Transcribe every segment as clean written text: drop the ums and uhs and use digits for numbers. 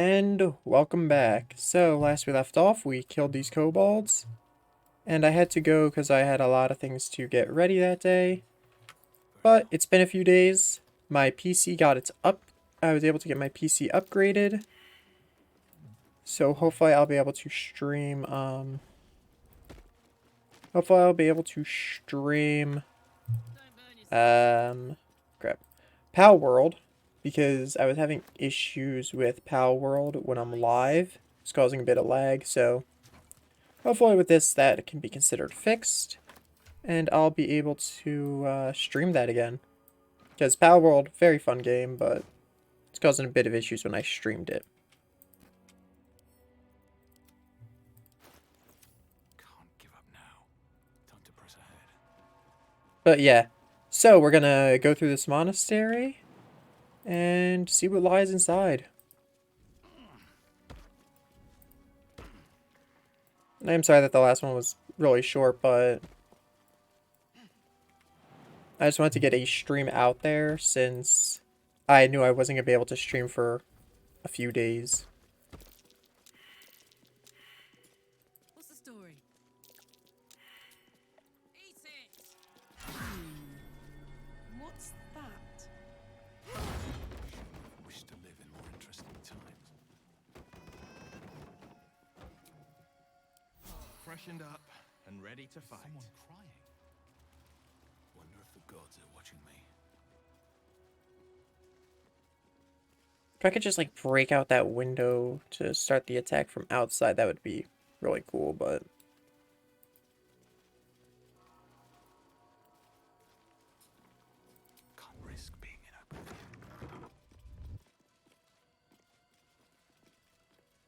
And welcome back. So, last we left off, we killed these kobolds. And I had to go because I had a lot of things to get ready that day. But it's been a few days. My PC got its up. I was able to get my PC upgraded. So hopefully I'll be able to stream, hopefully I'll be able to stream, crap, Pal World. Because I was having issues with Pal World when I'm live. It's causing a bit of lag, so hopefully with this that can be considered fixed. And I'll be able to stream that again. Because Pal World, very fun game, but it's causing a bit of issues when I streamed it. Can't give up now. Time to press ahead. But yeah, so we're gonna go through this monastery and see what lies inside. I'm sorry that the last one was really short, but I just wanted to get a stream out there since I knew I wasn't gonna be able to stream for a few days. What's the story? Eat it! What's that? Wish to live in more interesting times. Freshened up and ready to fight. Someone crying. Wonder if the gods are watching me. If I could just like break out that window to start the attack from outside, that would be really cool, but Can't risk being in open field.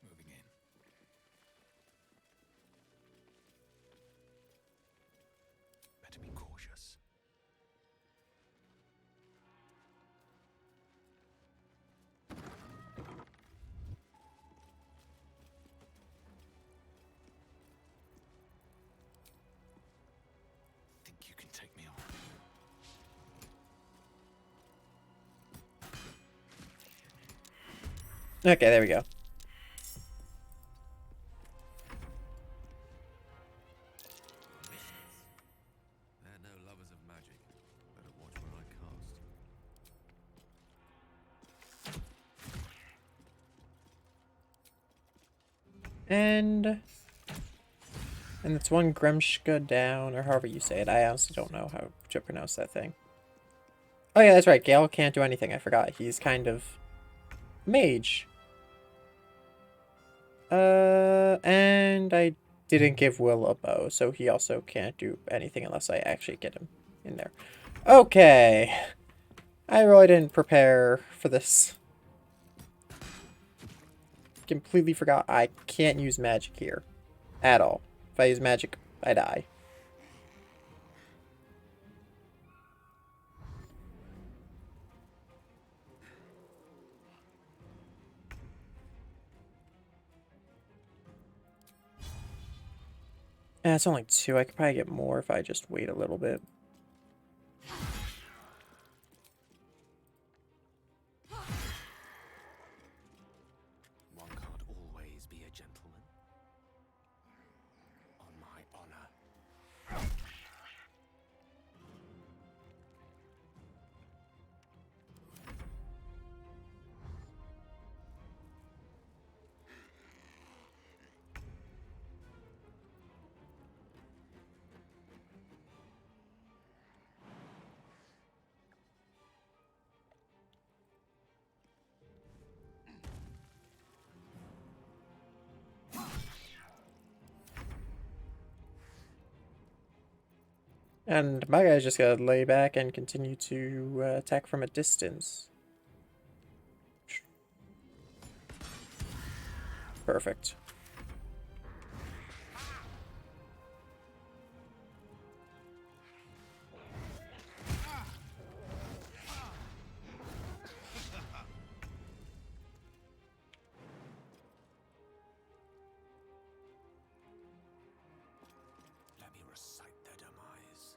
Moving in. Better be cautious. Think you can take me on? okay, there we go. They're no lovers of magic. Better watch where I cast. And it's one Gremshka down, or however you say it. I honestly don't know how to pronounce that thing. Oh yeah, that's right. Gale can't do anything. I forgot. He's kind of mage. And I didn't give Will a bow, so he also can't do anything unless I actually get him in there. Okay. I really didn't prepare for this. Completely forgot I can't use magic here. At all. If I use magic, I die. It's only 2. I could probably get more if I just wait a little bit. One can't always be a gentleman. On my honor. And my guy's just gotta lay back and continue to attack from a distance. Perfect. Let me recite their demise.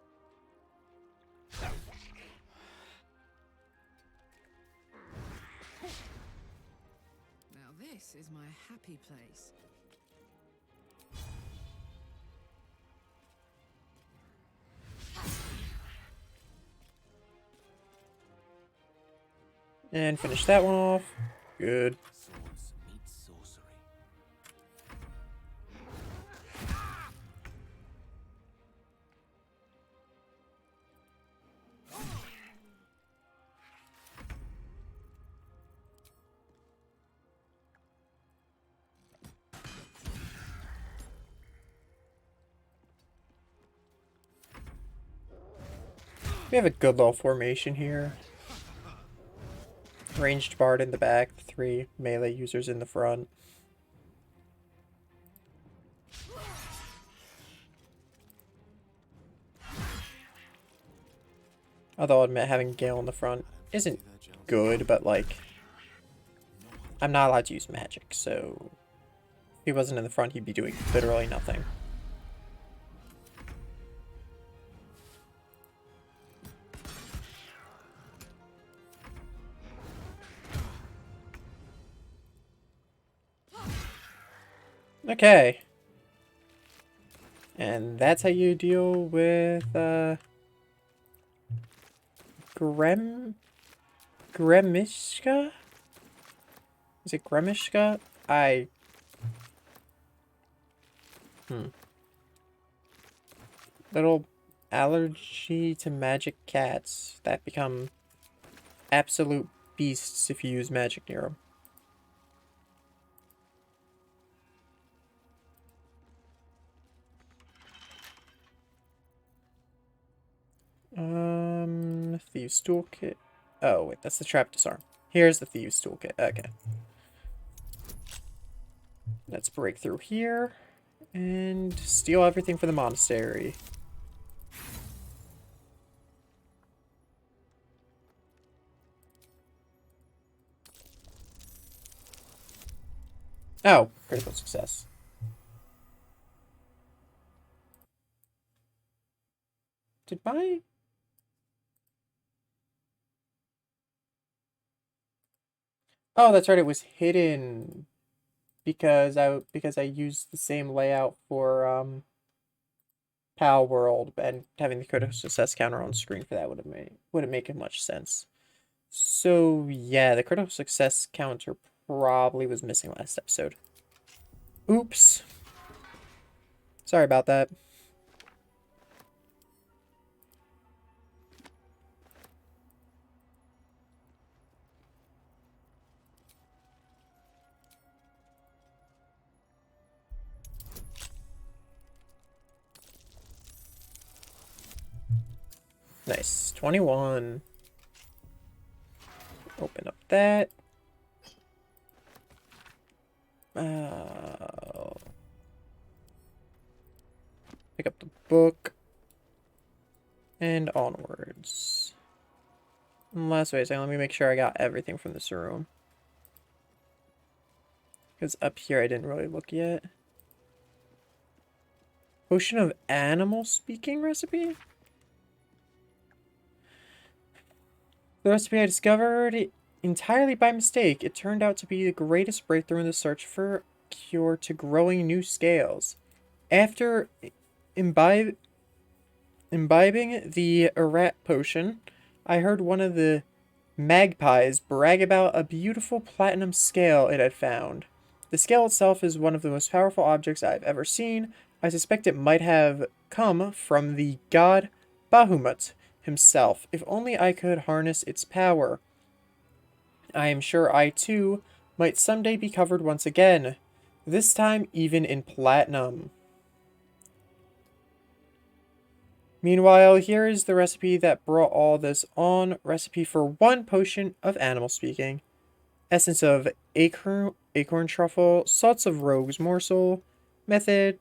Now this This is my happy place. And finish that one off. Good. Swords meet sorcery. We have a good little formation here. Ranged bard in the back, 3 melee users in the front. Although I'll admit having Gale in the front isn't good, but like, I'm not allowed to use magic, so if he wasn't in the front, he'd be doing literally nothing. Okay. And that's how you deal with, Gremishka? Is it Gremishka? Little allergy to magic cats that become absolute beasts if you use magic near them. Thieves Toolkit. Oh, wait, that's the trap disarm. Here's the Thieves Toolkit. Okay. Let's break through here and steal everything for the monastery. Oh, critical success. Did my... Oh, that's right, it was hidden because I used the same layout for Pal World, and having the critical success counter on screen for that wouldn't make much sense. So yeah, the critical success counter probably was missing last episode. Oops. Sorry about that. Nice. 21. Open up that. Pick up the book. And onwards. Last wait a second, let me make sure I got everything from this room. Because up here I didn't really look yet. Potion of animal speaking recipe? The recipe I discovered entirely by mistake. It turned out to be the greatest breakthrough in the search for a cure to growing new scales. After imbibing the Erat potion, I heard one of the magpies brag about a beautiful platinum scale it had found. The scale itself is one of the most powerful objects I've ever seen. I suspect it might have come from the god Bahamut himself. If only I could harness its power. I am sure I, too, might someday be covered once again. This time even in platinum. Meanwhile, here is the recipe that brought all this on. Recipe for 1 potion of animal speaking. Essence of acorn truffle. Salts of rogue's morsel. Method.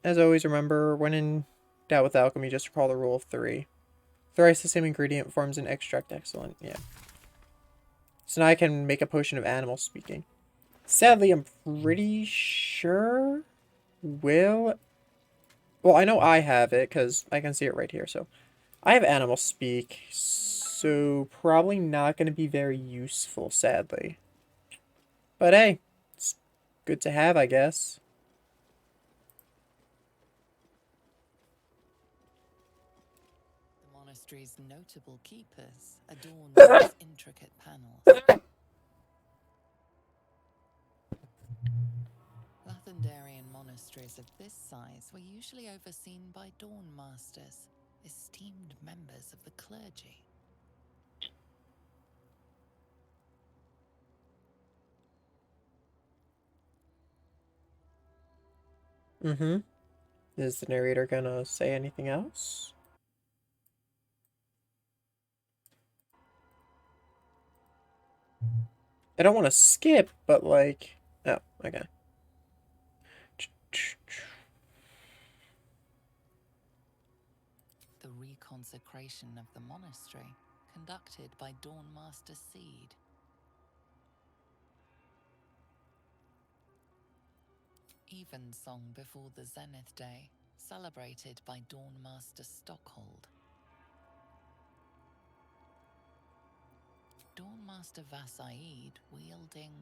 As always, remember, when in doubt with alchemy, just recall the rule of 3. Thrice the same ingredient forms an extract. Excellent. Yeah. So now I can make a potion of animal speaking. Sadly, I'm pretty sure Well, I know I have it because I can see it right here. So I have animal speak. So probably not going to be very useful, sadly. But hey, good to have, I guess. The monastery's notable keepers adorn these intricate panels. Lathendarian monasteries of this size were usually overseen by dawn masters, esteemed members of the clergy. Mm-hmm. Is the narrator gonna say anything else? I don't want to skip, but like... Oh, okay. The reconsecration of the monastery, conducted by Dawn Master Seed. Evensong before the Zenith Day, celebrated by Dawn Master Stockhold. Dawn Master Vasaid wielding...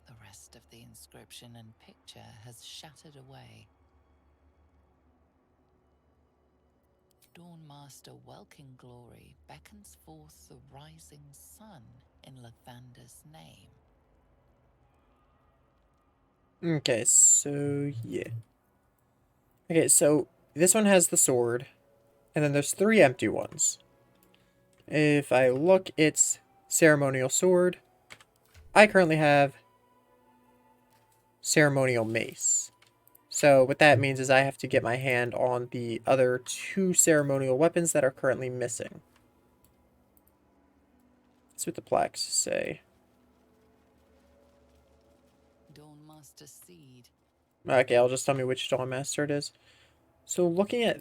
The rest of the inscription and picture has shattered away. Dawn Master Welkin Glory beckons forth the rising sun in Lathander's name. Okay, so yeah. Okay, so this one has the sword, and then there's 3 empty ones. If I look, it's ceremonial sword. I currently have ceremonial mace. So what that means is I have to get my hand on the other 2 ceremonial weapons that are currently missing. That's what the plaques say. Dawn Master Seed. Okay, I'll just tell me which Dawn Master it is. So looking at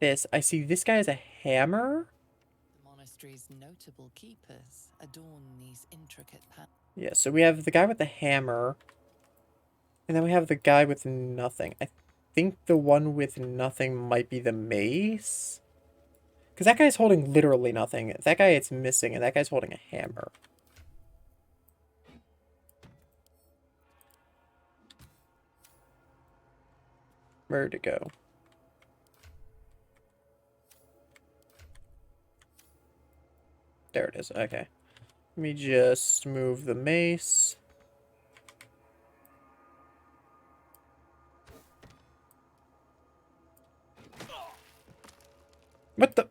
this, I see this guy has a hammer. The monastery's notable keepers adorn these intricate panels. Yeah, so we have the guy with the hammer. And then we have the guy with nothing. I think the one with nothing might be the mace. Because that guy's holding literally nothing. That guy it's missing, and that guy's holding a hammer. Where'd it go? There it is. Okay. Let me just move the mace. What the?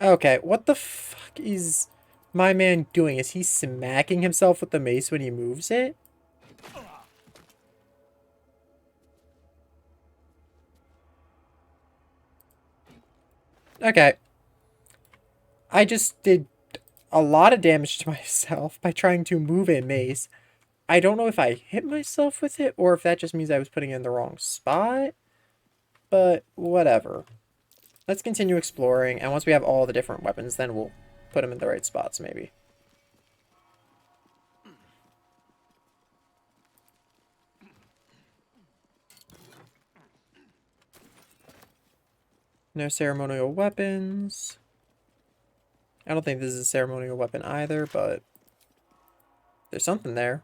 Okay, what the fuck is my man doing? Is he smacking himself with the mace when he moves it? Okay. I just did a lot of damage to myself by trying to move a mace. I don't know if I hit myself with it or if that just means I was putting it in the wrong spot. But whatever. Let's continue exploring, and once we have all the different weapons, then we'll put them in the right spots, maybe. No ceremonial weapons. I don't think this is a ceremonial weapon either, but there's something there.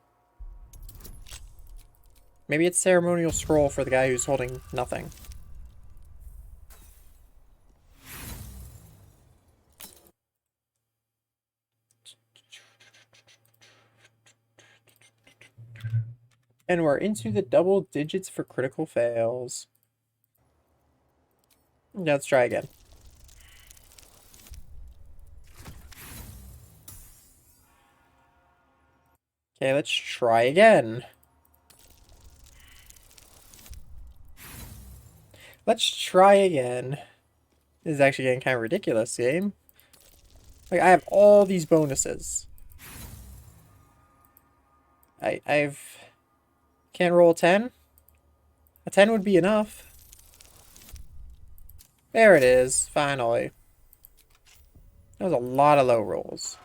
Maybe it's ceremonial scroll for the guy who's holding nothing. And we're into the double digits for critical fails. Let's try again. Okay, let's try again. Let's try again. This is actually getting kind of ridiculous, game. Like, I have all these bonuses. I've... Can't roll a 10? A 10 would be enough. There it is, finally. That was a lot of low rolls.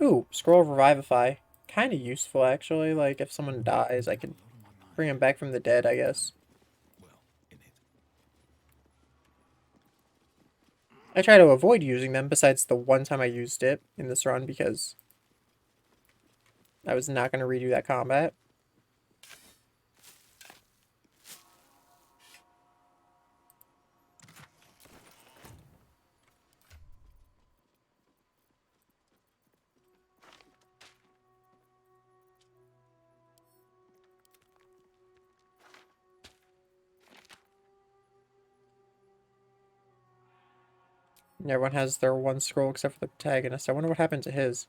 Ooh, Scroll of Revivify. Kind of useful, actually. Like, if someone dies, I can bring him back from the dead, I guess. Well, in it. I try to avoid using them, besides the one time I used it in this run, because I was not going to redo that combat. Everyone has their one scroll except for the protagonist. I wonder what happened to his.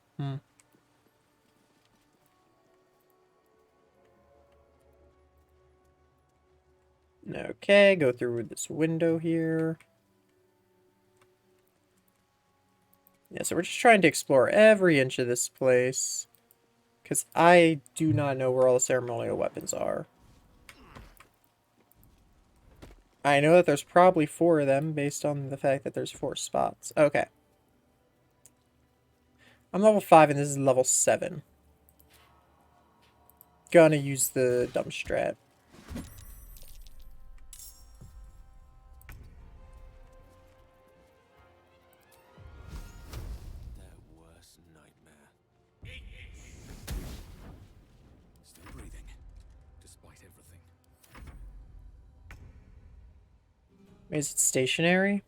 Okay, go through this window here. Yeah, so we're just trying to explore every inch of this place. Because I do not know where all the ceremonial weapons are. I know that there's probably 4 of them based on the fact that there's 4 spots. Okay. I'm level 5 and this is level 7. Gonna use the dumb strat. Their worst nightmare. Still breathing, despite everything. Is it stationary?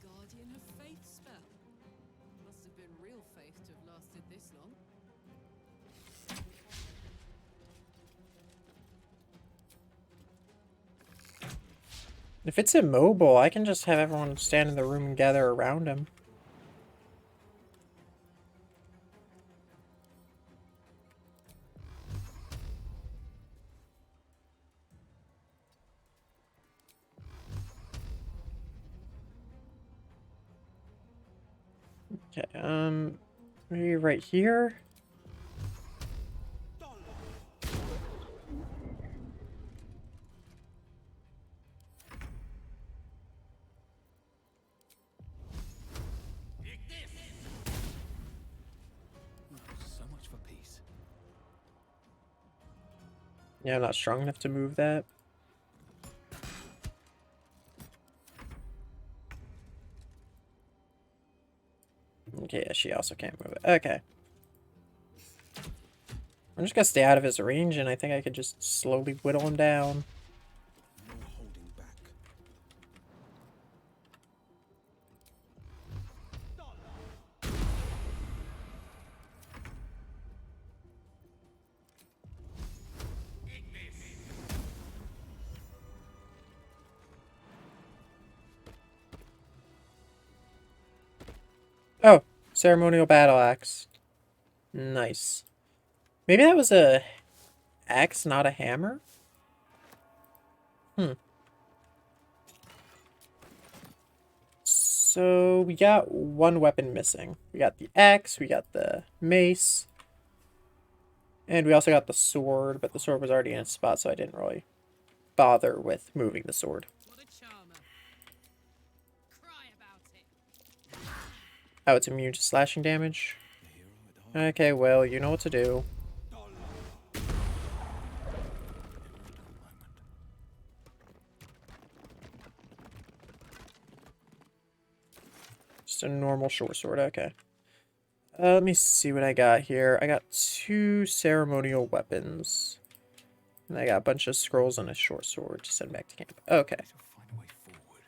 Guardian of Faith spell. Must have been real faith to have lasted this long. If it's immobile, I can just have everyone stand in the room and gather around him. Okay, maybe right here? So much for peace. Yeah, I'm not strong enough to move that. Okay, yeah, she also can't move it. Okay. I'm just gonna stay out of his range, and I think I could just slowly whittle him down. No holding back. Oh, ceremonial battle axe. Nice. Maybe that was a axe, not a hammer? So we got one weapon missing. We got the axe, we got the mace, and we also got the sword, but the sword was already in its spot, so I didn't really bother with moving the sword. What a charmer. Cry about it. Oh, it's immune to slashing damage. Okay, well, you know what to do. Just a normal short sword, okay. Let me see what I got here. I got 2 ceremonial weapons. And I got a bunch of scrolls and a short sword to send back to camp. Okay. Find a way forward.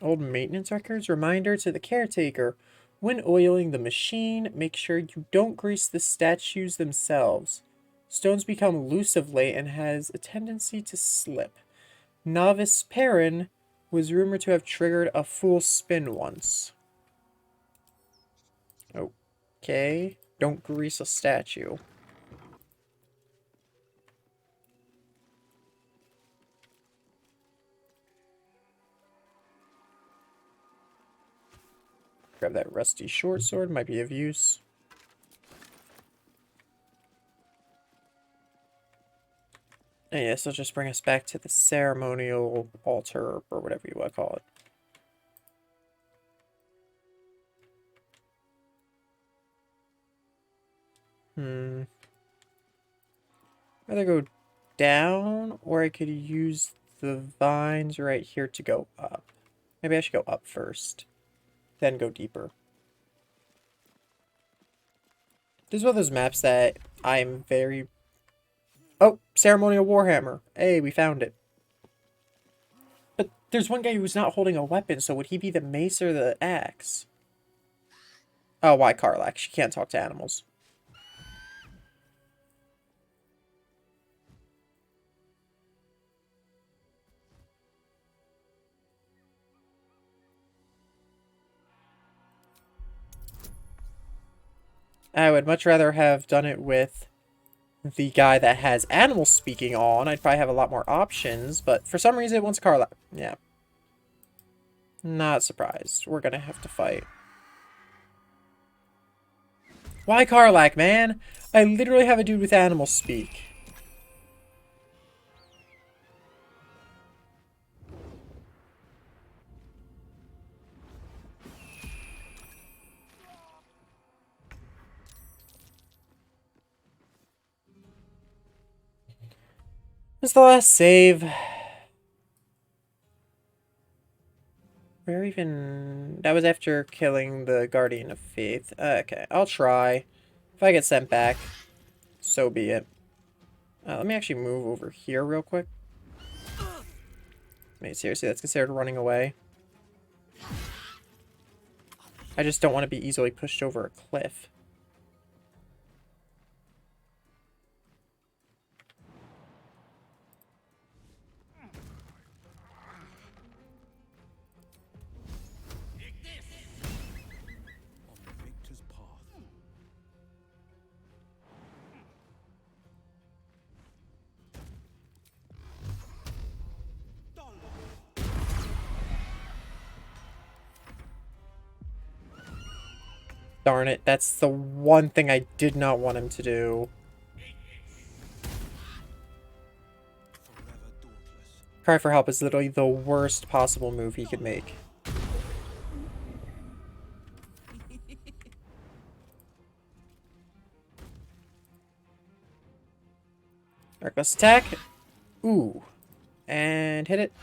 Old maintenance records. Reminder to the caretaker. When oiling the machine, make sure you don't grease the statues themselves. Stones become loose of late and has a tendency to slip. Novice Perrin was rumored to have triggered a full spin once. Okay. Don't grease a statue. Grab that rusty short sword, might be of use. And yeah, so just bring us back to the ceremonial altar, or whatever you want to call it. Rather go down, or I could use the vines right here to go up. Maybe I should go up first, then go deeper. This is one of those maps that I'm very... Oh, Ceremonial Warhammer. Hey, we found it. But there's one guy who's not holding a weapon, so would he be the mace or the axe? Oh, why Karlak? She can't talk to animals. I would much rather have done it with the guy that has animal speaking on. I'd probably have a lot more options, but for some reason it wants Karlak. Yeah. Not surprised. We're gonna have to fight. Why Karlak, man? I literally have a dude with animal speak. This is the last save. Where even... That was after killing the Guardian of Faith. Okay, I'll try. If I get sent back, so be it. Let me actually move over here real quick. Wait, seriously, that's considered running away? I just don't want to be easily pushed over a cliff. On the victor's path. Darn it, that's the one thing I did not want him to do. Forever dauntless. Cry for help is literally the worst possible move he could make. Reckless attack. Ooh. And hit it.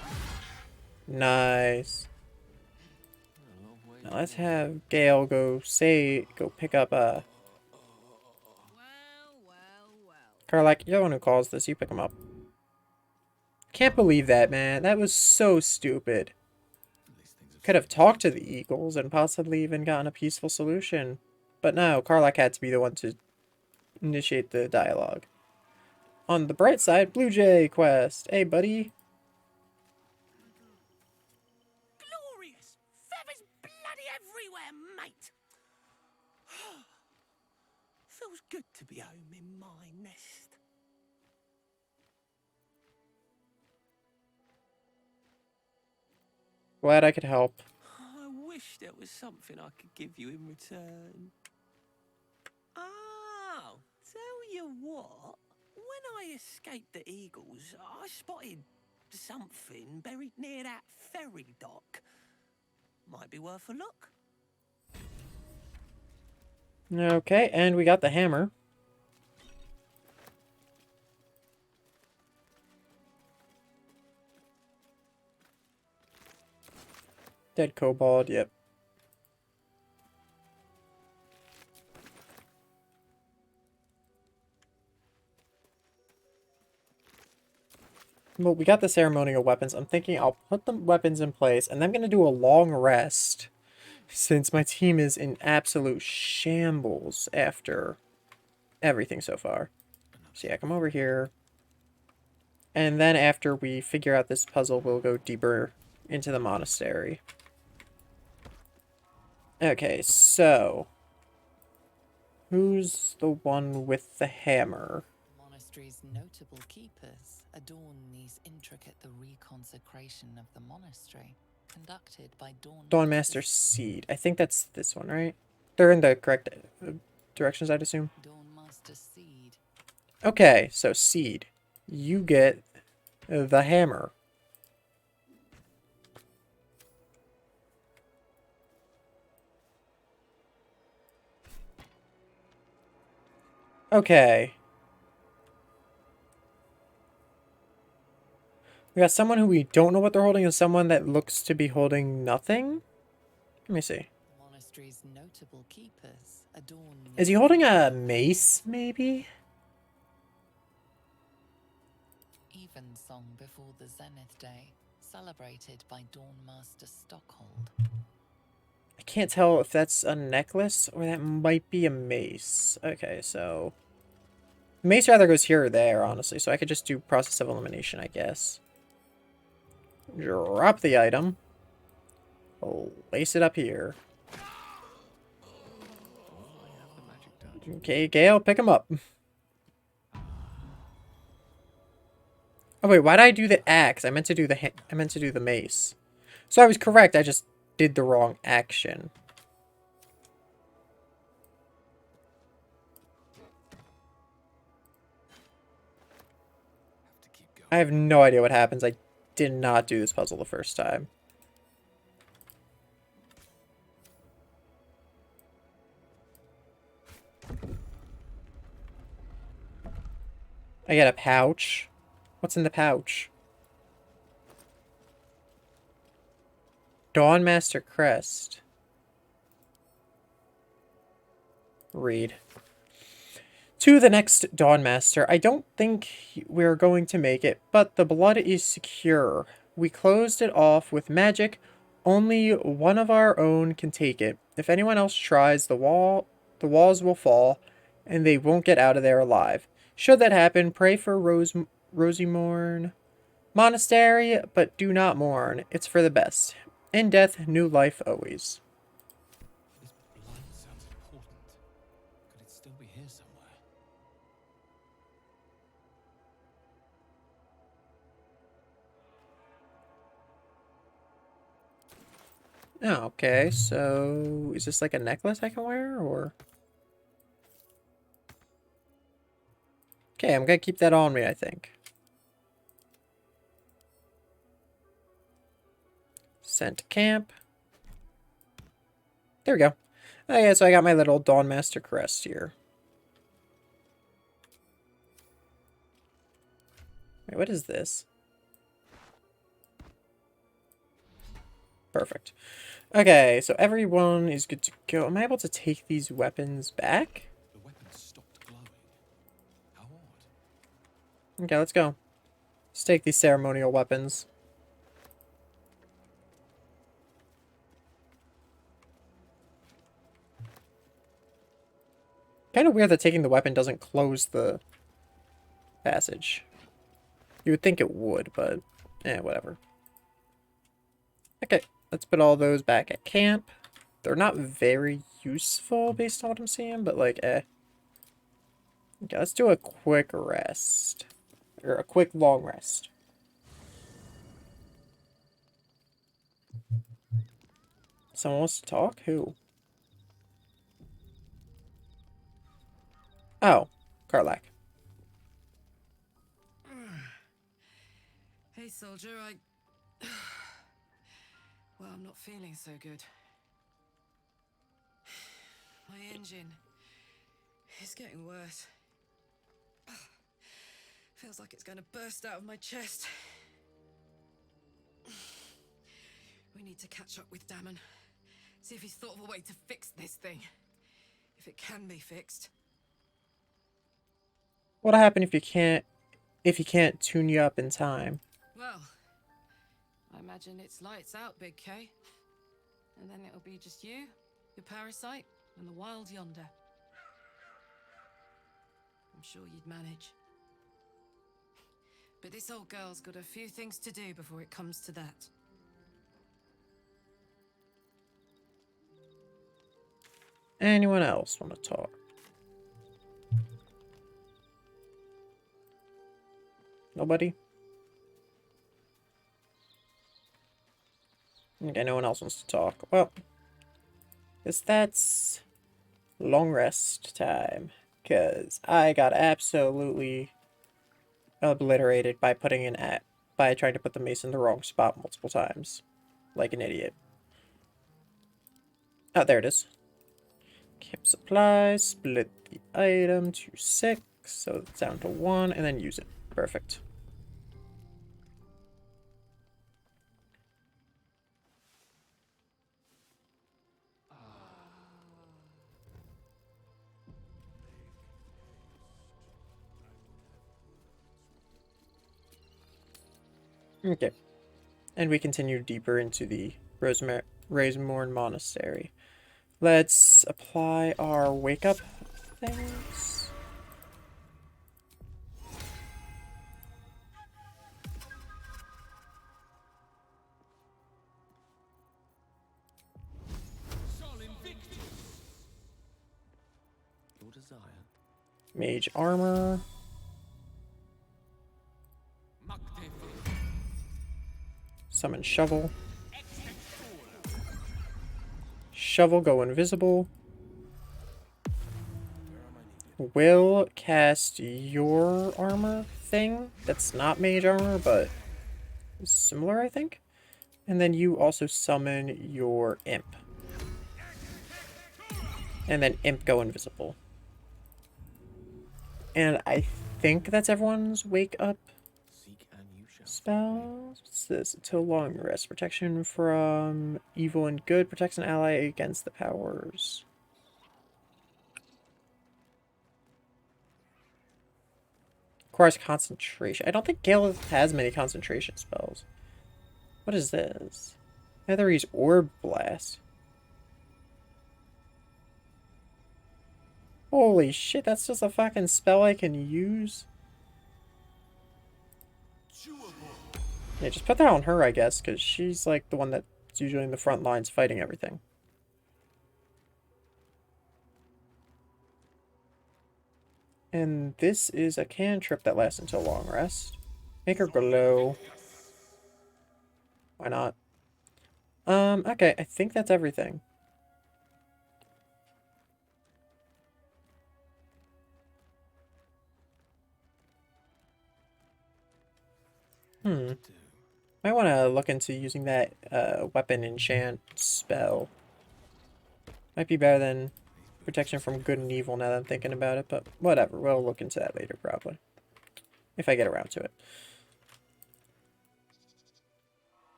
Nice. Now let's have Gale go pick up Well, well, well. Karlak, you're the one who calls this, you pick him up. Can't believe that, man. That was so stupid. Could have talked to the Eagles and possibly even gotten a peaceful solution. But no, Karlak had to be the one to initiate the dialogue. On the bright side, Blue Jay quest. Hey, buddy. Glorious! Feathers bloody everywhere, mate! Feels good to be home in my nest. Glad I could help. I wish there was something I could give you in return. Oh, tell you what. When I escaped the Eagles, I spotted something buried near that ferry dock. Might be worth a look. Okay, and we got the hammer. Dead kobold, yep. Well, we got the ceremonial weapons. I'm thinking I'll put the weapons in place, and I'm going to do a long rest, since my team is in absolute shambles after everything so far. So yeah, come over here. And then after we figure out this puzzle, we'll go deeper into the monastery. Okay, so... Who's the one with the hammer? Monastery's notable keepers adorn these intricate the reconsecration of the monastery, conducted by Dawnmaster Seed. I think that's this one, right? They're in the correct directions, I'd assume. Dawnmaster Seed. Okay, so Seed. You get the hammer. Okay. We got someone who we don't know what they're holding and someone that looks to be holding nothing. Let me see. The monastery's notable keepers adorn. Is he holding a mace, maybe? Evensong before the Zenith Day, celebrated by Dawnmaster Stockhold. I can't tell if that's a necklace or that might be a mace. Okay, so... Mace rather goes here or there, honestly, so I could just do process of elimination, I guess. Drop the item. Place it up here. Okay, Gale, pick him up. Oh wait, why did I do the axe? I meant to do the mace. So I was correct, I just did the wrong action. I have no idea what happens. I did not do this puzzle the first time. I get a pouch. What's in the pouch? Dawnmaster Crest. Read. To the next Dawnmaster. I don't think we're going to make it, but the blood is secure. We closed it off with magic. Only one of our own can take it. If anyone else tries, the walls will fall, and they won't get out of there alive. Should that happen, pray for Rosimorn Monastery, but do not mourn. It's for the best. In death, new life always. This blood sounds important. Could it still be here somewhere? Oh, okay, so is this like a necklace I can wear, or? Okay, I'm gonna keep that on me, I think. Sent to camp. There we go. Okay, so I got my little Dawnmaster crest here. Wait, what is this? Perfect. Okay, so everyone is good to go. Am I able to take these weapons back? The weapon stopped glowing. How odd. Okay, let's go. Let's take these ceremonial weapons. Kind of weird that taking the weapon doesn't close the passage. You would think it would, but whatever. Okay, let's put all those back at camp. They're not very useful based on what I'm seeing, but like, Okay, let's do a quick rest. Or a quick long rest. Someone wants to talk? Who? Oh, Karlak. Hey, soldier, well, I'm not feeling so good. My engine is getting worse. Feels like it's going to burst out of my chest. We need to catch up with Damon. See if he's thought of a way to fix this thing. If it can be fixed. What'll happen if he can't tune you up in time? Well, I imagine it's lights out, Big K. And then it'll be just you, your parasite, and the wild yonder. I'm sure you'd manage. But this old girl's got a few things to do before it comes to that. Anyone else want to talk? Nobody? Okay, no one else wants to talk. Well, guess that's long rest time. Because I got absolutely obliterated by by trying to put the mace in the wrong spot multiple times. Like an idiot. Oh, there it is. Camp supplies, split the item to 6, so it's down to 1, and then use it. Perfect. Okay. And we continue deeper into the Rosemorn Monastery. Let's apply our wake up things. Your desire. Mage armor. Summon shovel. Shovel go invisible. Will cast your armor thing. That's not mage armor, but similar, I think. And then you also summon your imp. And then imp go invisible. And I think that's everyone's wake up Seek and you shall. spells. What's this? Until long rest. Protection from evil and good. Protects an ally against the powers. Requires concentration. I don't think Gale has many concentration spells. What is this? Netherese Orb Blast. Holy shit, that's just a fucking spell I can use? Yeah, just put that on her, I guess, because she's like the one that's usually in the front lines fighting everything. And this is a cantrip that lasts until long rest. Make her glow. Why not? Okay, I think that's everything. Might want to look into using that weapon enchant spell. Might be better than protection from good and evil now that I'm thinking about it, but whatever. We'll look into that later, probably. If I get around to it.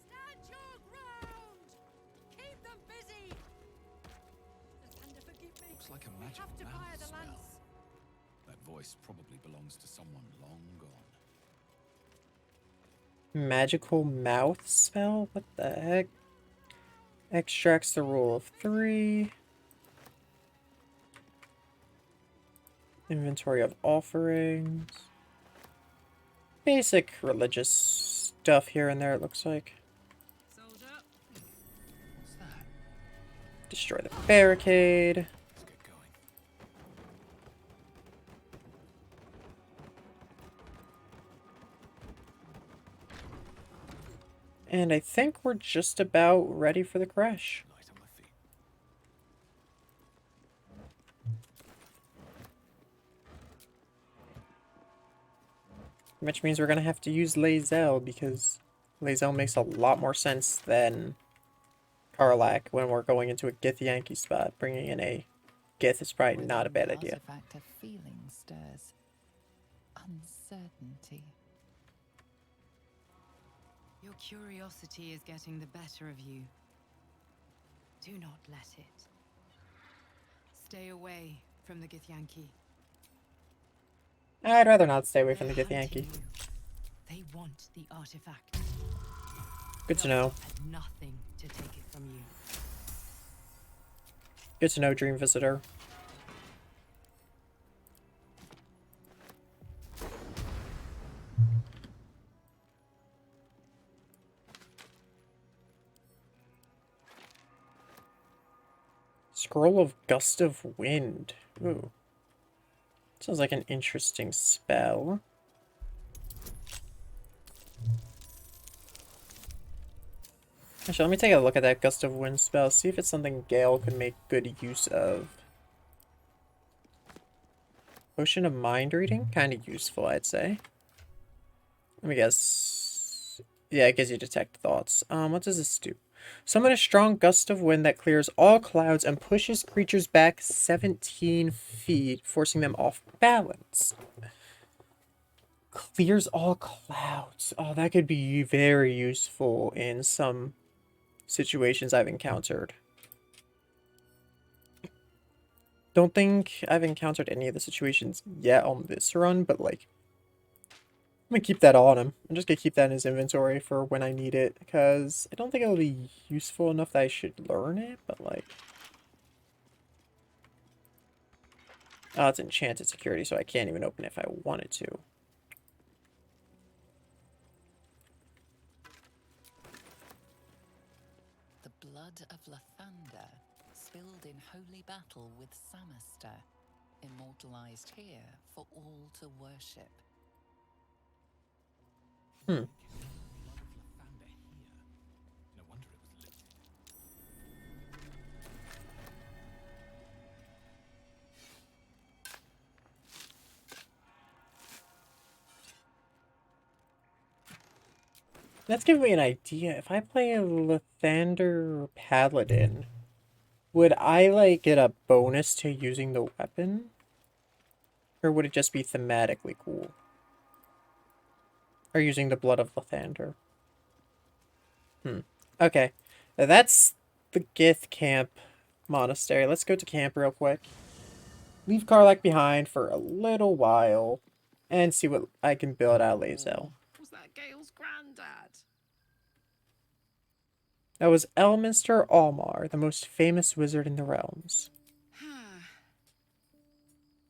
Stand your ground! Keep them busy! Lathander, forgive me. Looks like a We magic have to mouth fire the spell. lance. That voice probably belongs to someone long gone. Magical mouth spell? What the heck? Extracts the rule of 3. Inventory of offerings. Basic religious stuff here and there, it looks like. Soldier. What's that? Destroy the barricade. Let's get going. And I think we're just about ready for the crash. Light on my feet. Which means we're going to have to use Lae'zel, because Lae'zel makes a lot more sense than Karlach when we're going into a Githyanki spot. Bringing in a Gith is probably not a bad The idea. artifact of feeling stirs uncertainty. Your curiosity is getting the better of you. Do not let it. Stay away from the Githyanki. I'd rather not stay away from the They're hunting Githyanki. you. They want the artifact. Good to They'll know. stop at nothing to take it from you. Good to know, Dream Visitor. Scroll of Gust of Wind. Ooh. Sounds like an interesting spell. Actually, let me take a look at that Gust of Wind spell, see if it's something Gale could make good use of. Potion of Mind Reading? Kind of useful, I'd say. Let me guess. Yeah, it gives you Detect Thoughts. What does this do? Summon a strong gust of wind that clears all clouds and pushes creatures back 17 feet, forcing them off balance. Clears all clouds. Oh, that could be very useful in some situations I've encountered. Don't think I've encountered any of the situations yet on this run, but like, I'm gonna keep that on him. I'm just gonna keep that in his inventory for when I need it, because I don't think it'll be useful enough that I should learn it, but like... Oh, it's enchanted security, so I can't even open it if I wanted to. The blood of Lathander, spilled in holy battle with Samaster, immortalized here for all to worship. Hmm. Blood of Lathander here. No wonder it was lit. That's giving me an idea. If I play a Lathander Paladin, would I, like, get a bonus to using the weapon? Or would it just be thematically cool? Or using the blood of Lathander? Okay. That's the Gith camp monastery. Let's go to camp real quick. Leave Karlak behind for a little while. And see what I can build out of Lae'zel. Was that Gale's granddad? That was Elminster Almar, the most famous wizard in the realms.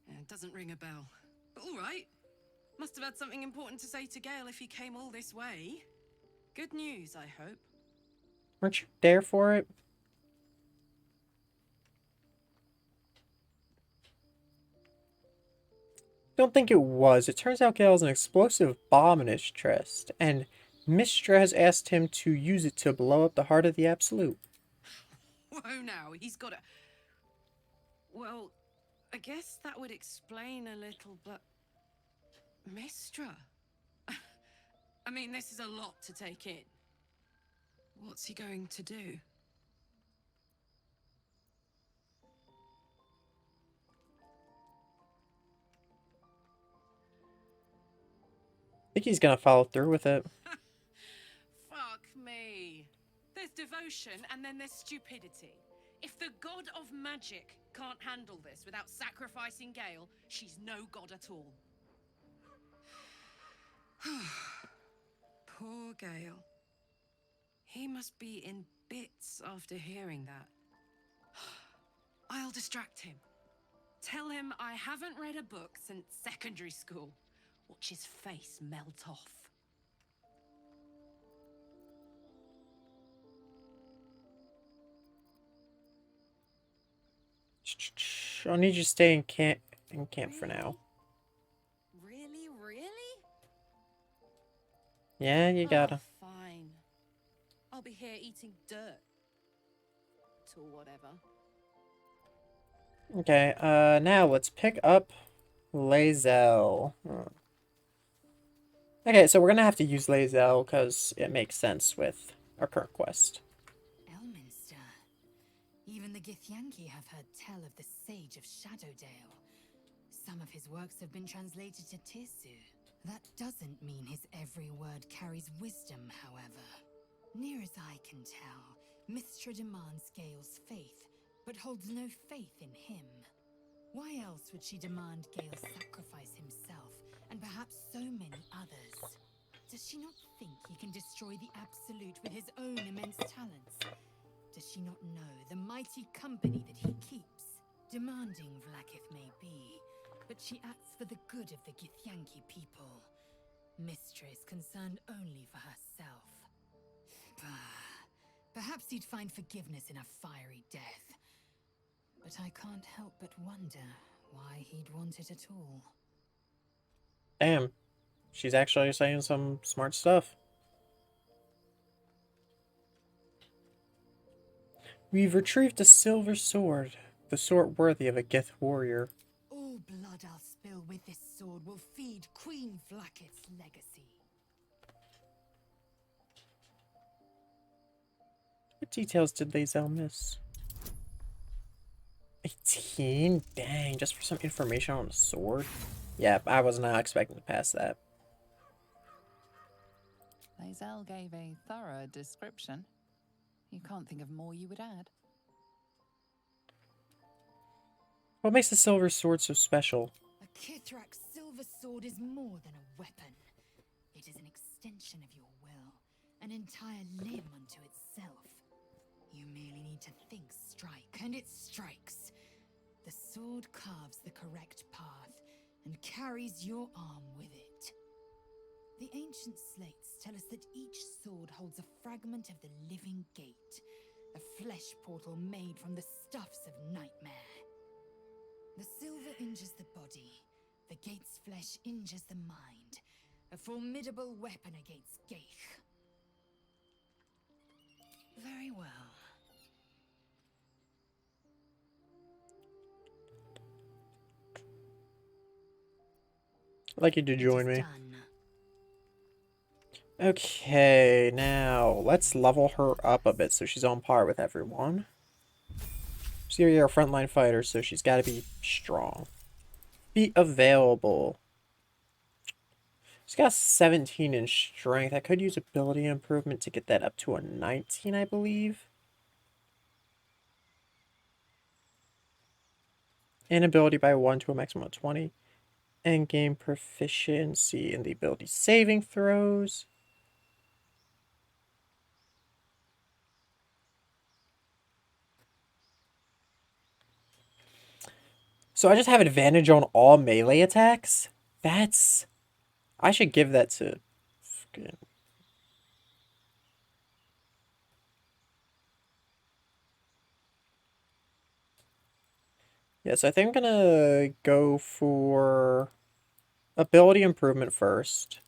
It doesn't ring a bell. But all right. Must have had something important to say to Gale if he came all this way. Good news, I hope. Weren't you there for it? Don't think it was. It turns out Gale has an explosive bomb in his chest, and Mystra has asked him to use it to blow up the heart of the Absolute. Whoa now, he's got a... Well, I guess that would explain a little, but... Mystra? I mean, this is a lot to take in. What's he going to do? I think he's gonna follow through with it. Fuck me. There's devotion and then there's stupidity. If the god of magic can't handle this without sacrificing Gale, she's no god at all. Poor Gale. He must be in bits after hearing that. I'll distract him. Tell him I haven't read a book since secondary school. Watch his face melt off. I'll need you to stay in camp for now. Really? Really? Yeah, you gotta. Oh, fine. I'll be here eating dirt. Or whatever. Okay, now let's pick up Lae'zel. Okay, so we're gonna have to use Lae'zel because it makes sense with our current quest. Elminster. Even the Githyanki have heard tell of the Sage of Shadowdale. Some of his works have been translated to Tirsu. That doesn't mean his every word carries wisdom, however. Near as I can tell, Mystra demands Gale's faith, but holds no faith in him. Why else would she demand Gale sacrifice himself, and perhaps so many others? Does she not think he can destroy the Absolute with his own immense talents? Does she not know the mighty company that he keeps? Demanding Vlaakith may be, but she acts for the good of the Githyanki people. Mystra is concerned only for herself. Perhaps he'd find forgiveness in a fiery death. But I can't help but wonder why he'd want it at all. Damn. She's actually saying some smart stuff. We've retrieved a silver sword, the sword worthy of a Gith warrior. All blood I'll spill with this sword will feed Queen Vlaakith's legacy. What details did Lae'zel miss? 18? Dang, just for some information on a sword? Yeah, I was not expecting to pass that. Lae'zel gave a thorough description. You can't think of more you would add. What makes the silver sword so special? A Kithrak's silver sword is more than a weapon. It is an extension of your will, an entire limb unto itself. You merely need to think strike, and it strikes. The sword carves the correct path and carries your arm with it. The ancient slates tell us that each sword holds a fragment of the living gate, a flesh portal made from the stuffs of nightmare. The silver injures the body, the gate's flesh injures the mind, a formidable weapon against Geich. Very well. I'd like you to It join is me. done. Okay, now let's level her up a bit so she's on par with everyone. She's gonna be our frontline fighter, so she's gotta be strong. Be available. She's got 17 in strength. I could use ability improvement to get that up to a 19, I believe. And ability by 1 to a maximum of 20. And gain proficiency in the ability saving throws. So I just have advantage on all melee attacks? That's... I should give that to... Yeah, so I think I'm gonna go for ability improvement first.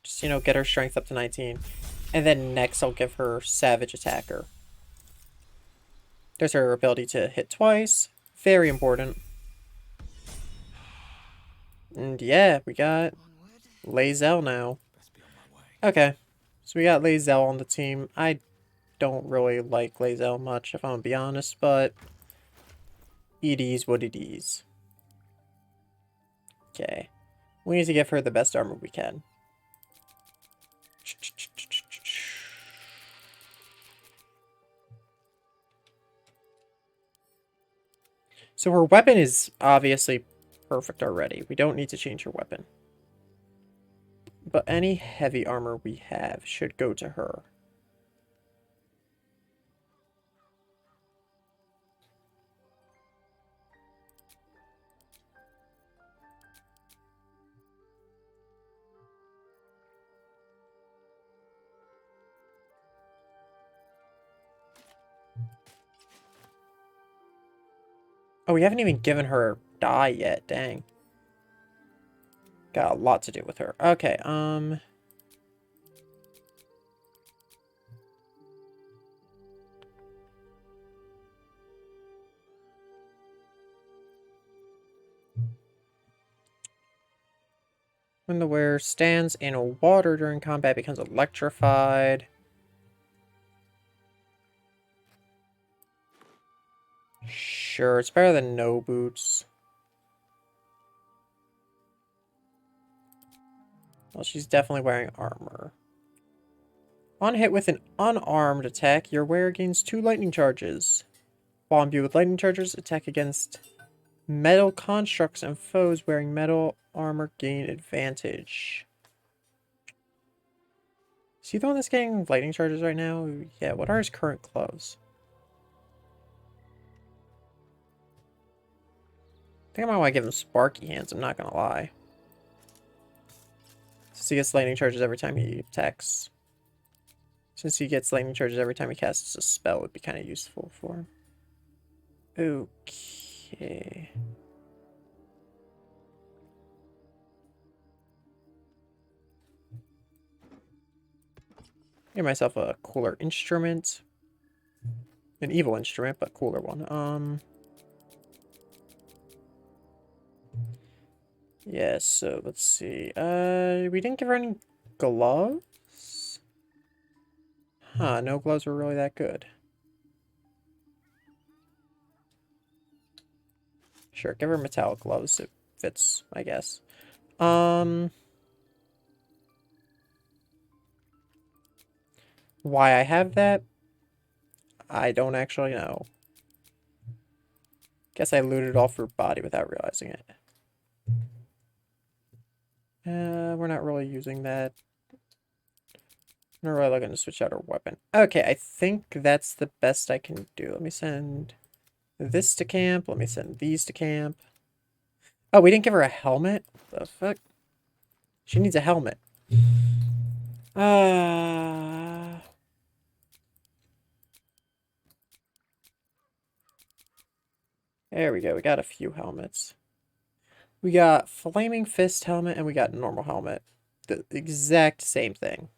Just, you know, get her strength up to 19. And then next I'll give her Savage Attacker. There's her ability to hit twice. Very important. And yeah, we got Lae'zel now. Best be on my way. Okay, so we got Lae'zel on the team. I don't really like Lae'zel much, if I'm gonna be honest, but it is what it is. Okay, we need to give her the best armor we can. So her weapon is obviously perfect already. We don't need to change her weapon. But any heavy armor we have should go to her. Oh, we haven't even given her die yet. Dang. Got a lot to do with her. Okay, when the wearer stands in water during combat, becomes electrified. Sure, it's better than no boots. Well, she's definitely wearing armor. On hit with an unarmed attack, your wearer gains 2 lightning charges. While imbued with lightning charges, attack against metal constructs and foes wearing metal armor gain advantage. Is he the one that's getting lightning charges right now? Yeah, what are his current clothes? I think I might want to give him Sparky Hands, I'm not gonna lie. Since he gets lightning charges every time he attacks. Since he gets lightning charges every time he casts a spell, it'd be kind of useful for him. Okay. Get myself a cooler instrument. An evil instrument, but cooler one. Yeah, so let's see. We didn't give her any gloves? Huh, no gloves were really that good. Sure, give her metallic gloves. It fits, I guess. Why I have that, I don't actually know. Guess I looted off her body without realizing it. We're not really using that. Not really looking to switch out her weapon. Okay, I think that's the best I can do. Let me send this to camp. Let me send these to camp. Oh, we didn't give her a helmet? What the fuck? She needs a helmet. There we go. We got a few helmets. We got Flaming Fist helmet and we got normal helmet. The exact same thing.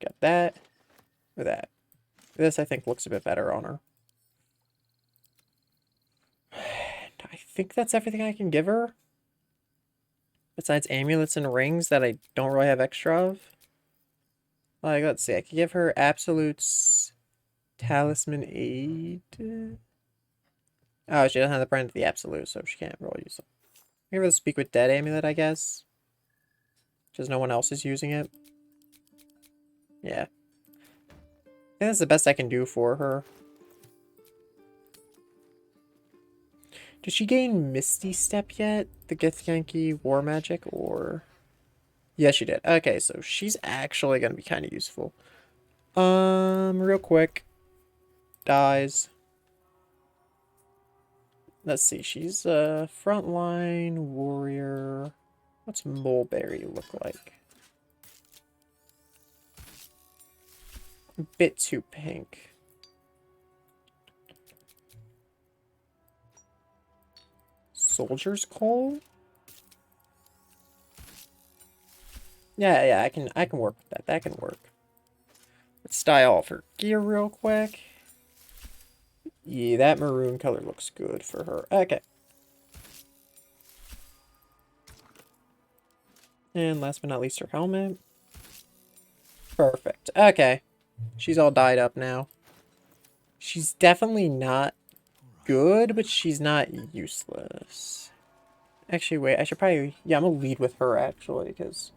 Got that. With that. This, I think, looks a bit better on her. And I think that's everything I can give her. Besides amulets and rings that I don't really have extra of. Like, let's see. I could give her Absolute's Talisman Aid. Oh, she doesn't have the brand of the Absolute, so she can't really use them. Give her the Speak with Dead amulet, I guess. Because no one else is using it. Yeah. I think that's the best I can do for her. Did she gain Misty Step yet? The Githyanki War Magic, or... Yeah, she did. Okay, so she's actually going to be kind of useful. Real quick. Dies. Let's see, she's a frontline warrior. What's Mulberry look like? A bit too pink. Soldier's Coal? Yeah, I can work with that. That can work. Let's style off her gear real quick. Yeah, that maroon color looks good for her. Okay. And last but not least, her helmet. Perfect. Okay. She's all dyed up now. She's definitely not good, but she's not useless. Actually, wait, I should probably... Yeah, I'm gonna lead with her, actually, because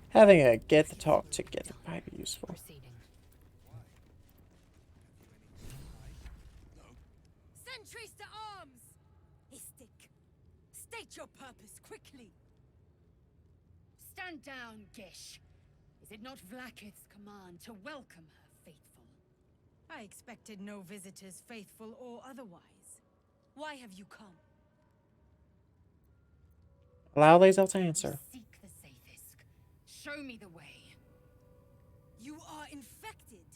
having a get the talk together might be useful. Proceeding. Sentries to arms! Istik, state your purpose quickly. Stand down, Gish. Is it not Vlaakith's command to welcome her faithful? I expected no visitors, faithful or otherwise. Why have you come? Allow Lae'zel to answer. Seek the Safeist. Show me the way. You are infected.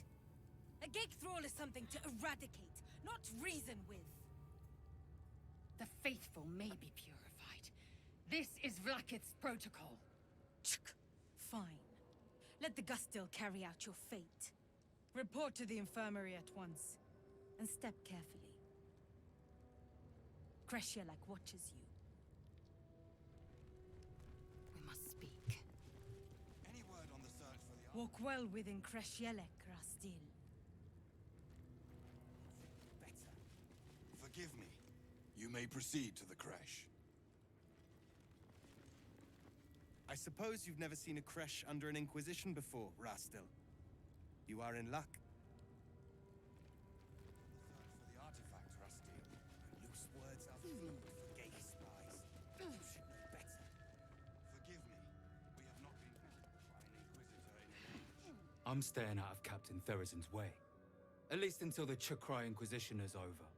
A gate thrall is something to eradicate, not reason with. The faithful may be purified. This is Vlaakith's protocol. Fine. Let the Gustil carry out your fate. Report to the infirmary at once. And step carefully. Kreshjelek watches you. We must speak. Any word on the search for the Walk well within Kreshjelek, Rastil. better? Forgive me. You may proceed to the crash. I suppose you've never seen a creche under an Inquisition before, Rastil. You are in luck. Search for the artifact, Rastil. Loose words are food for gay spies. You should know better. Forgive me. We have not been visited by an Inquisitor in an age. I'm staying out of Captain Therizin's way. At least until the Chukrai Inquisition is over.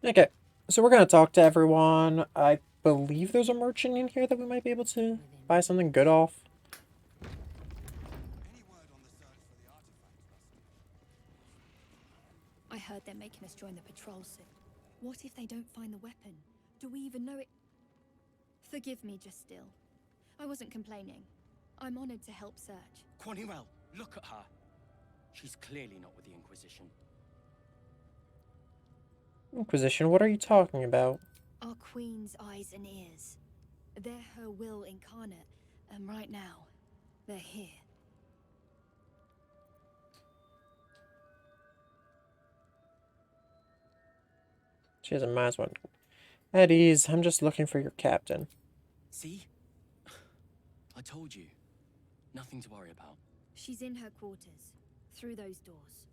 Okay, so we're gonna talk to everyone. I believe there's a merchant in here that we might be able to buy something good off. Any word on the search for the artifact, Rastil? I heard they're making us join the patrol soon. What if they don't find the weapon? Do we even know it? Forgive me, just still. I wasn't complaining. I'm honored to help search. Quaniwell, look at her. She's clearly not with the Inquisition. Inquisition, what are you talking about? Our queen's eyes and ears. They're her will incarnate, and right now, they're here. She has a minus one. At ease, I'm just looking for your captain. See? I told you. Nothing to worry about. She's in her quarters, through those doors.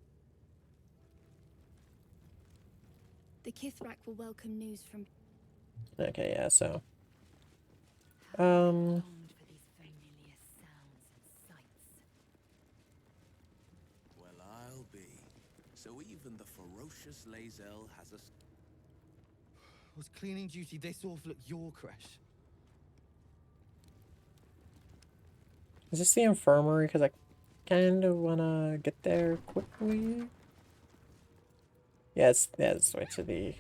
The Kithrak will welcome news from... Okay, yeah, so... Longed for these familiar sounds and sights. Well, I'll be. So even the ferocious Lae'zel has a... Was cleaning duty this awful at your crash? Is this the infirmary? Because I kind of want to get there quickly. Yeah, it's the way to the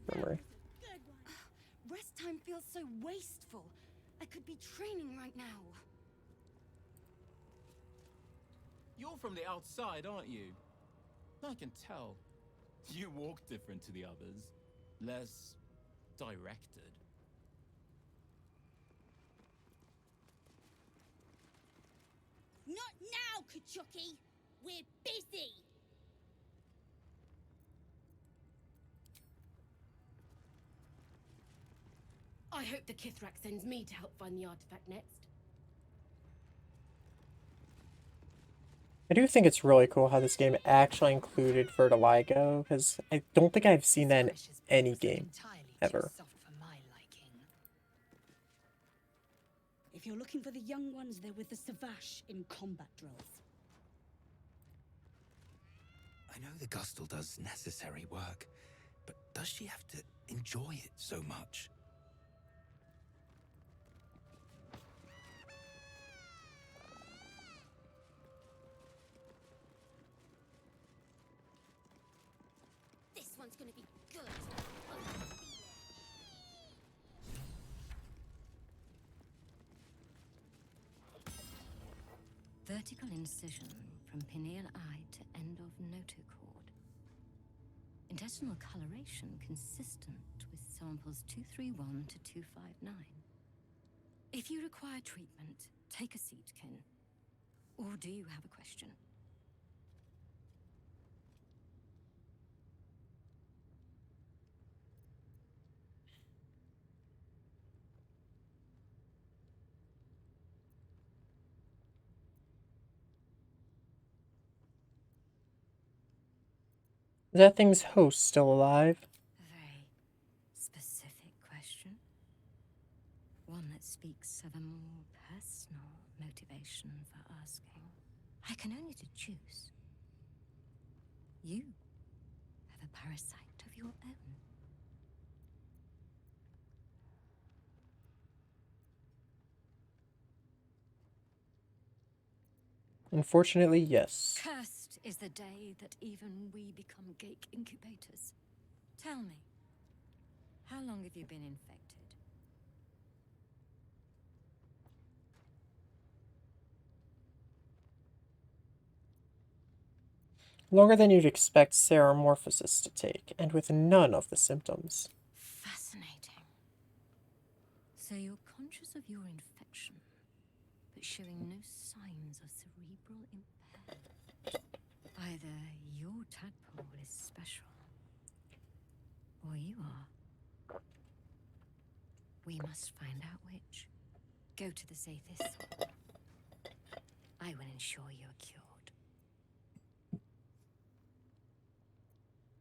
infirmary. Rest time feels so wasteful. I could be training right now. You're from the outside, aren't you? I can tell. You walk different to the others. Less directed. Not now, Kachuki! We're busy! I hope the Kithrak sends me to help find the artifact next. I do think it's really cool how this game actually included Vertiligo, because I don't think I've seen that in any game, ever. If you're looking for the young ones, they're with the Savash in combat drills. I know the Gustle does necessary work, but does she have to enjoy it so much? This one's gonna be good. Vertical incision from pineal eye to end of notochord. Intestinal coloration consistent with samples 231 to 259. If you require treatment, take a seat, Kin. Or do you have a question? Is that thing's host still alive? Very specific question. One that speaks of a more personal motivation for asking. I can only deduce. You have a parasite of your own. Unfortunately, yes. Cursed is the day that even we become gate incubators. Tell me, how long have you been infected? Longer than you'd expect Ceramorphosis to take, and with none of the symptoms. Fascinating. So you're conscious of your infection, but showing no signs of cerebral impairment. Either your tadpole is special, or you are. We must find out which. Go to the Zaithis. I will ensure you're cured.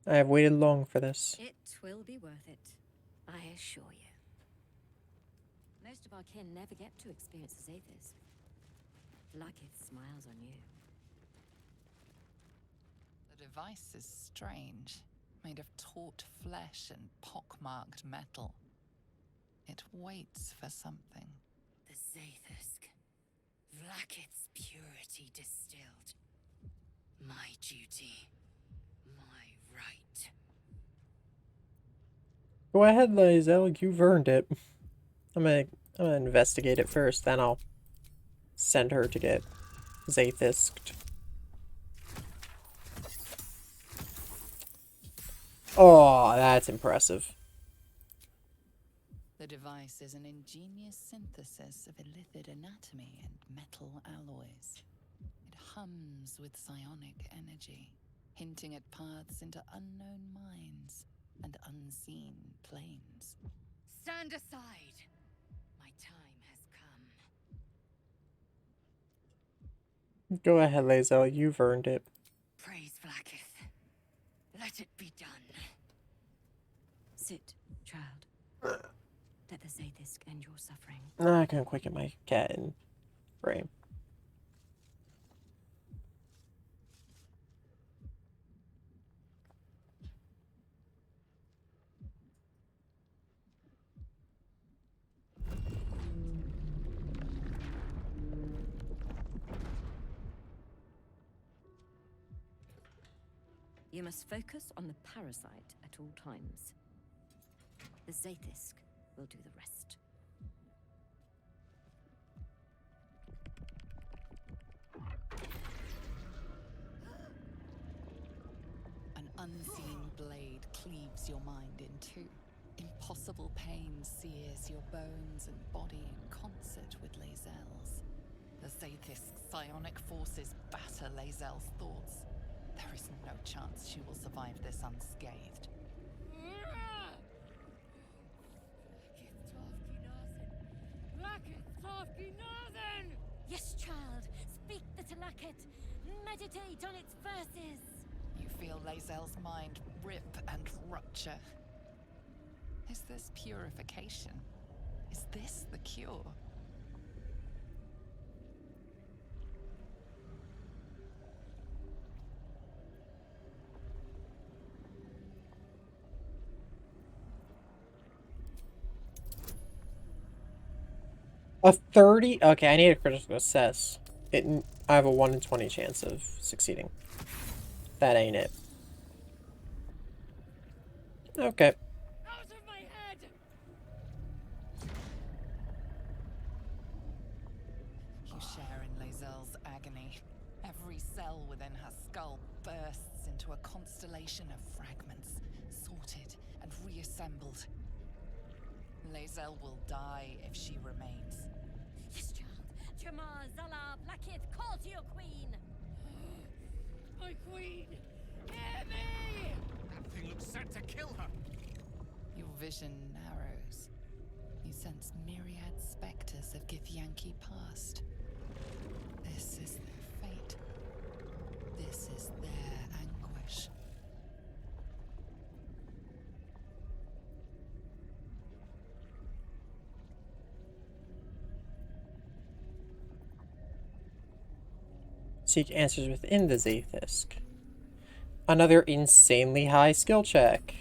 I have waited long for this. It will be worth it, I assure you. Most of our kin never get to experience the Zaithis. Lakith smiles on you. The device is strange, made of taut flesh and pockmarked metal. It waits for something. The Zaithis. Vlakith's purity distilled. My duty. My right. Go ahead, Lae'zel, you've earned it. I'm gonna investigate it first, then I'll send her to get Zaithisked. Oh, that's impressive. The device is an ingenious synthesis of illithid anatomy and metal alloys. It hums with psionic energy, hinting at paths into unknown minds. and unseen planes. Stand aside. My time has come. Go ahead, Lae'zel. You've earned it. Praise Vlaakith. Let it be done. Sit, child. Let the Zaithisk end your suffering. I can't quite get my cat in frame. You must focus on the parasite at all times. The Zaithisk will do the rest. An unseen blade cleaves your mind in two. Impossible pain sears your bones and body in concert with Lae'zel's. The Zaithisk's psionic forces batter Lae'zel's thoughts. There is no chance she will survive this unscathed. Yes, child. Speak the Talakit. Meditate on its verses. You feel Lae'zel's mind rip and rupture. Is this purification? Is this the cure? A 30? Okay, I need a critical success. I have a 1 in 20 chance of succeeding. That ain't it. Okay. Out of my head! You share in Lae'zel's agony. Every cell within her skull bursts into a constellation of fragments, sorted and reassembled. Lae'zel will die if she remains. Yes, child. Jamar, Zala, Vlaakith, call to your queen! My queen! Hear me! That thing looks set to kill her. Your vision narrows. You sense myriad specters of Githyanki past. This is their fate. This is their anguish. Seek answers within the Zaithisk. Another insanely high skill check.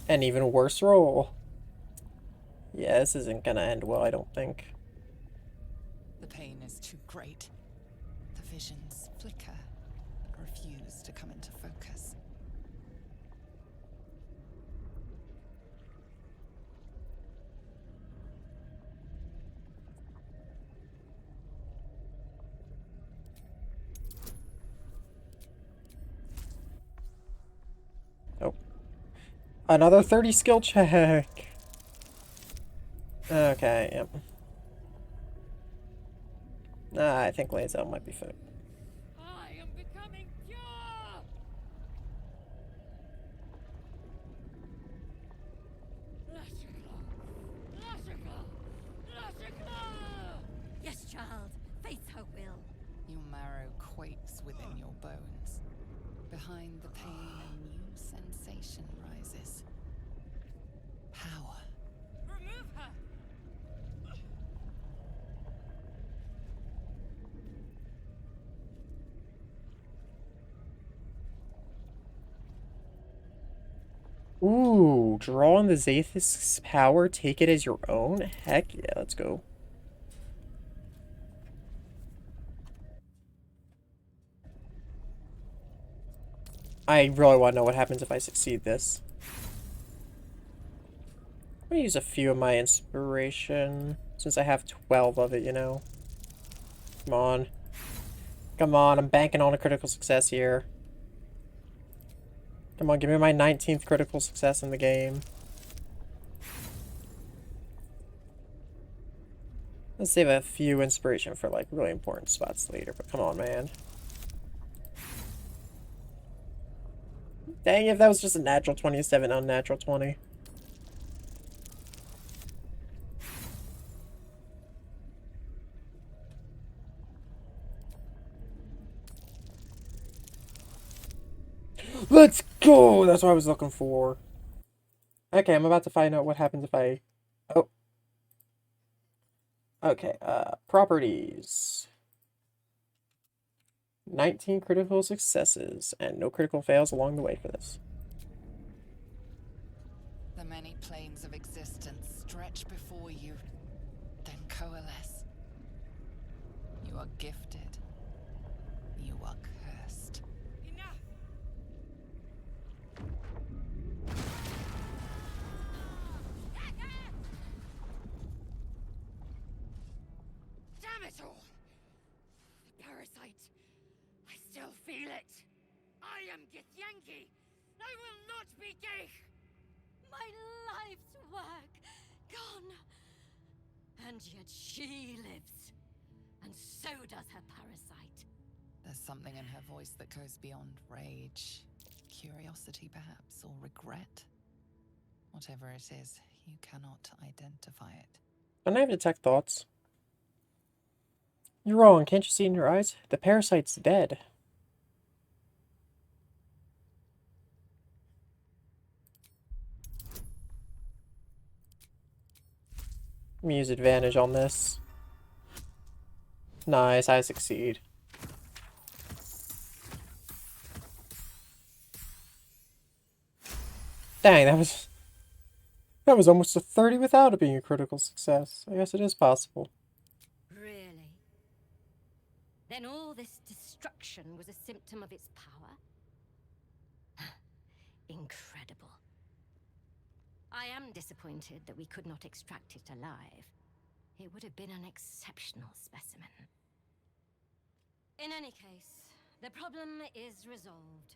An even worse roll. Yeah, this isn't gonna end well, I don't think. The pain is too great. The visions flicker and refuse to come into focus. Oh. Another 30 skill check. Okay, yep. I think Lae'zel might be fit. I am becoming pure! Yes, child. Face her will. Your marrow quakes within your bones. Behind the pain, a new sensation rises. Power. Remove her! Ooh, draw on the Zaithisk's power, take it as your own? Heck yeah, let's go. I really want to know what happens if I succeed this. I'm gonna use a few of my inspiration, since I have 12 of it, you know. Come on. Come on, I'm banking on a critical success here. Come on, give me my 19th critical success in the game. Let's save a few inspiration for, like, really important spots later, but come on, man. Dang, if that was just a natural 27, unnatural 20. Let's go! That's what I was looking for. Okay, I'm about to find out what happens if I... Oh. Okay, properties. 19 critical successes, and no critical fails along the way for this. The many planes of existence stretch before you, then coalesce. You are gifted. You are cursed. Enough! Damn it all! The parasite. I still feel it. I am Githyanki. I will not be gay. My life's work gone. And yet she lives. And so does her parasite. There's something in her voice that goes beyond rage, curiosity perhaps, or regret. Whatever it is, you cannot identify it. Don't I have detect thoughts? You're wrong, can't you see in your eyes? The parasite's dead. Let me use advantage on this. Nice, I succeed. Dang, that was almost a 30 without it being a critical success. I guess it is possible. Really? Then all this destruction was a symptom of its power? Incredible. I am disappointed that we could not extract it alive. It would have been an exceptional specimen. In any case, the problem is resolved.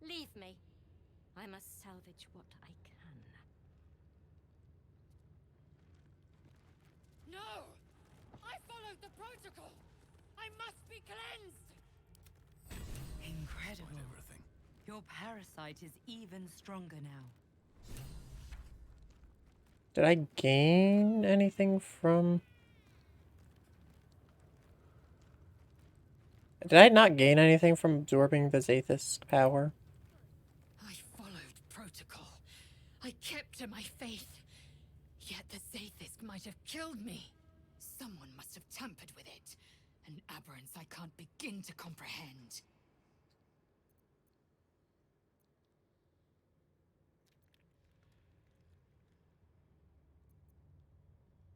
Leave me. I must salvage what I can. No! I followed the protocol! I must be cleansed! Incredible. Your parasite is even stronger now. Did I gain anything from... Did I not gain anything from absorbing the Zathis power? I followed protocol. I kept to my faith. Yet the Zathis might have killed me. Someone must have tampered with it. An aberrance I can't begin to comprehend.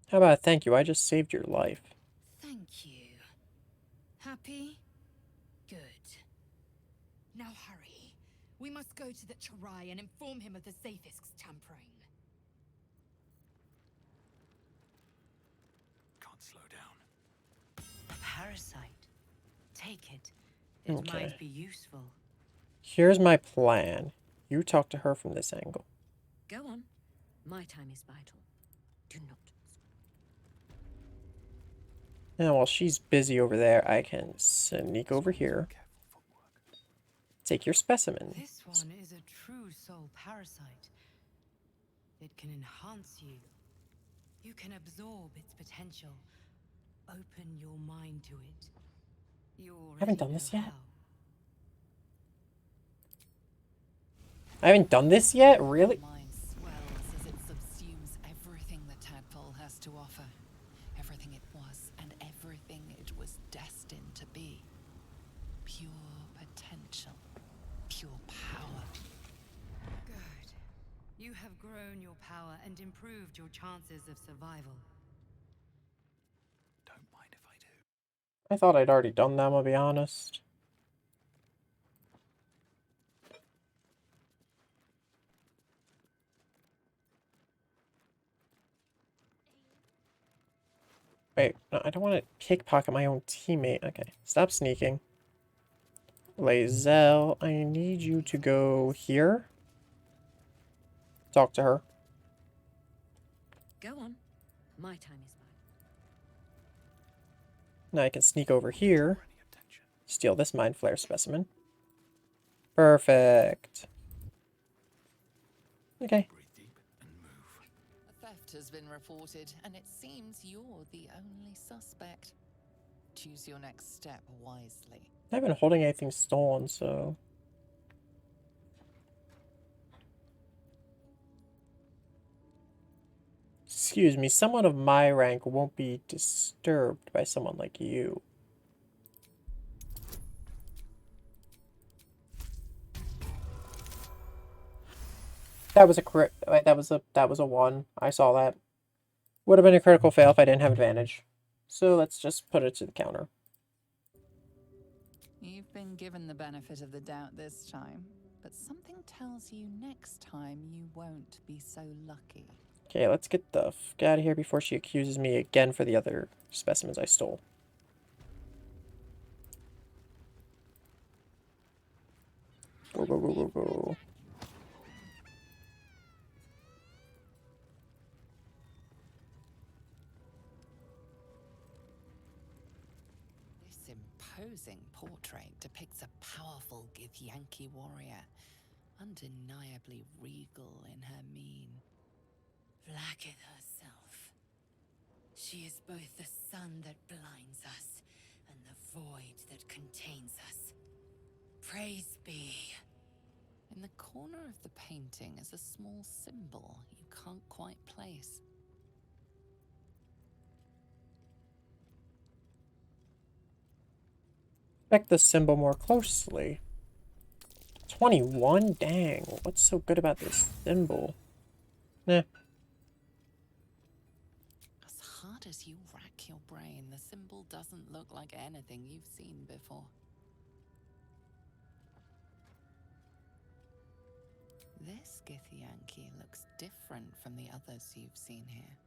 How about thank you? I just saved your life. Thank you. Happy? Good. Now hurry. We must go to the Charai and inform him of the Zathis' tampering. Can't slow down. A parasite. Take it. It Okay. might be useful. Here's my plan. You talk to her from this angle. Go on. My time is vital. Do not. Now, while she's busy over there, I can sneak over here. Take your specimen. This one is a true soul parasite. It can enhance you. You can absorb its potential. Open your mind to it. You I haven't done already this know yet. how. I haven't done this yet? Really? Mind swells as it subsumes everything the tadpole has to offer. Everything it was and everything it was destined to be. Pure potential. Pure power. Good. You have grown your power and improved your chances of survival. Don't mind if I do. I thought I'd already done that, I'll be honest. Wait, no, I don't want to pickpocket my own teammate. Okay, stop sneaking. Lae'zel, I need you to go here. Talk to her. Go on. My time is vital. Now I can sneak over here. Steal this Mind Flare specimen. Perfect. Okay. A theft has been reported, and it seems you're the only suspect. Choose your next step wisely. I haven't been holding anything stolen, so... Excuse me, someone of my rank won't be disturbed by someone like you. That was a crit. Wait, that was a 1. I saw that. Would have been a critical fail if I didn't have advantage. So let's just put it to the counter. You've been given the benefit of the doubt this time, but something tells you next time you won't be so lucky. Okay, let's get the f out of here before she accuses me again for the other specimens I stole. Go, go, go, go, go. This imposing portrait depicts a powerful Githyanki warrior, undeniably regal in her mien. Vlaakith herself. She is both the sun that blinds us and the void that contains us. Praise be. In the corner of the painting is a small symbol you can't quite place. Check the symbol more closely. 21? Dang, what's so good about this symbol? Nah. As hard as you rack your brain, the symbol doesn't look like anything you've seen before. This Githyanki looks different from the others you've seen here.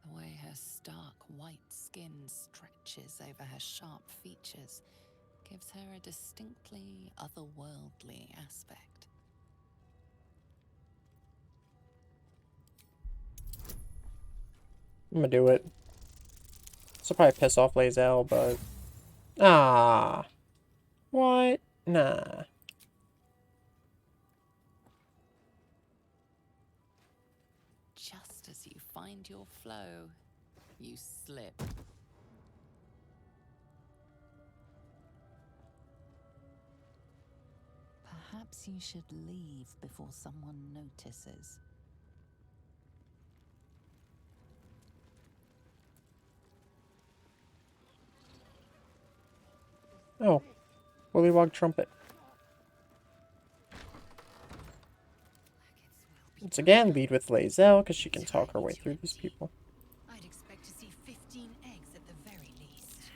The way her stark white skin stretches over her sharp features gives her a distinctly otherworldly aspect. I'm gonna do it. This will probably piss off Lae'zel, but... Ah. What? Nah. Just as you find your flow, you slip. Perhaps you should leave before someone notices. Oh. Bullywog trumpet. Once again, lead with Lae'zel, because she can talk her way through these people. I'd expect to see 15 eggs at the very least.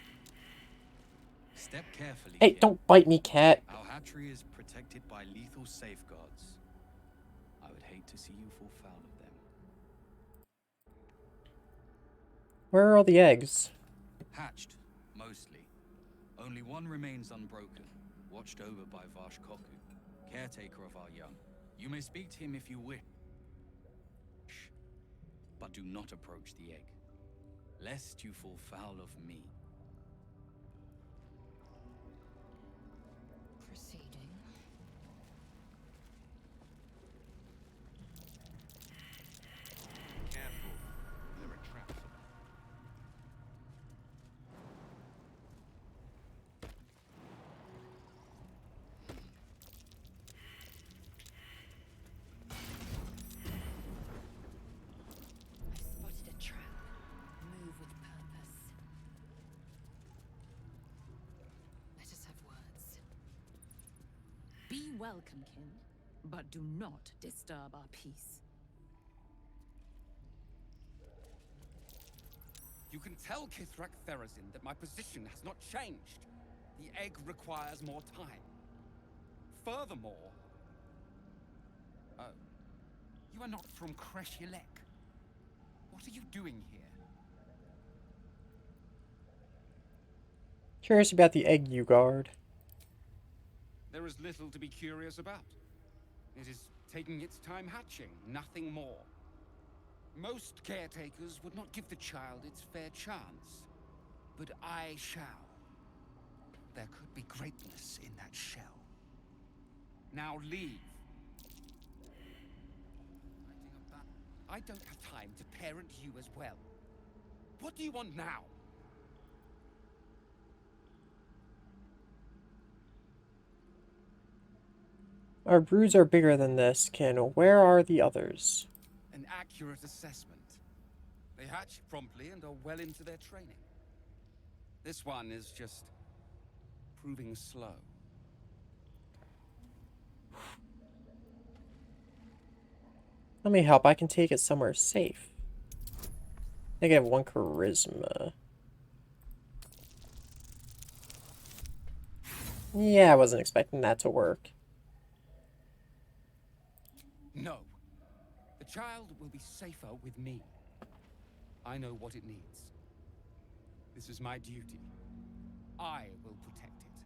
Step carefully. Hey, here. don't bite me, cat. Our hatchery is protected by lethal safeguards. I would hate to see you fall foul of them. Where are all the eggs? Hatched, mostly. Only one remains unbroken, watched over by Vashkoku, caretaker of our young. You may speak to him if you wish, but do not approach the egg, lest you fall foul of me. Proceeding. Careful. There are traps about. I've spotted a trap. Move with purpose. Let us have words. Be welcome, kin, but do not disturb our peace. You can tell Kithrak Therazin that my position has not changed. The egg requires more time. Furthermore... Oh. You are not from Kreshilek. What are you doing here? Curious about the egg you guard. There is little to be curious about. It is taking its time hatching, nothing more. Most caretakers would not give the child its fair chance. But I shall. There could be greatness in that shell. Now leave. I don't have time to parent you as well. What do you want now? Our broods are bigger than this, Kin. Where are the others? An accurate assessment. They hatch promptly and are well into their training. This one is just proving slow. Let me help. I can take it somewhere safe. I think I have 1 charisma. Yeah, I wasn't expecting that to work. No. The child will be safer with me. I know what it needs. This is my duty. I will protect it.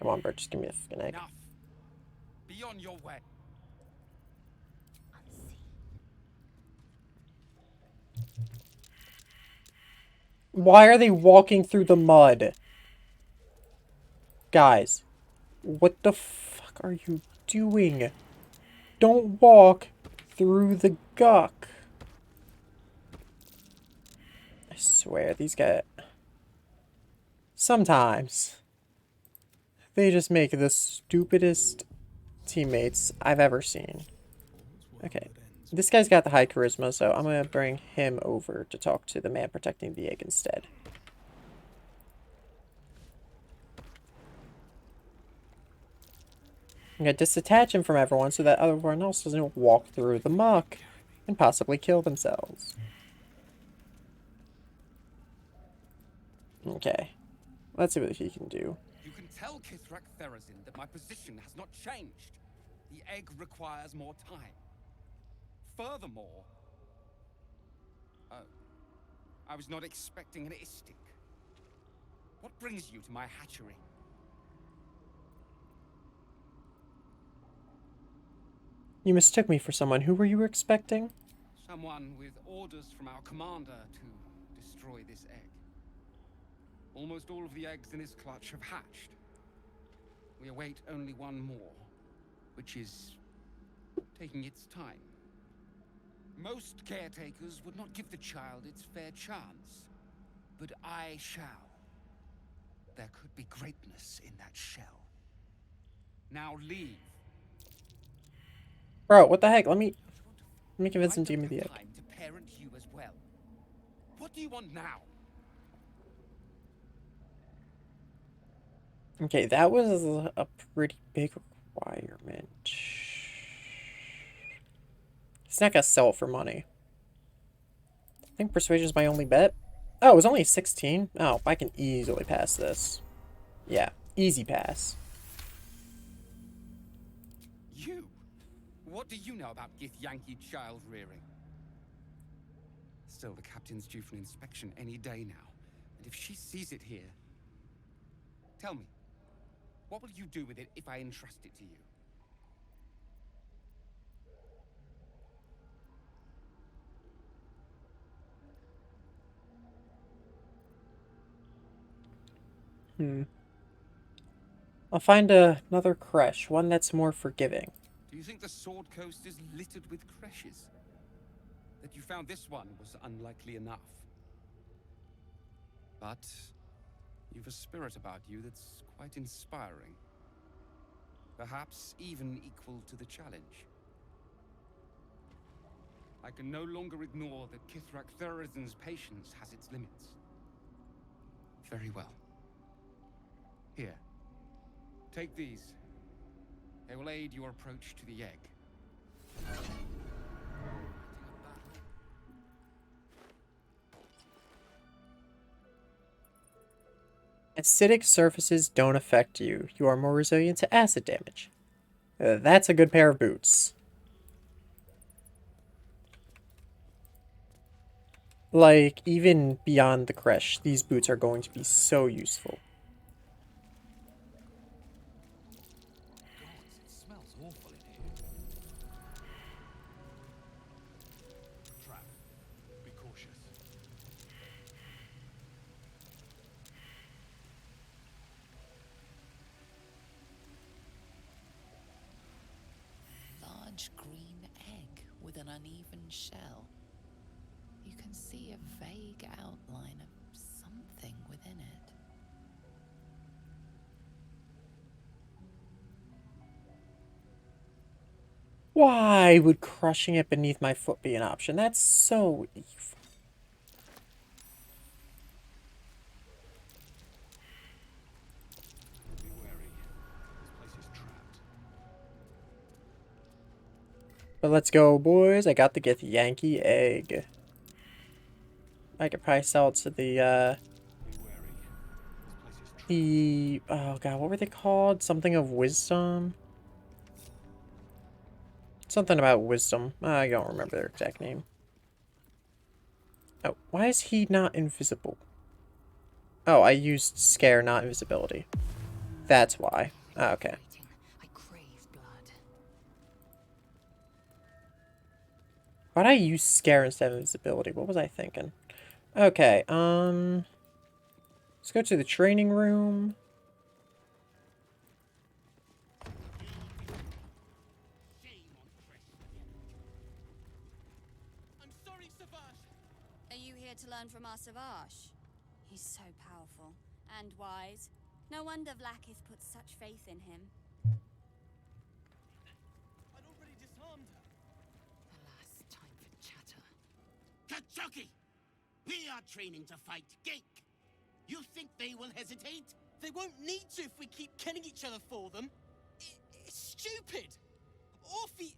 Come on, Bert, just give me a fucking egg. Enough. Be on your way. Why are they walking through the mud? Guys, what the fuck are you doing? Don't walk through the guck. I swear, these guys... Sometimes, they just make the stupidest teammates I've ever seen. Okay, this guy's got the high charisma, so I'm gonna bring him over to talk to the man protecting the egg instead. I'm gonna disattach him from everyone so that everyone else doesn't walk through the muck and possibly kill themselves. Okay, let's see what he can do. You can tell Kithrak Therazin that my position has not changed. The egg requires more time. Furthermore... I was not expecting an istic. What brings you to my hatchery? You mistook me for someone. Who were you expecting? Someone with orders from our commander to destroy this egg. Almost all of the eggs in this clutch have hatched. We await only one more, which is taking its time. Most caretakers would not give the child its fair chance, but I shall. There could be greatness in that shell. Now leave. Bro, what the heck? Let me convince him to give me the egg. Time to parent you as well. What do you want now? Okay, that was a pretty big requirement. He's not gonna sell it for money. I think persuasion is my only bet. Oh, it was only 16? Oh, I can easily pass this. Yeah, easy pass. You? What do you know about Githyanki child rearing? Still, the captain's due for an inspection any day now. And if she sees it here... Tell me, what will you do with it if I entrust it to you? I'll find another creche, one that's more forgiving. Do you think the Sword Coast is littered with creches? That you found this one was unlikely enough. But you've a spirit about you that's quite inspiring. Perhaps even equal to the challenge. I can no longer ignore that Kithrak Therazin's patience has its limits. Very well. Here. Take these. They will aid your approach to the egg. Acidic surfaces don't affect you. You are more resilient to acid damage. That's a good pair of boots. Like, even beyond the creche, these boots are going to be so useful. It smells awful in here. Trap. Be cautious. large green egg with an uneven shell. You can see a vague outline of something within it. Why would crushing it beneath my foot be an option? That's so evil. Be wary. This place is trapped. But let's go, boys. I got the Githyanki egg. I could probably sell it to oh god, what were they called? Something of wisdom? Something about wisdom. I don't remember their exact name. Oh, why is he not invisible? Oh, I used scare, not invisibility. That's why. Oh, okay. Why'd I use scare instead of invisibility? What was I thinking? Okay, let's go to the training room. I'm sorry, Savage. Are you here to learn from our Savage? He's so powerful and wise. No wonder Vlaakith put such faith in him. I'd already disarmed her. Alas, time for chatter. Kachoki! We are training to fight Gake. You think they will hesitate? They won't need to if we keep killing each other for them. It's stupid. Orphe...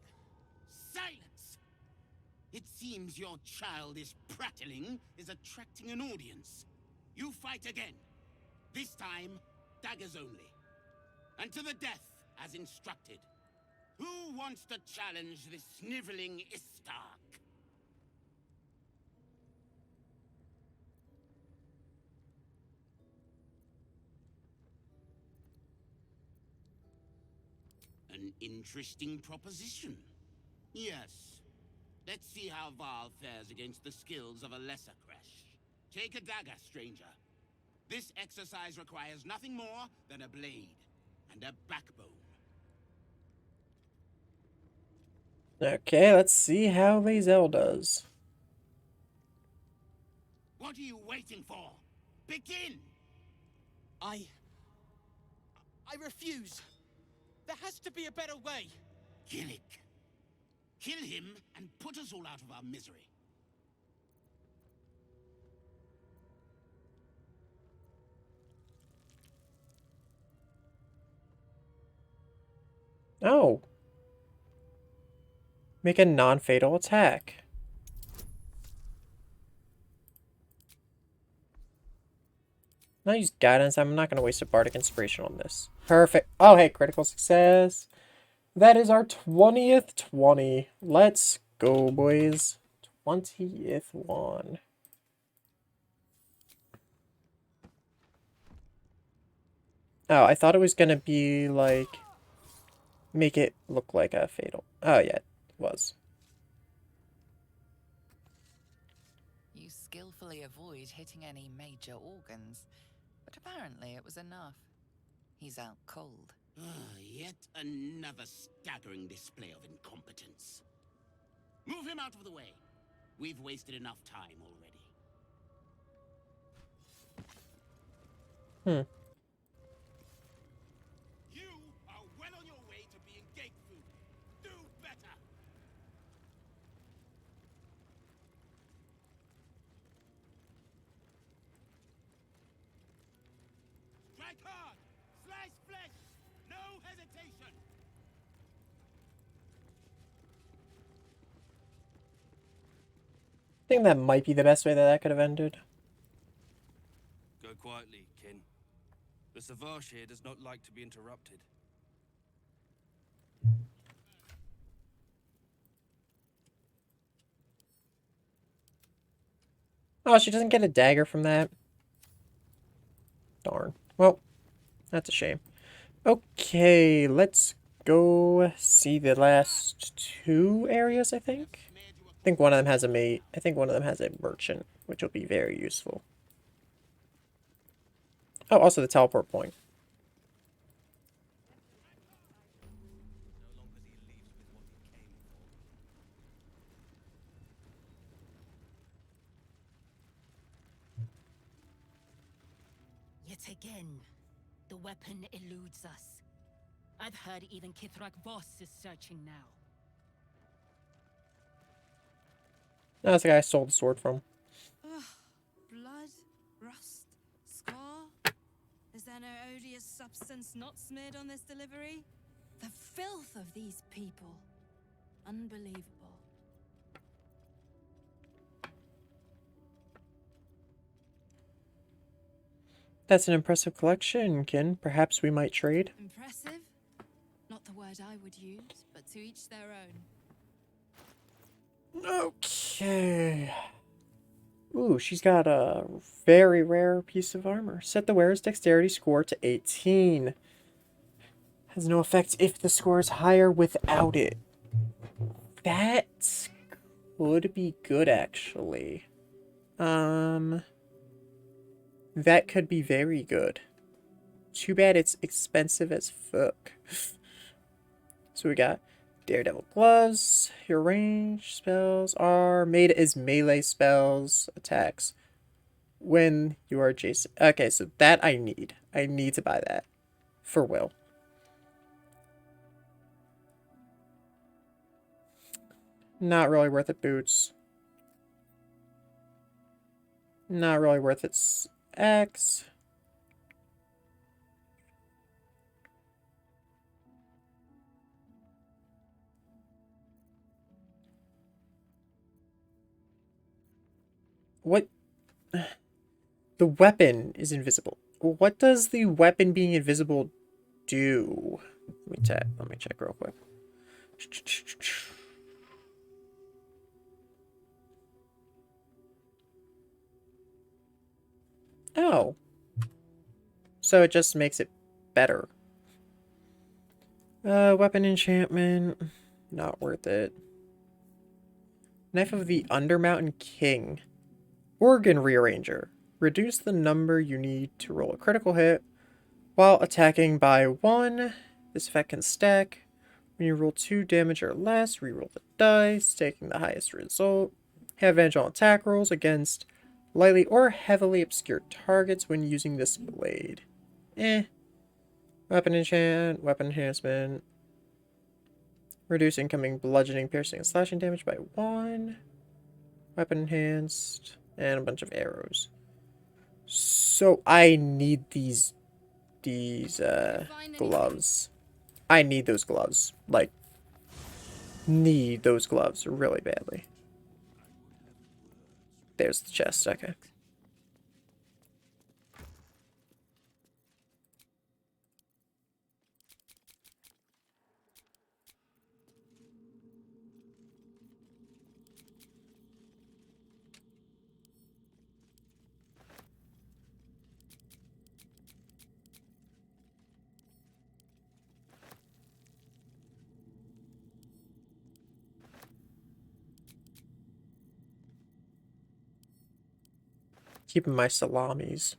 Silence! It seems your childish prattling is attracting an audience. You fight again. This time, daggers only. And to the death, as instructed. Who wants to challenge this sniveling Istark? An interesting proposition. Yes. Let's see how Val fares against the skills of a lesser Crash. Take a dagger, stranger. This exercise requires nothing more than a blade and a backbone. Okay, let's see how Lae'zel does. What are you waiting for? Begin! I refuse. There has to be a better way. Gillick. Kill him and put us all out of our misery. Oh. Make a non-fatal attack. I'll use guidance. I'm not going to waste a bardic inspiration on this. Perfect. Oh, hey, critical success. That is our 20th 20. Let's go, boys. 20th one. Oh, I thought it was going to be like... make it look like a fatal. Oh, yeah, it was. You skillfully avoid hitting any major organs, but apparently it was enough. He's out cold. Yet another staggering display of incompetence. Move him out of the way. We've wasted enough time already. You are well on your way to being gate food. Do better. Strike hard. Slice flesh. No hesitation. I think that might be the best way that could have ended. Go quietly, kin. The Savage here does not like to be interrupted. Oh, she doesn't get a dagger from that. Darn. Well, that's a shame. Okay, let's go see the last two areas, I think. I think one of them has a mate. I think one of them has a merchant, which will be very useful. Oh, also the teleport point. it again. The weapon eludes us. I've heard even Kithrak Voss is searching now. That's the guy I stole the sword from. Ugh, blood, rust, scar. Is there no odious substance not smeared on this delivery? The filth of these people. Unbelievable. That's an impressive collection, Kin. Perhaps we might trade? Impressive? Not the word I would use, but to each their own. Okay. Ooh, she's got a very rare piece of armor. Set the wearer's dexterity score to 18. Has no effect if the score is higher without it. That could be good, actually. That could be very good. Too bad it's expensive as fuck. So we got Daredevil gloves. Your range spells are made as melee spells attacks when you are adjacent. Okay, so that I need. I need to buy that for Will. Not really worth it, boots. Not really worth its X. What? The weapon is invisible. What does the weapon being invisible do? Let me check real quick. Oh. So it just makes it better. Weapon enchantment. Not worth it. Knife of the Undermountain King. Organ Rearranger. Reduce the number you need to roll a critical hit while attacking by 1. This effect can stack. When you roll 2 damage or less, reroll the dice, taking the highest result. Have advantage on attack rolls against lightly or heavily obscured targets when using this blade. Weapon enchant, weapon enhancement. Reduce incoming bludgeoning, piercing, and slashing damage by 1. Weapon enhanced, and a bunch of arrows. So I need these gloves. I need those gloves. Like, need those gloves really badly. There's the chest, okay. Keeping my salamis.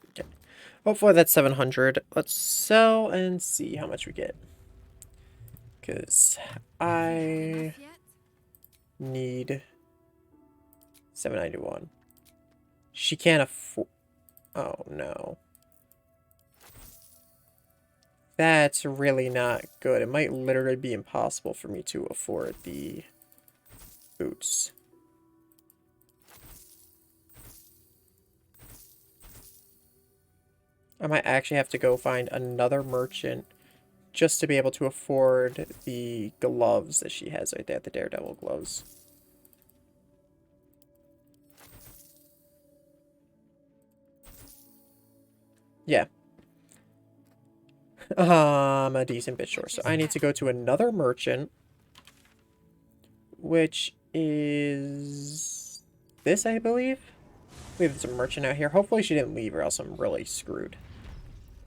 Okay. Hopefully that's 700. Let's sell and see how much we get. Because I need 791. She can't afford... Oh, no. That's really not good. It might literally be impossible for me to afford the boots. I might actually have to go find another merchant just to be able to afford the gloves that she has right there, the Daredevil gloves. Yeah. I'm a decent bit short, so I need to go to another merchant, which is this, I believe. I believe there's a merchant out here. Hopefully she didn't leave, or else I'm really screwed.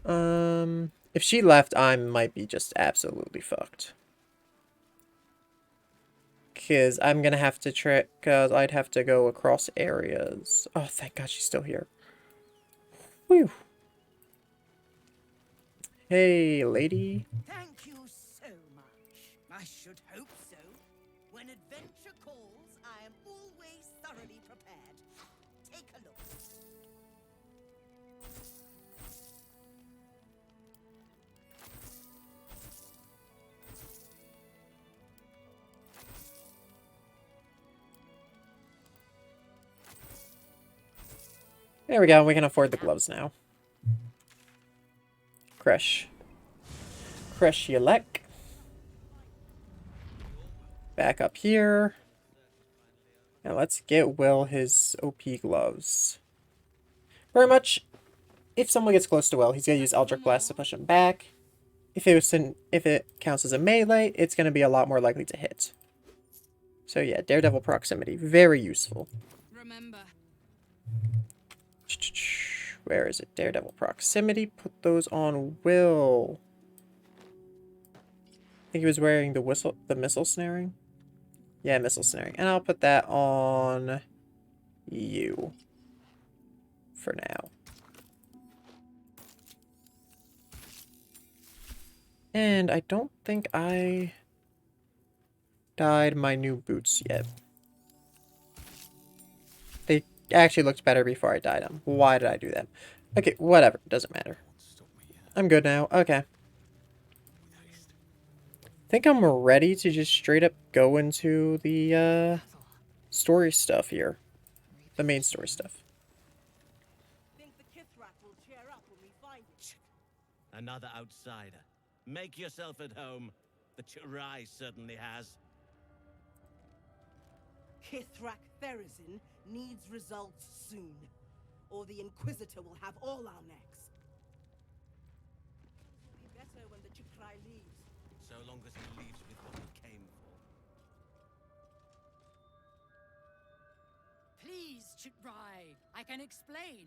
If she left, I might be just absolutely fucked. Because I'm gonna have to trick, because I'd have to go across areas. Oh, thank God she's still here. Whew. Hey, lady. Thank you so much. I should hope so. There we go, we can afford the gloves now. Crush. Crush Yelek. Back up here. Now let's get Will his OP gloves. Very much, if someone gets close to Will, he's going to use Eldritch Blast to push him back. If it counts as a melee, it's going to be a lot more likely to hit. So yeah, Daredevil Proximity, very useful. Remember. Where is it? Daredevil Proximity. Put those on Will. I think he was wearing the missile snaring. Yeah, missile snaring. And I'll put that on you for now. And I don't think I dyed my new boots yet. They actually looked better before I dyed them. Why did I do that? Okay, whatever. Doesn't matter. I'm good now. Okay. I think I'm ready to just straight up go into the story stuff here. The main story stuff. Think the Kithrak will cheer up when we find it. Another outsider. Make yourself at home. The Chirai certainly has. Kithrak Therazin needs results soon, or the Inquisitor will have all our necks. It'll be better when the Chikrai leaves. So long as he leaves with what he came for. Please, Chitrai, I can explain.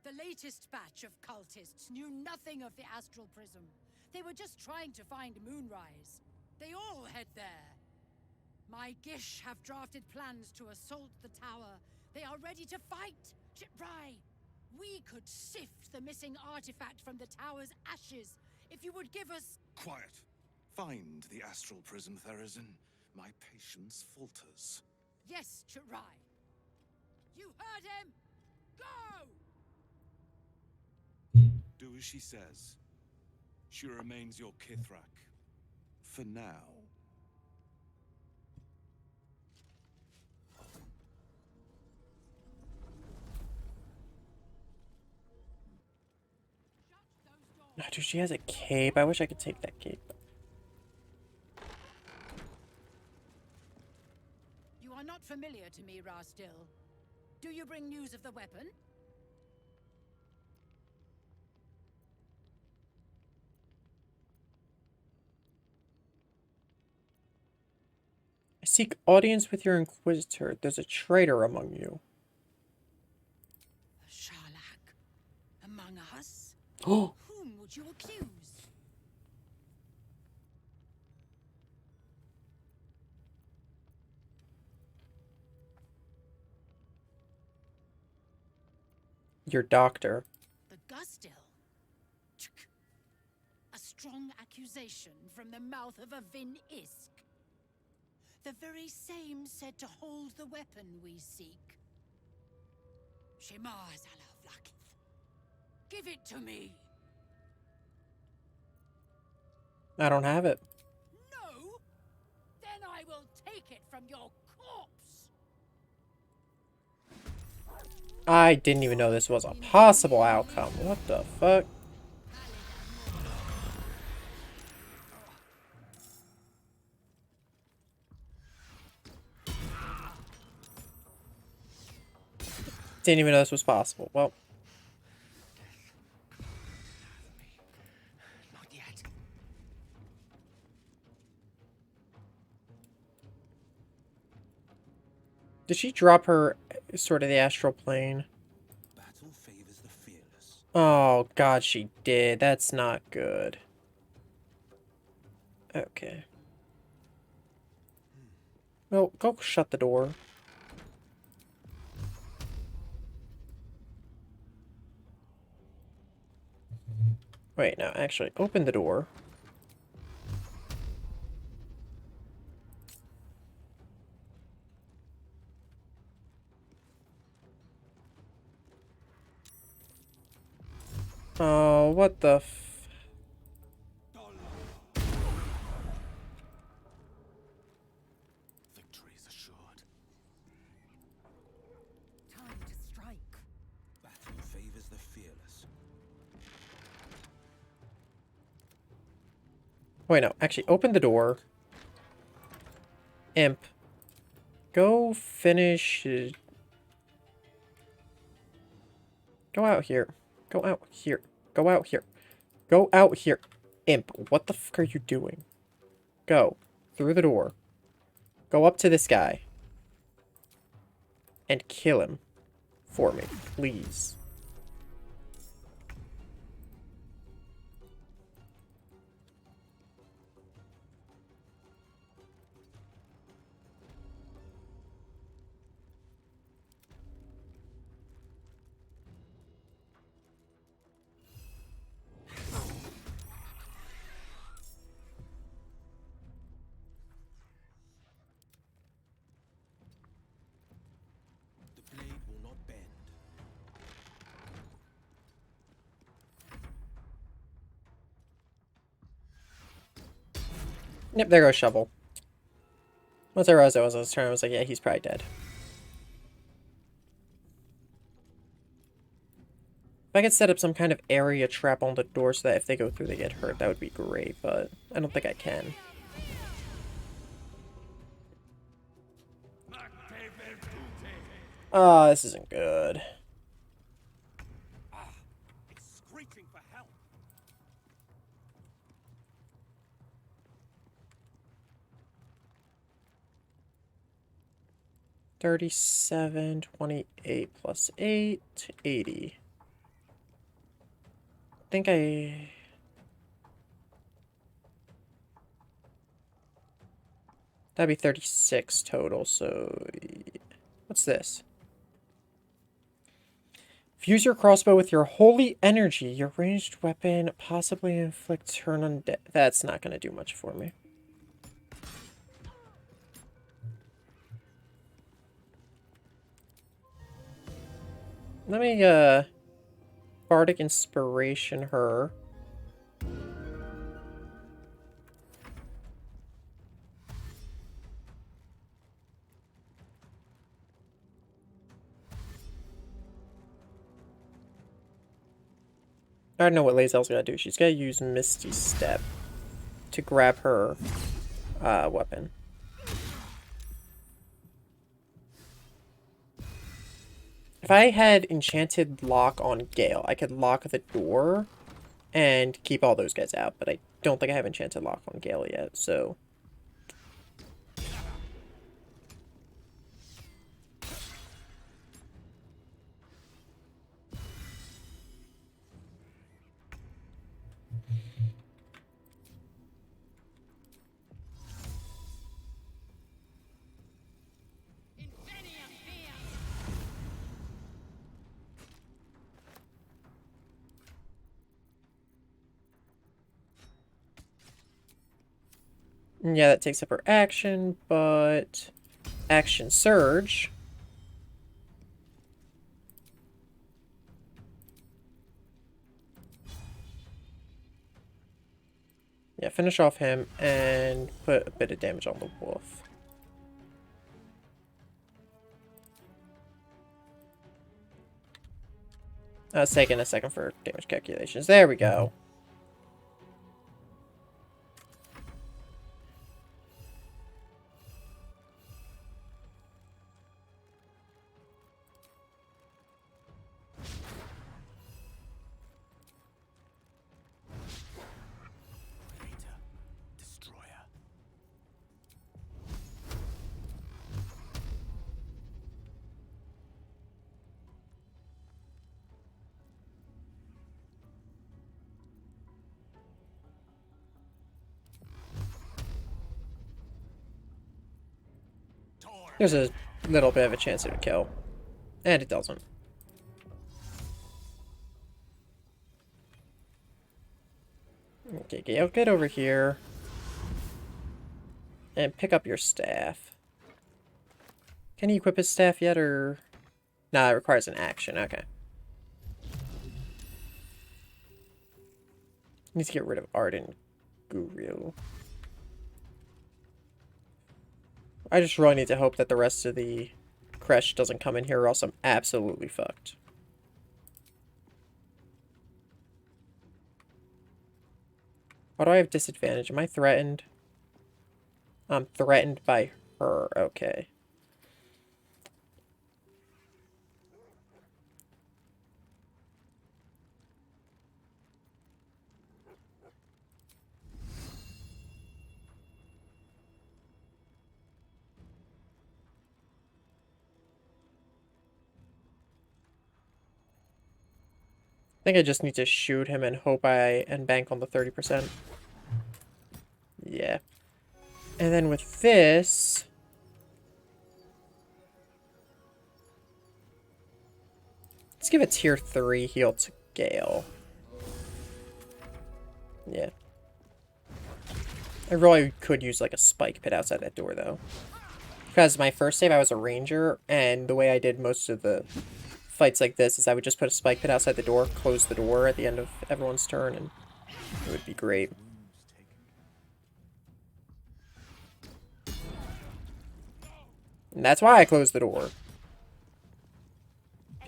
The latest batch of cultists knew nothing of the Astral Prism. They were just trying to find Moonrise. They all head there. My Gish have drafted plans to assault the tower. They are ready to fight, Chitrai. We could sift the missing artifact from the tower's ashes if you would give us... Quiet. Find the Astral Prism, Therazin. My patience falters. Yes, Chitrai. You heard him! Go! Do as she says. She remains your Kithrak. For now. Oh, dude, she has a cape. I wish I could take that cape. You are not familiar to me, Rastil. Do you bring news of the weapon? I seek audience with your Inquisitor. There's a traitor among you. Sharlak? Among us? Oh! Whom would you accuse? Your doctor. The Gustil? A strong accusation from the mouth of a Vin Isk. The very same said to hold the weapon we seek. Shemar Zalavlakith. Give it to me! I don't have it. No? Then I will take it from your corpse! I didn't even know this was a possible outcome. What the fuck? Didn't even know this was possible. Well. Not yet. Did she drop her sort of the astral plane? Battle favors the fearless. Oh god, she did. That's not good. Okay. Well, go shut the door. Wait, no, actually, open the door. Oh, what the f... Victory is assured. Time to strike. Wait, no. Actually, open the door. Imp. Go finish... Go out here. Go out here. Go out here. Go out here. Imp, what the fuck are you doing? Go. Through the door. Go up to this guy. And kill him. For me, please. The blade will not bend. Yep, there goes Shovel. Once I realized that was his turn, I was like, yeah, he's probably dead. If I could set up some kind of area trap on the door so that if they go through they get hurt, that would be great, but I don't think I can. Ah, this isn't good. It's screeching for help. 37, 28 plus 8, 80. I think I... That'd be 36 total, so... What's this? Fuse your crossbow with your holy energy. Your ranged weapon possibly inflicts turn on death. That's not going to do much for me. Let me, Bardic Inspiration her. I don't know what Lae'zel's gonna do. She's gonna use Misty Step to grab her weapon. If I had Enchanted Lock on Gale, I could lock the door and keep all those guys out, but I don't think I have Enchanted Lock on Gale yet, so... Yeah, that takes up her action, but... Action Surge. Yeah, finish off him and put a bit of damage on the wolf. I was taking a second for damage calculations. There we go. There's a little bit of a chance it would kill. And it doesn't. Okay, Gale, get over here. And pick up your staff. Can he equip his staff yet, or... Nah, it requires an action, okay. Needs to get rid of Arden Guru. I just really need to hope that the rest of the Kresh doesn't come in here, or else I'm absolutely fucked. Why do I have disadvantage? Am I threatened? I'm threatened by her. Okay. I think I just need to shoot him and hope and bank on the 30%. Yeah. And then with this... let's give a tier 3 heal to Gale. Yeah. I really could use like a spike pit outside that door though. Because my first save I was a ranger, and the way I did most of the fights like this is I would just put a spike pit outside the door, close the door at the end of everyone's turn, and it would be great. And that's why I closed the door.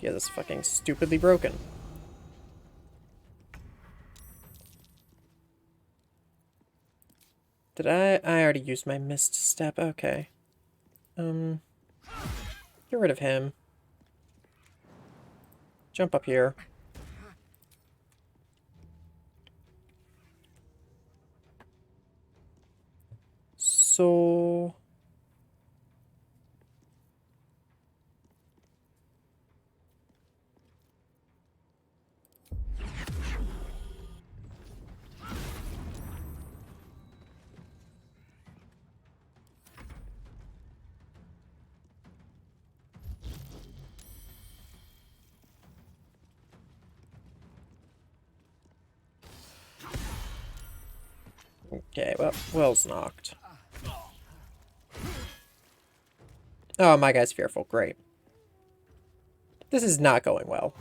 Yeah, that's fucking stupidly broken. Did I already used my missed step. Okay. Get rid of him. Jump up here. So... okay, well, Will's knocked. Oh, my guy's fearful. Great. This is not going well.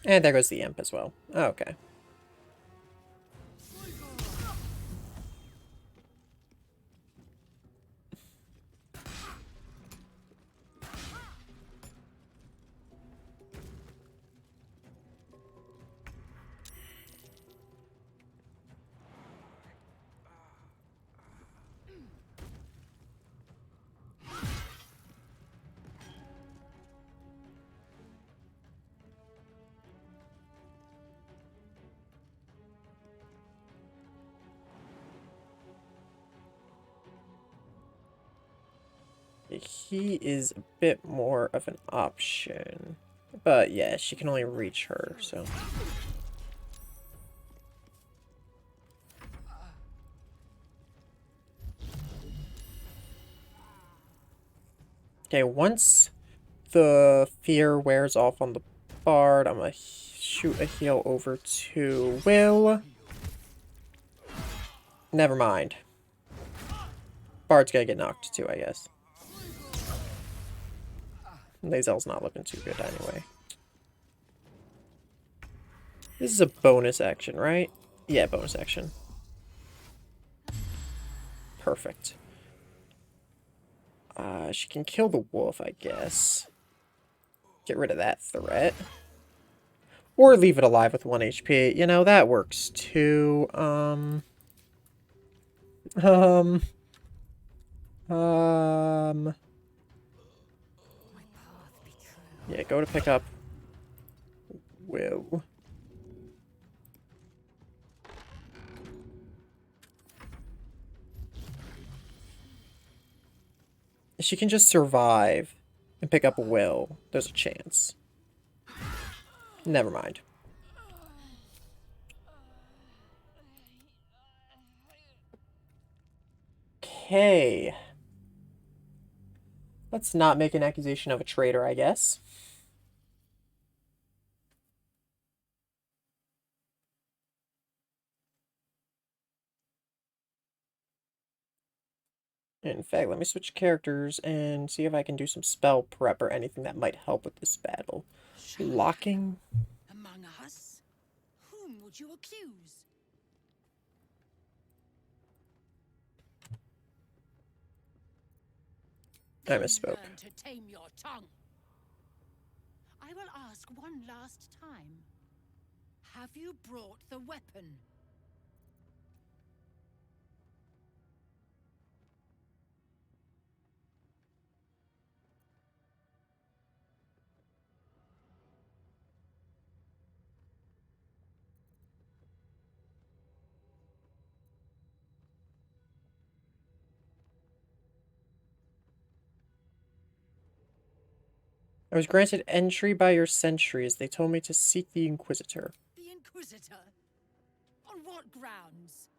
And there goes the imp as well. Okay. He is a bit more of an option. But yeah, she can only reach her, so... okay, once the fear wears off on the bard, I'm gonna shoot a heal over to Will. Never mind. Bard's gonna get knocked too, I guess. Lae'zel's not looking too good anyway. This is a bonus action, right? Yeah, bonus action. Perfect. She can kill the wolf, I guess. Get rid of that threat. Or leave it alive with 1 HP. You know, that works too. Yeah, go to pick up Will. If she can just survive and pick up Will, there's a chance. Never mind. Okay. Let's not make an accusation of a traitor, I guess. In fact, let me switch characters and see if I can do some spell prep or anything that might help with this battle. Locking? Among us? Whom would you accuse? I misspoke. Learn to tame your tongue. I will ask one last time. Have you brought the weapon? I was granted entry by your sentries. They told me to seek the Inquisitor. The Inquisitor? On what grounds?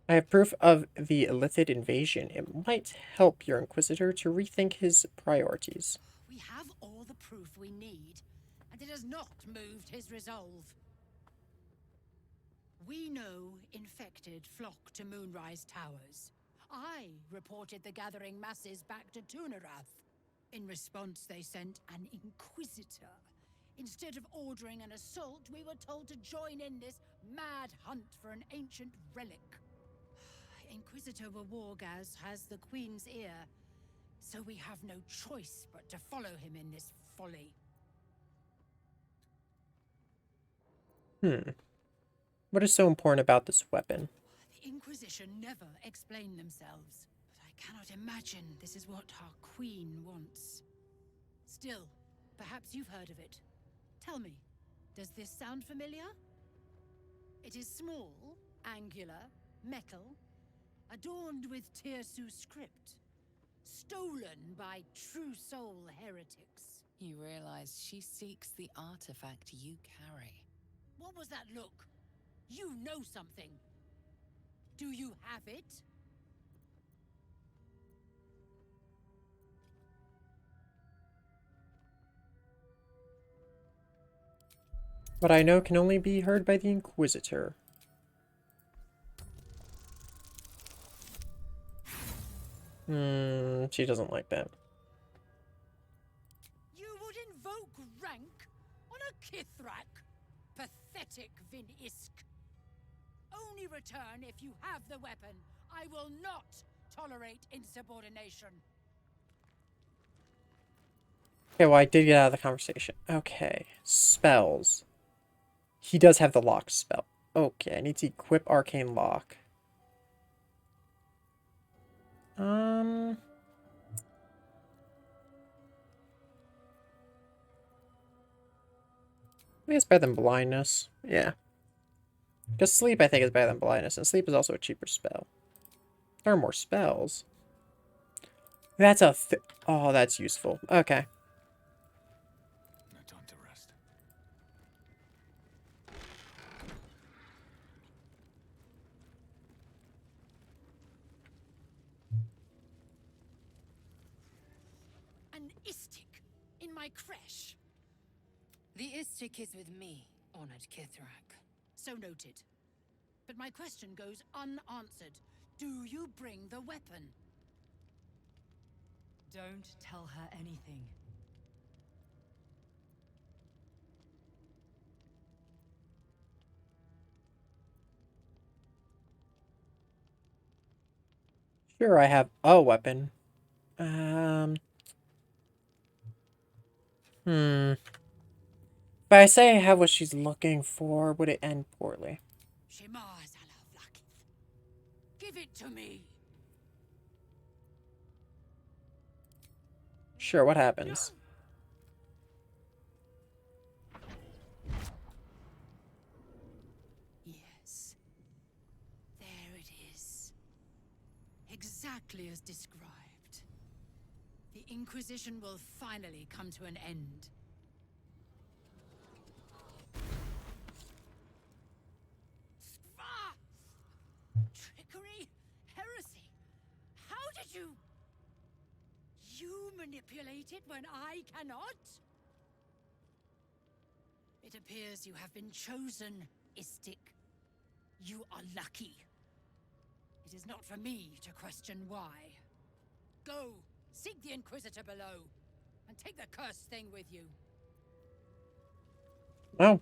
I have proof of the Illithid invasion. It might help your Inquisitor to rethink his priorities. We have all the proof we need, and it has not moved his resolve. We know infected flock to Moonrise Towers. I reported the gathering masses back to Tunarath. In response, they sent an Inquisitor. Instead of ordering an assault, we were told to join in this mad hunt for an ancient relic. Inquisitor Wargaz has the Queen's ear, so we have no choice but to follow him in this folly. What is so important about this weapon? The Inquisition never explain themselves, but I cannot imagine this is what our Queen wants. Still, perhaps you've heard of it. Tell me, does this sound familiar? It is small, angular, metal, adorned with Tirsu script, stolen by true soul heretics. You realize she seeks the artifact you carry. What was that look? You know something. Do you have it? What I know can only be heard by the Inquisitor. She doesn't like that. You would invoke rank on a Kithrak? Pathetic, Vin Isk. Only return if you have the weapon. I will not tolerate insubordination. Okay, well, I did get out of the conversation. Okay, spells. He does have the lock spell. Okay, I need to equip Arcane Lock. I think it's better than blindness. Yeah. Because sleep, I think, is better than blindness, and sleep is also a cheaper spell. There are more spells. That's a oh, that's useful. Okay. No time to rest. An Istik in my creche. The Istik is with me, honored Kithrak. So noted. But my question goes unanswered. Do you bring the weapon? Don't tell her anything. Sure, I have a weapon. If I say I have what she's looking for, would it end poorly? Give it to me. Sure, what happens? Yes. There it is. Exactly as described. The Inquisition will finally come to an end. Trickery? Heresy? How did you... You manipulate it when I cannot? It appears you have been chosen, Istik. You are lucky. It is not for me to question why. Go, seek the Inquisitor below, and take the cursed thing with you. Oh.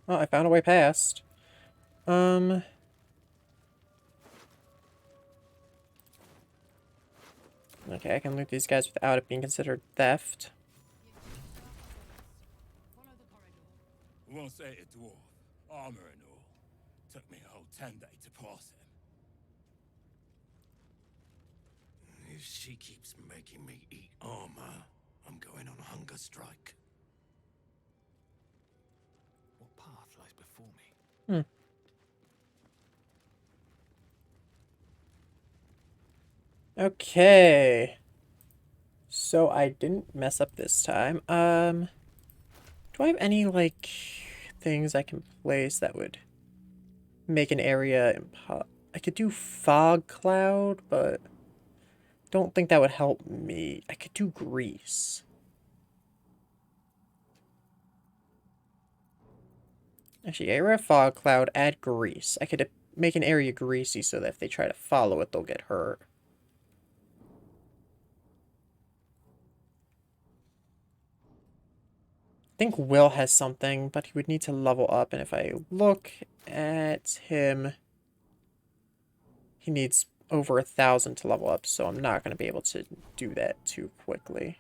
Well, I found a way past. Okay, I can loot these guys without it being considered theft. Once ate a dwarf, armor and all. Took me a whole 10 days to pass him. If she keeps making me eat armor, I'm going on a hunger strike. What path lies before me? Okay. So I didn't mess up this time. Do I have any, like, things I can place that would make an area I could do fog cloud, but don't think that would help me. I could do grease. Actually, area fog cloud, add grease. I could make an area greasy so that if they try to follow it, they'll get hurt. I think Will has something, but he would need to level up, and if I look at him, he needs over 1,000 to level up, so I'm not going to be able to do that too quickly.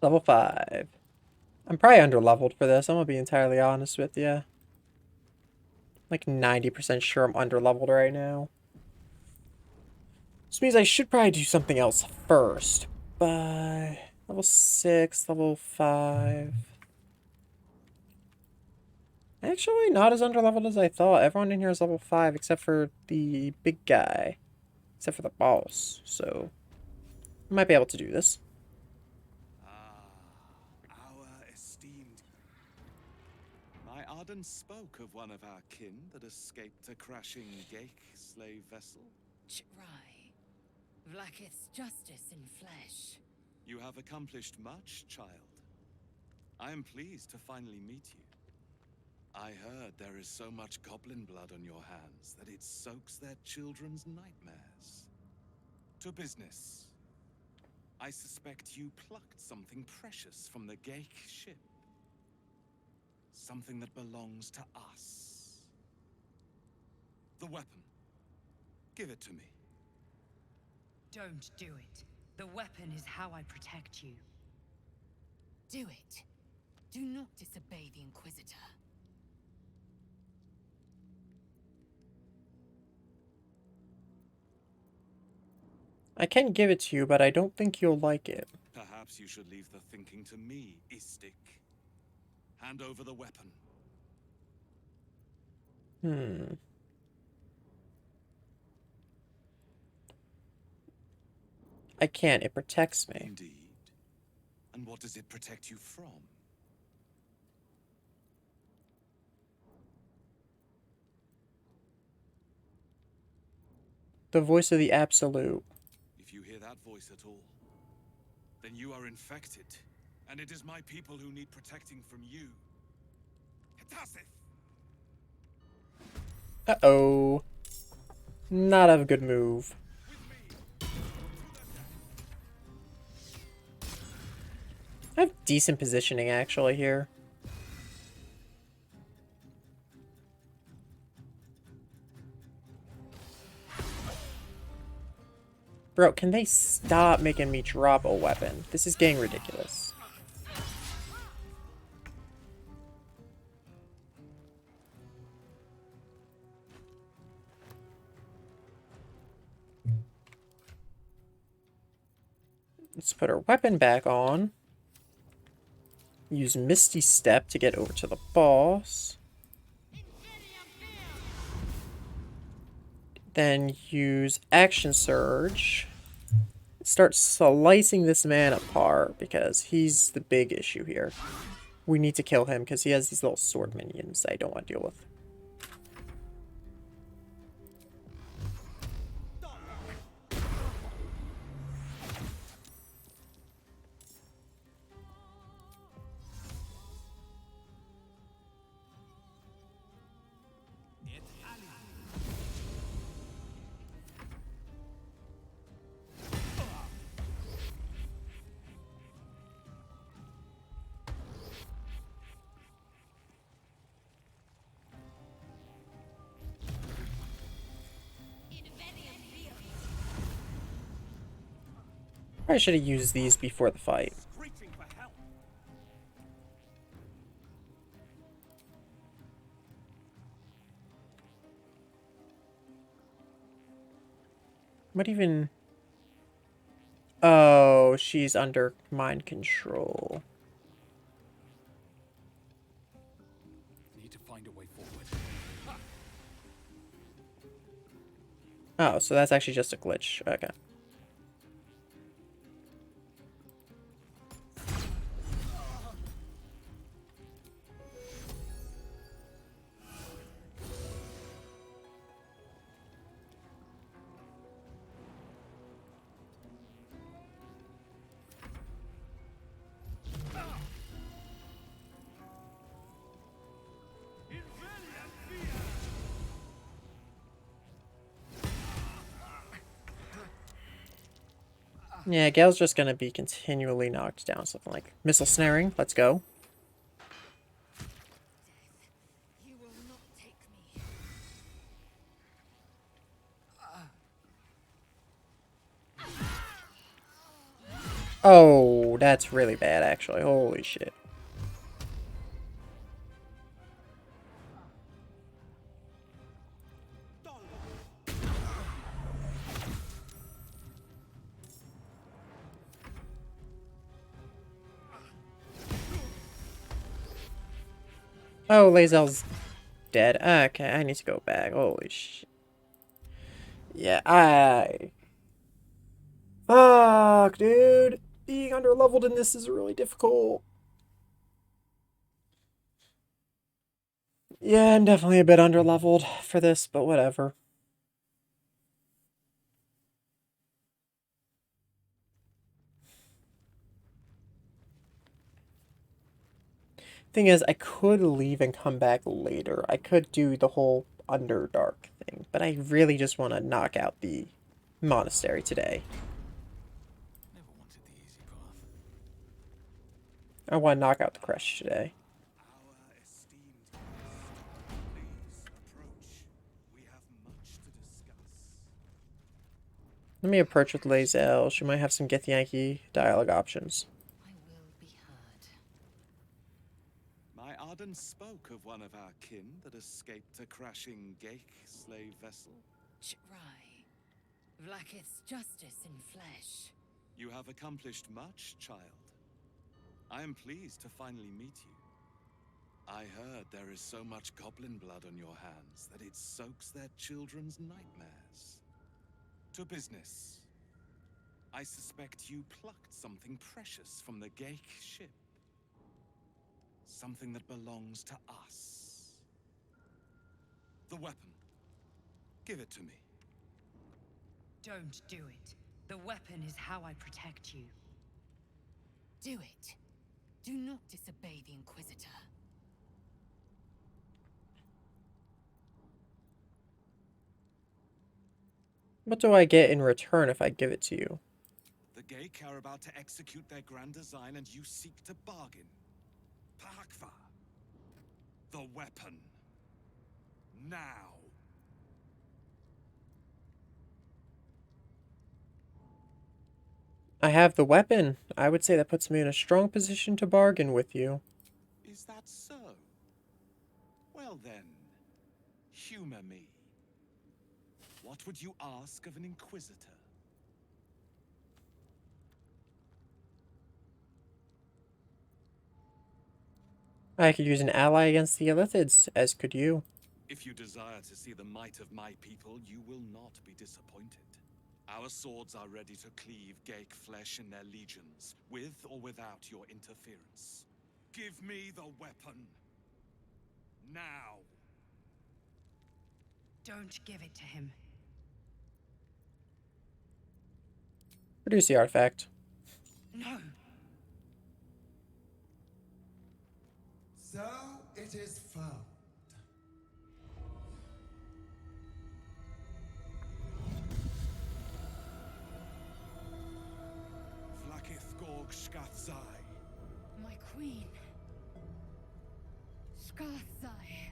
Level 5. I'm probably underleveled for this, I'm gonna be entirely honest with you. Like 90% sure I'm underleveled right now. This means I should probably do something else first. But level 6, level 5. Actually, not as underleveled as I thought. Everyone in here is level 5 except for the big guy. Except for the boss. So, I might be able to do this. Our esteemed. My Arden spoke of one of our kin that escaped a crashing Geik slave vessel. Ch'rai. Vlaakith's justice in flesh. You have accomplished much, child. I am pleased to finally meet you. I heard there is so much goblin blood on your hands that it soaks their children's nightmares. To business. I suspect you plucked something precious from the Geik ship. Something that belongs to us. The weapon. Give it to me. Don't do it. The weapon is how I protect you. Do it. Do not disobey the Inquisitor. I can give it to you, but I don't think you'll like it. Perhaps you should leave the thinking to me, Istik. Hand over the weapon. I can't. It protects me. Indeed. And what does it protect you from? The voice of the Absolute. If you hear that voice at all, then you are infected. And it is my people who need protecting from you. Hitasith! Uh-oh. Not a good move. I have decent positioning, actually, here. Bro, can they stop making me drop a weapon? This is getting ridiculous. Let's put our weapon back on. Use Misty Step to get over to the boss. Then use Action Surge. Start slicing this man apart because he's the big issue here. We need to kill him because he has these little sword minions I don't want to deal with. Probably should have used these before the fight. Screeching for help. What even... Oh, she's under mind control. Need to find a way forward. Oh, so that's actually just a glitch. Okay. Yeah, Gale's just gonna be continually knocked down. Something like missile snaring. Let's go. Oh, that's really bad, actually. Holy shit. Oh, Lae'zel's dead. Okay, I need to go back. Holy shit. Yeah, Fuck, dude. Being underleveled in this is really difficult. Yeah, I'm definitely a bit underleveled for this, but whatever. Thing is, I could leave and come back later. I could do the whole Underdark thing, but I really just want to knock out the Monestary today. I want to knock out the Crush today. Let me approach with Lae'zel. She might have some Githyanki dialogue options. My Arden spoke of one of our kin that escaped a crashing Geik slave vessel. Right. Vlaakith's justice in flesh. You have accomplished much, child. I am pleased to finally meet you. I heard there is so much goblin blood on your hands that it soaks their children's nightmares. To business. I suspect you plucked something precious from the Geik ship. Something that belongs to us. The weapon. Give it to me. Don't do it. The weapon is how I protect you. Do it. Do not disobey the Inquisitor. What do I get in return if I give it to you? The Geik are about to execute their grand design and you seek to bargain. Pahakva. The weapon. Now. I have the weapon. I would say that puts me in a strong position to bargain with you. Is that so? Well then, humor me. What would you ask of an Inquisitor? I could use an ally against the Illithids, as could you. If you desire to see the might of my people, you will not be disappointed. Our swords are ready to cleave Geik flesh in their legions, with or without your interference. Give me the weapon. Now. Don't give it to him. Produce the artifact. No. So it is found. Vlaakith Gorg Skathzai. My queen. Skathzai.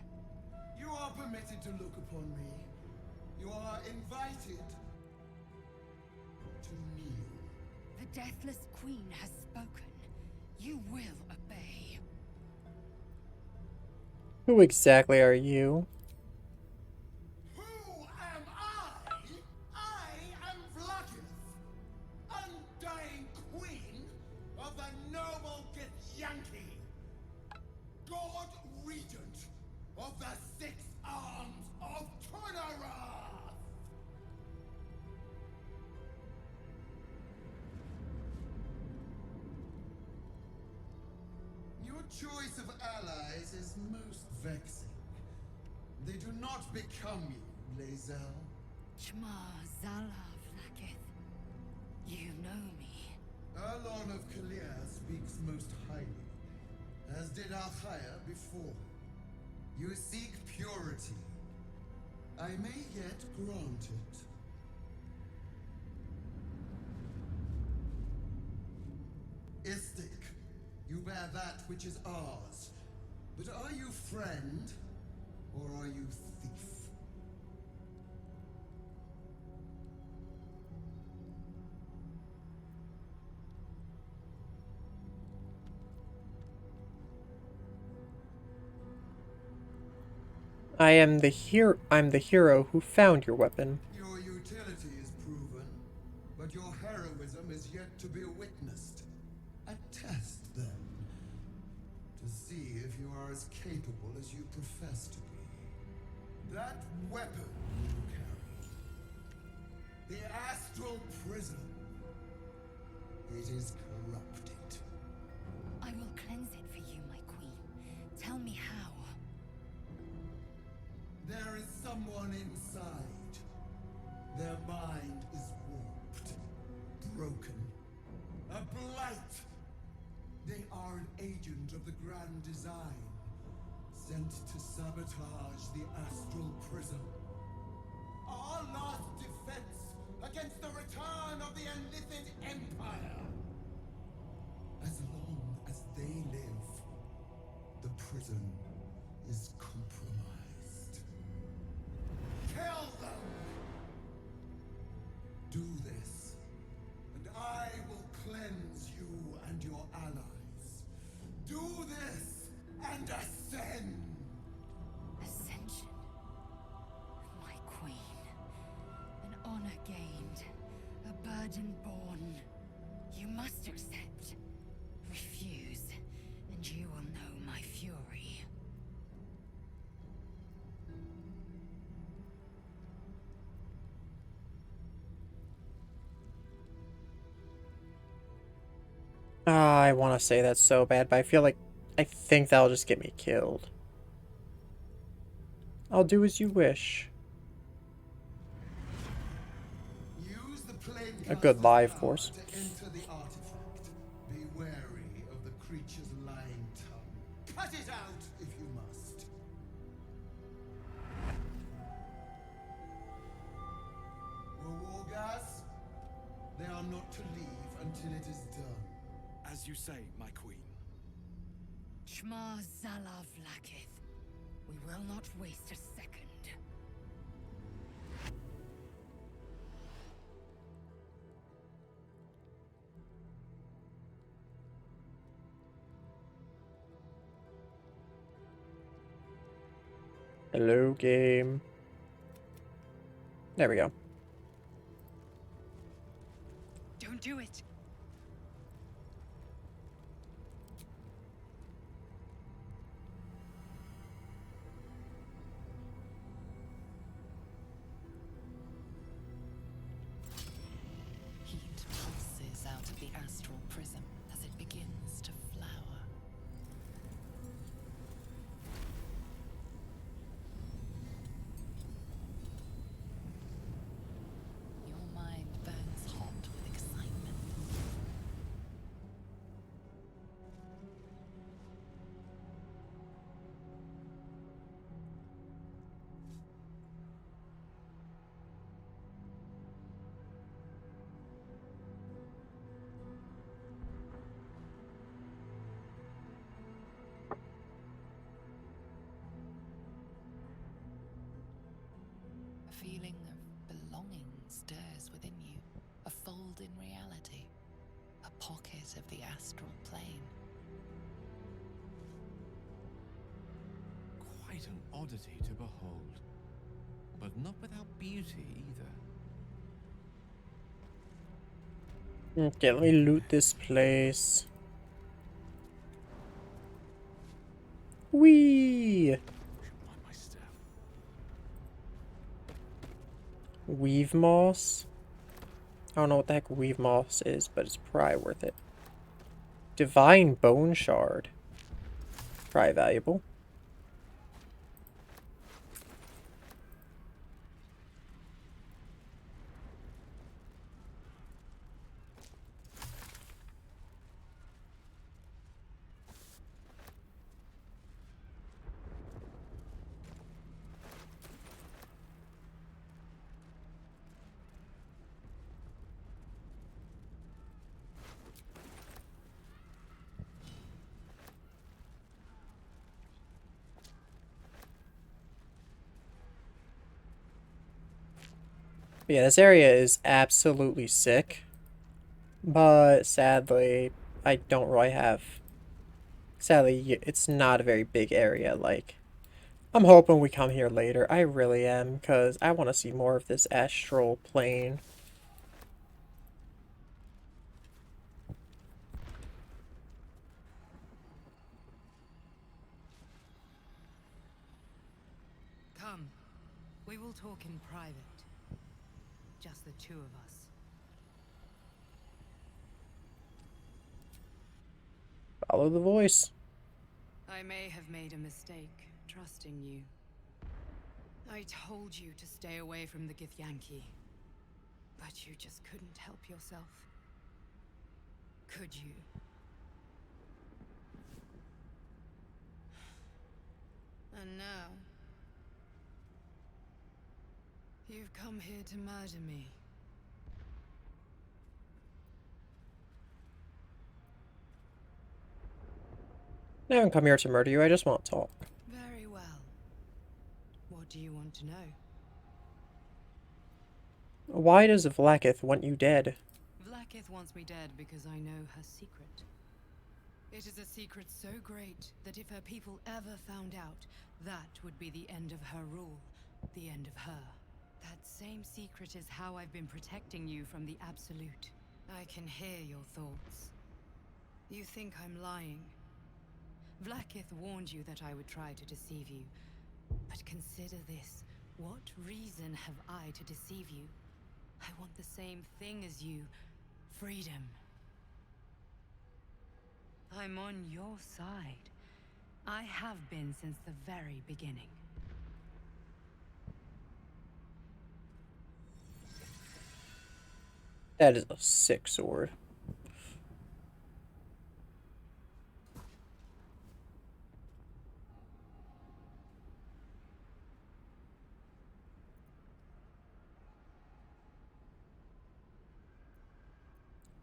You are permitted to look upon me. You are invited to kneel. The Deathless Queen has spoken. You will obey. Who exactly are you? Who am I? I am Vlaakith, undying queen of the noble Githyanki, God Regent of the Six Arms of Tunnarath! Your choice of allies is most vexing. They do not become you, Lae'zel. Shma Zala Vlaakith. You know me. Erlon of Kalir speaks most highly, as did Alchaya before. You seek purity. I may yet grant it. Istik, you bear that which is ours. But are you friend, or are you thief? I'm the hero who found your weapon. Your utility is proven, but your heroism is yet to be witnessed. A test, then, to see if you are as capable as you profess to be. That weapon you carry, the Astral Prism, it is corrupted. I will cleanse it for you, my queen. Tell me how. There is someone inside. Their mind is warped, broken, a blight. They are an agent of the Grand Design, sent to sabotage the Astral Prism. Our last defense against the return of the Enlithid Empire. As long as they live, the prison is compromised. Kill them! Do this, and I will cleanse you and your allies. Do this, and ascend! Ascension. My queen. An honor gained. A burden borne. You must accept. Refuse, and you will know my fury. Ah, I want to say that so bad, but I think that'll just get me killed. I'll do as you wish. Use the plane A good lie, of course. to enter the artifact. Be wary of the creature's lying tongue. Cut it out if you must. War gas? They are not to leave until it is done. As you say, my queen. Shma Zala Vlaakith. We will not waste a second. Hello, game. There we go. Don't do it. Heat pulses out of the astral prism as it begins to flower. Your mind burns hot with excitement. A feeling of belonging stirs within you, a fold in reality. a pocket of the astral plane. Quite an oddity to behold, but not without beauty either. Okay, let me loot this place. Whee! Weave moss? I don't know what the heck weave moss is, but it's probably worth it. Divine bone shard. Probably valuable. But yeah, this area is absolutely sick. But sadly, I don't really have... Sadly, it's not a very big area. Like, I'm hoping we come here later. I really am, because I want to see more of this astral plane. Come, we will talk in private. Just the two of us. Follow the voice. I may have made a mistake trusting you. I told you to stay away from the Githyanki, but you just couldn't help yourself. Could you? And now, you've come here to murder me. I haven't come here to murder you, I just want to talk. Very well. What do you want to know? Why does Vlaakith want you dead? Vlaakith wants me dead because I know her secret. It is a secret so great that if her people ever found out, that would be the end of her rule, the end of her. That same secret is how I've been protecting you from the Absolute. I can hear your thoughts. You think I'm lying. Vlaakith warned you that I would try to deceive you. But consider this. What reason have I to deceive you? I want the same thing as you. Freedom. I'm on your side. I have been since the very beginning. That is a sick sword.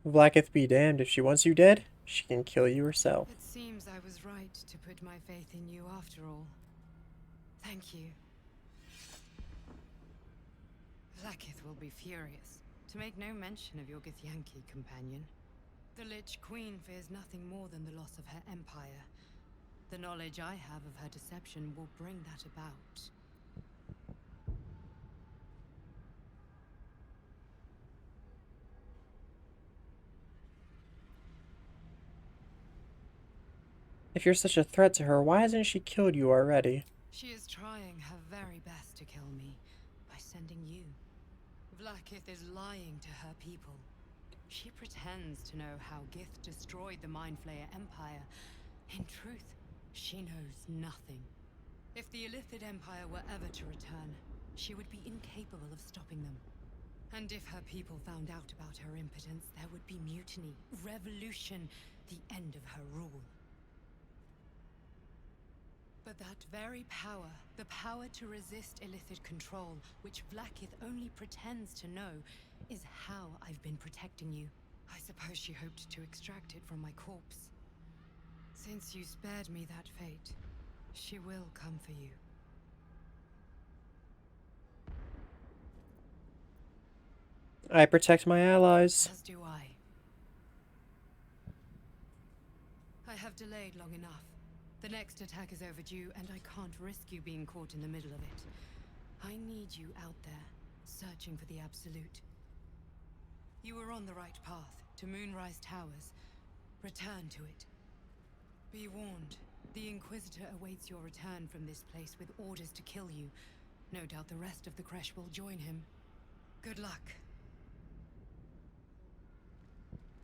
Vlaakith be damned, if she wants you dead, she can kill you herself. It seems I was right to put my faith in you after all. Thank you. Vlaakith will be furious, to make no mention of your Githyanki companion. The Lich Queen fears nothing more than the loss of her empire. The knowledge I have of her deception will bring that about. If you're such a threat to her, why hasn't she killed you already? She is trying her very best to kill me by sending you. Vlaakith is lying to her people. She pretends to know how Gith destroyed the Mindflayer Empire. In truth, she knows nothing. If the Illithid Empire were ever to return, she would be incapable of stopping them. And if her people found out about her impotence, there would be mutiny, revolution, the end of her rule. But that very power, the power to resist Illithid control, which Vlaakith only pretends to know, is how I've been protecting you. I suppose she hoped to extract it from my corpse. Since you spared me that fate, she will come for you. I protect my allies. As do I. I have delayed long enough. The next attack is overdue, and I can't risk you being caught in the middle of it. I need you out there, searching for the Absolute. You were on the right path, to Moonrise Towers. Return to it. Be warned, the Inquisitor awaits your return from this place with orders to kill you. No doubt the rest of the Kresh will join him. Good luck.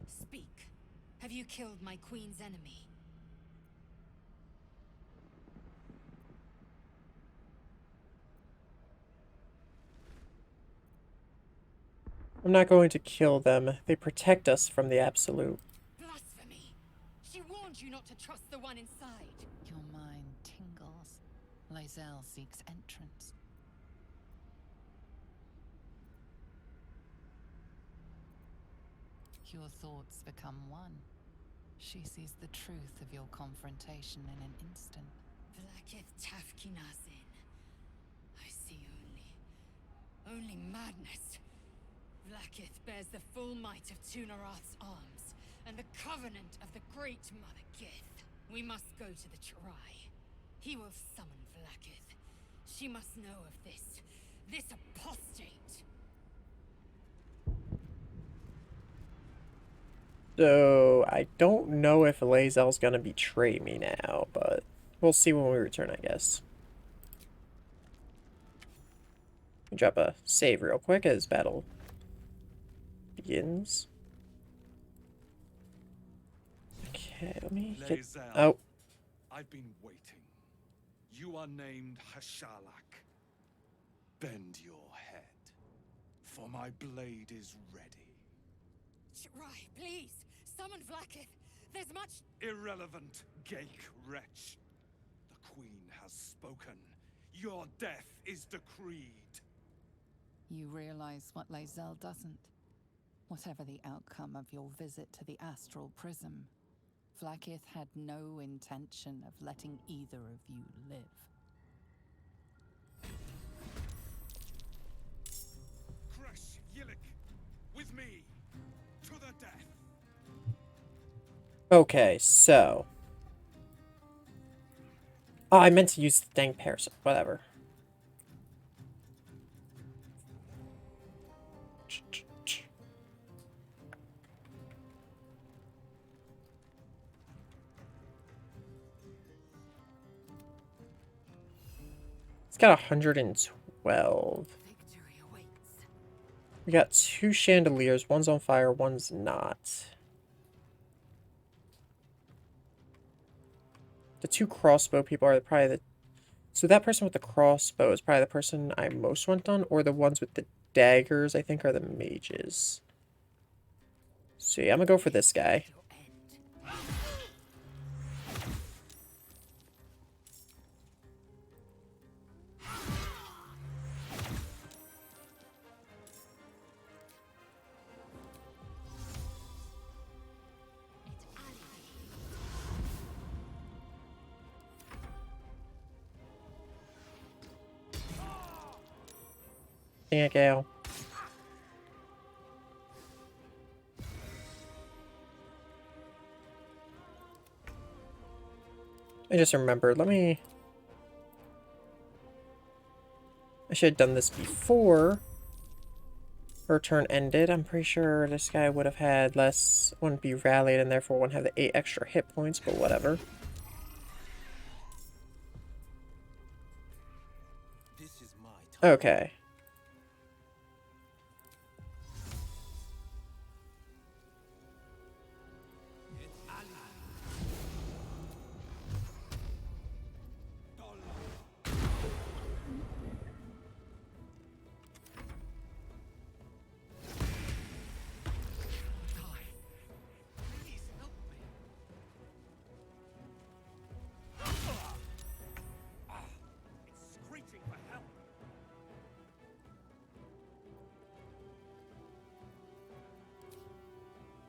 Speak. Have you killed my queen's enemy? I'm not going to kill them. They protect us from the Absolute. Blasphemy! She warned you not to trust the one inside. Your mind tingles. Lae'zel seeks entrance. Your thoughts become one. She sees the truth of your confrontation in an instant. Vlaakith Tafkinazin. I see only madness. Vlaakith bears the full might of Tunarath's arms, and the covenant of the great Mother Gith. We must go to the Chirai. He will summon Vlaakith. She must know of this apostate. So, I don't know if Lae'zel's gonna betray me now, but we'll see when we return, I guess. Drop a save real quick as battle begins. Okay, let me get... Lae'zel, Oh. I've been waiting. You are named Hashalak. Bend your head, for my blade is ready. Chirai, please! Summon Vlaakith! There's much... Irrelevant, Geik wretch. The Queen has spoken. Your death is decreed. You realize what Lae'zel doesn't. Whatever the outcome of your visit to the Astral Prism, Vlaakith had no intention of letting either of you live. Kresh Yilik, with me, to the death. Okay, so... Oh, I meant to use the dang parasite. Whatever. It's got 112. We got 2 chandeliers. One's on fire, one's not. The 2 crossbow people are probably the... So that person with the crossbow is probably the person I most want on, or the ones with the daggers, I think, are the mages. So yeah, I'm gonna go for this guy. Dang it, Gale. I just remembered, I should have done this before her turn ended. I'm pretty sure this guy would have had less, wouldn't be rallied, and therefore wouldn't have the 8 extra hit points, but whatever. This is my time. Okay.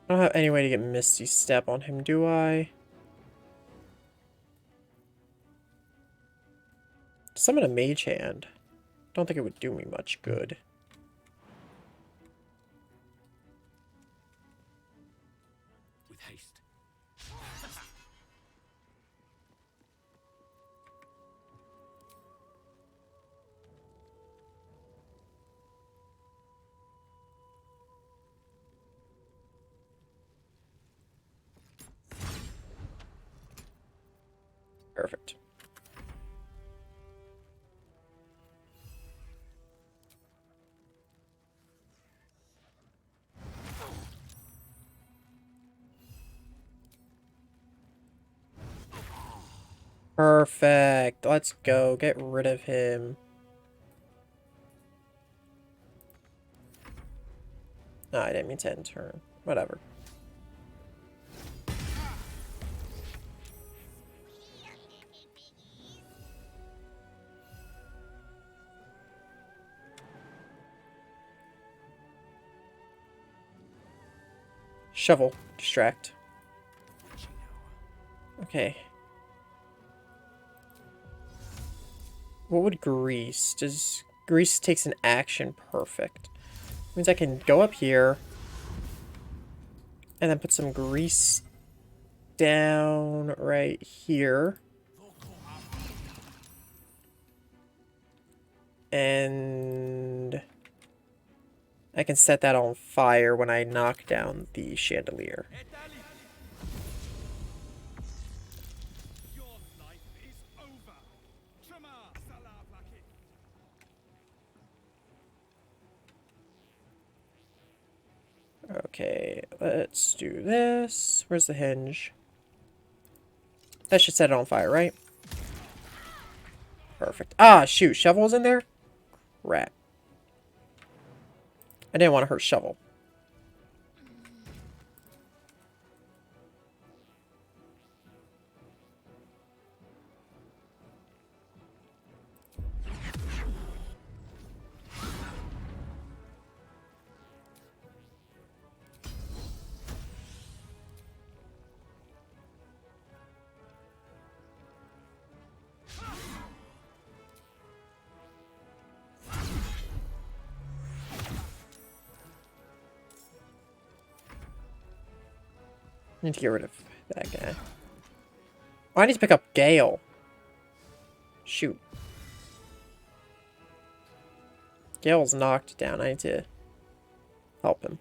I don't have any way to get Misty Step on him, do I? Summon a Mage Hand. Don't think it would do me much good. With haste. Perfect. Perfect. Let's go. Get rid of him. No, I didn't mean to end turn. Whatever. Shovel. Distract. Okay. What would grease? Does grease takes an action? Perfect. Means I can go up here and then put some grease down right here. And I can set that on fire when I knock down the chandelier. Okay, let's do this. Where's the hinge? That should set it on fire, right? Perfect. Ah, shoot. Shovel was in there? Rat. I didn't want to hurt Shovel. Need to get rid of that guy. Oh, I need to pick up Gale. Shoot. Gale's knocked down. I need to help him.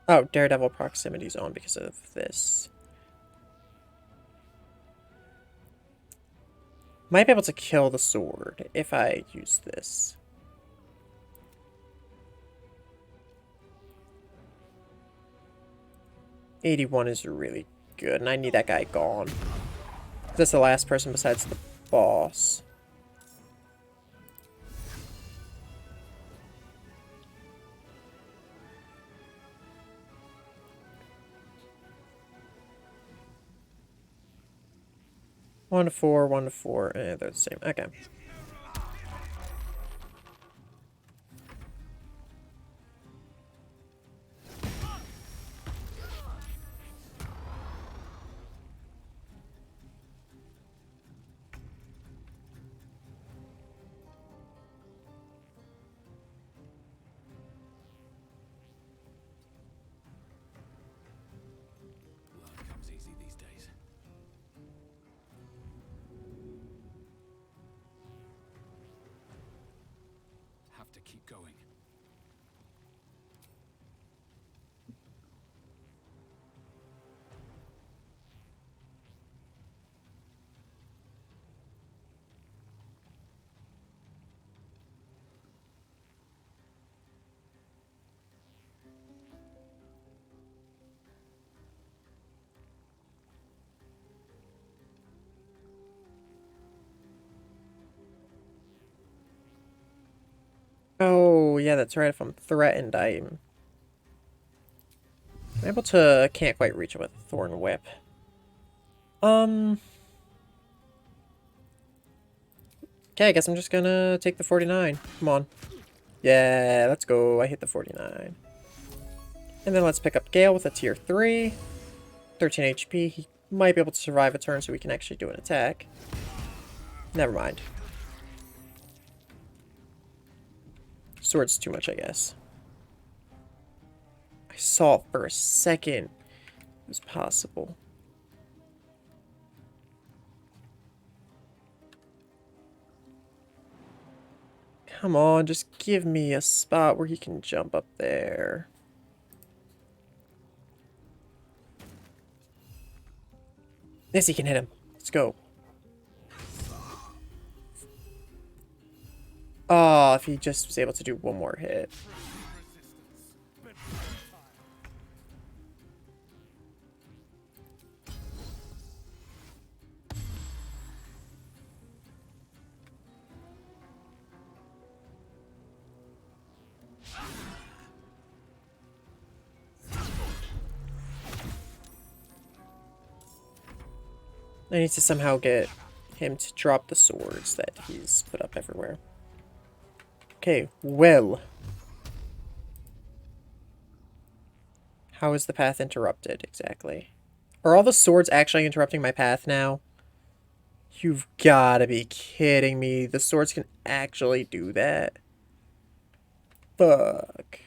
Oh, Daredevil proximity zone because of this. Might be able to kill the sword if I use this. '81 is really good, and I need that guy gone. That's the last person besides the boss. One to four, 1 to 4. They're the same. Okay. Life comes easy these days. Have to keep going. Oh, yeah, that's right. If I'm threatened, I'm able to... Can't quite reach it with a Thorn Whip. Okay, I guess I'm just gonna take the 49. Come on. Yeah, let's go. I hit the 49. And then let's pick up Gale with a tier 3. 13 HP. He might be able to survive a turn so we can actually do an attack. Never mind. Sword's too much, I guess. I saw it for a second. It was possible. Come on, just give me a spot where he can jump up there. Yes, he can hit him. Let's go. Oh, if he just was able to do one more hit. I need to somehow get him to drop the swords that he's put up everywhere. Okay, well. How is the path interrupted, exactly? Are all the swords actually interrupting my path now? You've gotta be kidding me. The swords can actually do that? Fuck.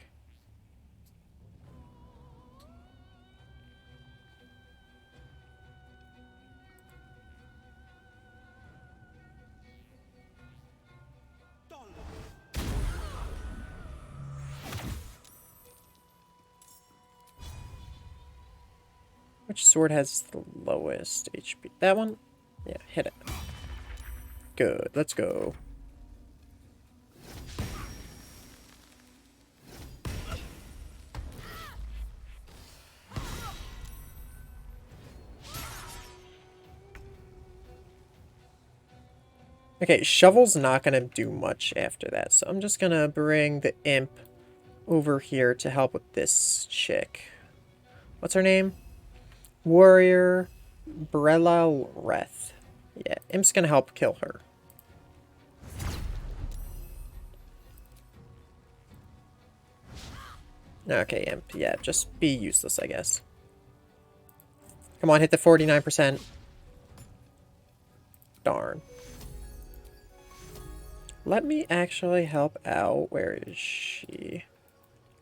Which sword has the lowest HP? That one? Yeah, hit it. Good, let's go. Okay, Shovel's not gonna do much after that, so I'm just gonna bring the imp over here to help with this chick. What's her name? Warrior Brella Reth. Yeah, imp's gonna help kill her. Okay, imp. Yeah, just be useless, I guess. Come on, hit the 49%. Darn. Let me actually help out. Where is she?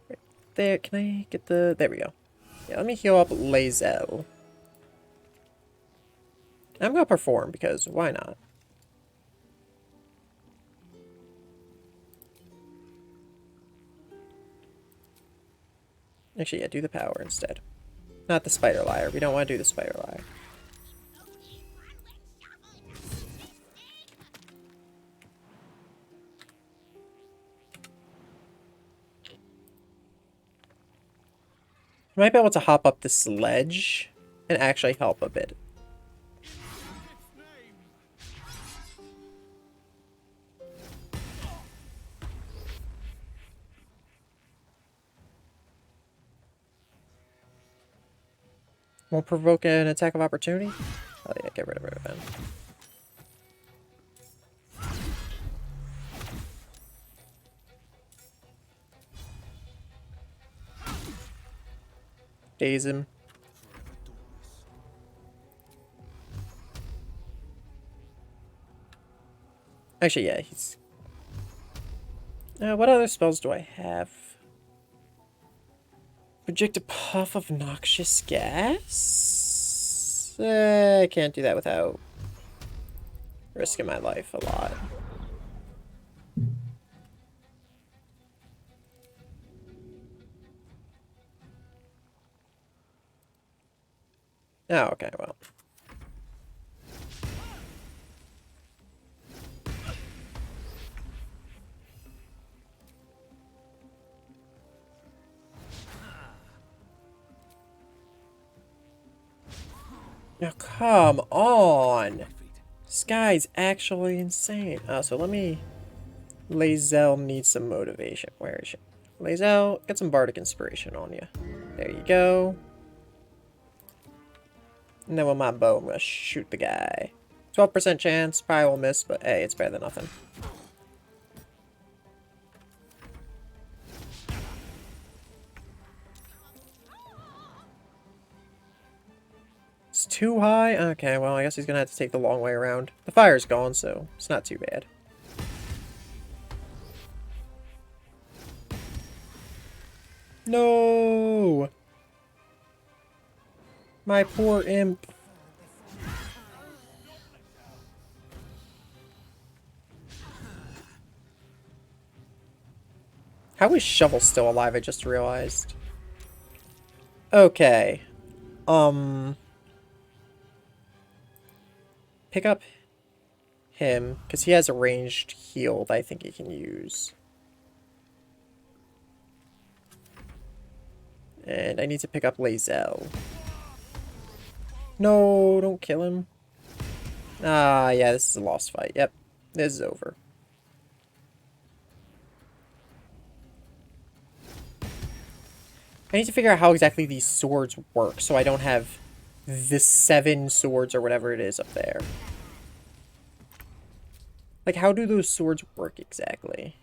Right there. Can I get the... There we go. Yeah, let me heal up Lae'zel. I'm gonna perform, because why not? Actually, yeah, do the power instead. Not the spider liar. We don't want to do the spider liar. I might be able to hop up the sledge and actually help a bit. Won't provoke an attack of opportunity? Oh yeah, get rid of it then. Daze him. Actually, yeah, he's... what other spells do I have? Project a puff of noxious gas? I can't do that without risking my life a lot. Oh, okay, well. Now, come on! This guy's actually insane. So let me... Lae'zel needs some motivation. Where is she? Lae'zel, get some bardic inspiration on you. There you go. And then with my bow, I'm gonna shoot the guy. 12% chance, probably will miss, but hey, it's better than nothing. It's too high? Okay, well, I guess he's gonna have to take the long way around. The fire's gone, so it's not too bad. No! My poor imp. How is Shovel still alive? I just realized. Okay. Pick up him, because he has a ranged heal that I think he can use. And I need to pick up Lae'zel. No, don't kill him. Ah, yeah, this is a lost fight. Yep, this is over. I need to figure out how exactly these swords work, so I don't have the 7 swords or whatever it is up there. Like, how do those swords work exactly?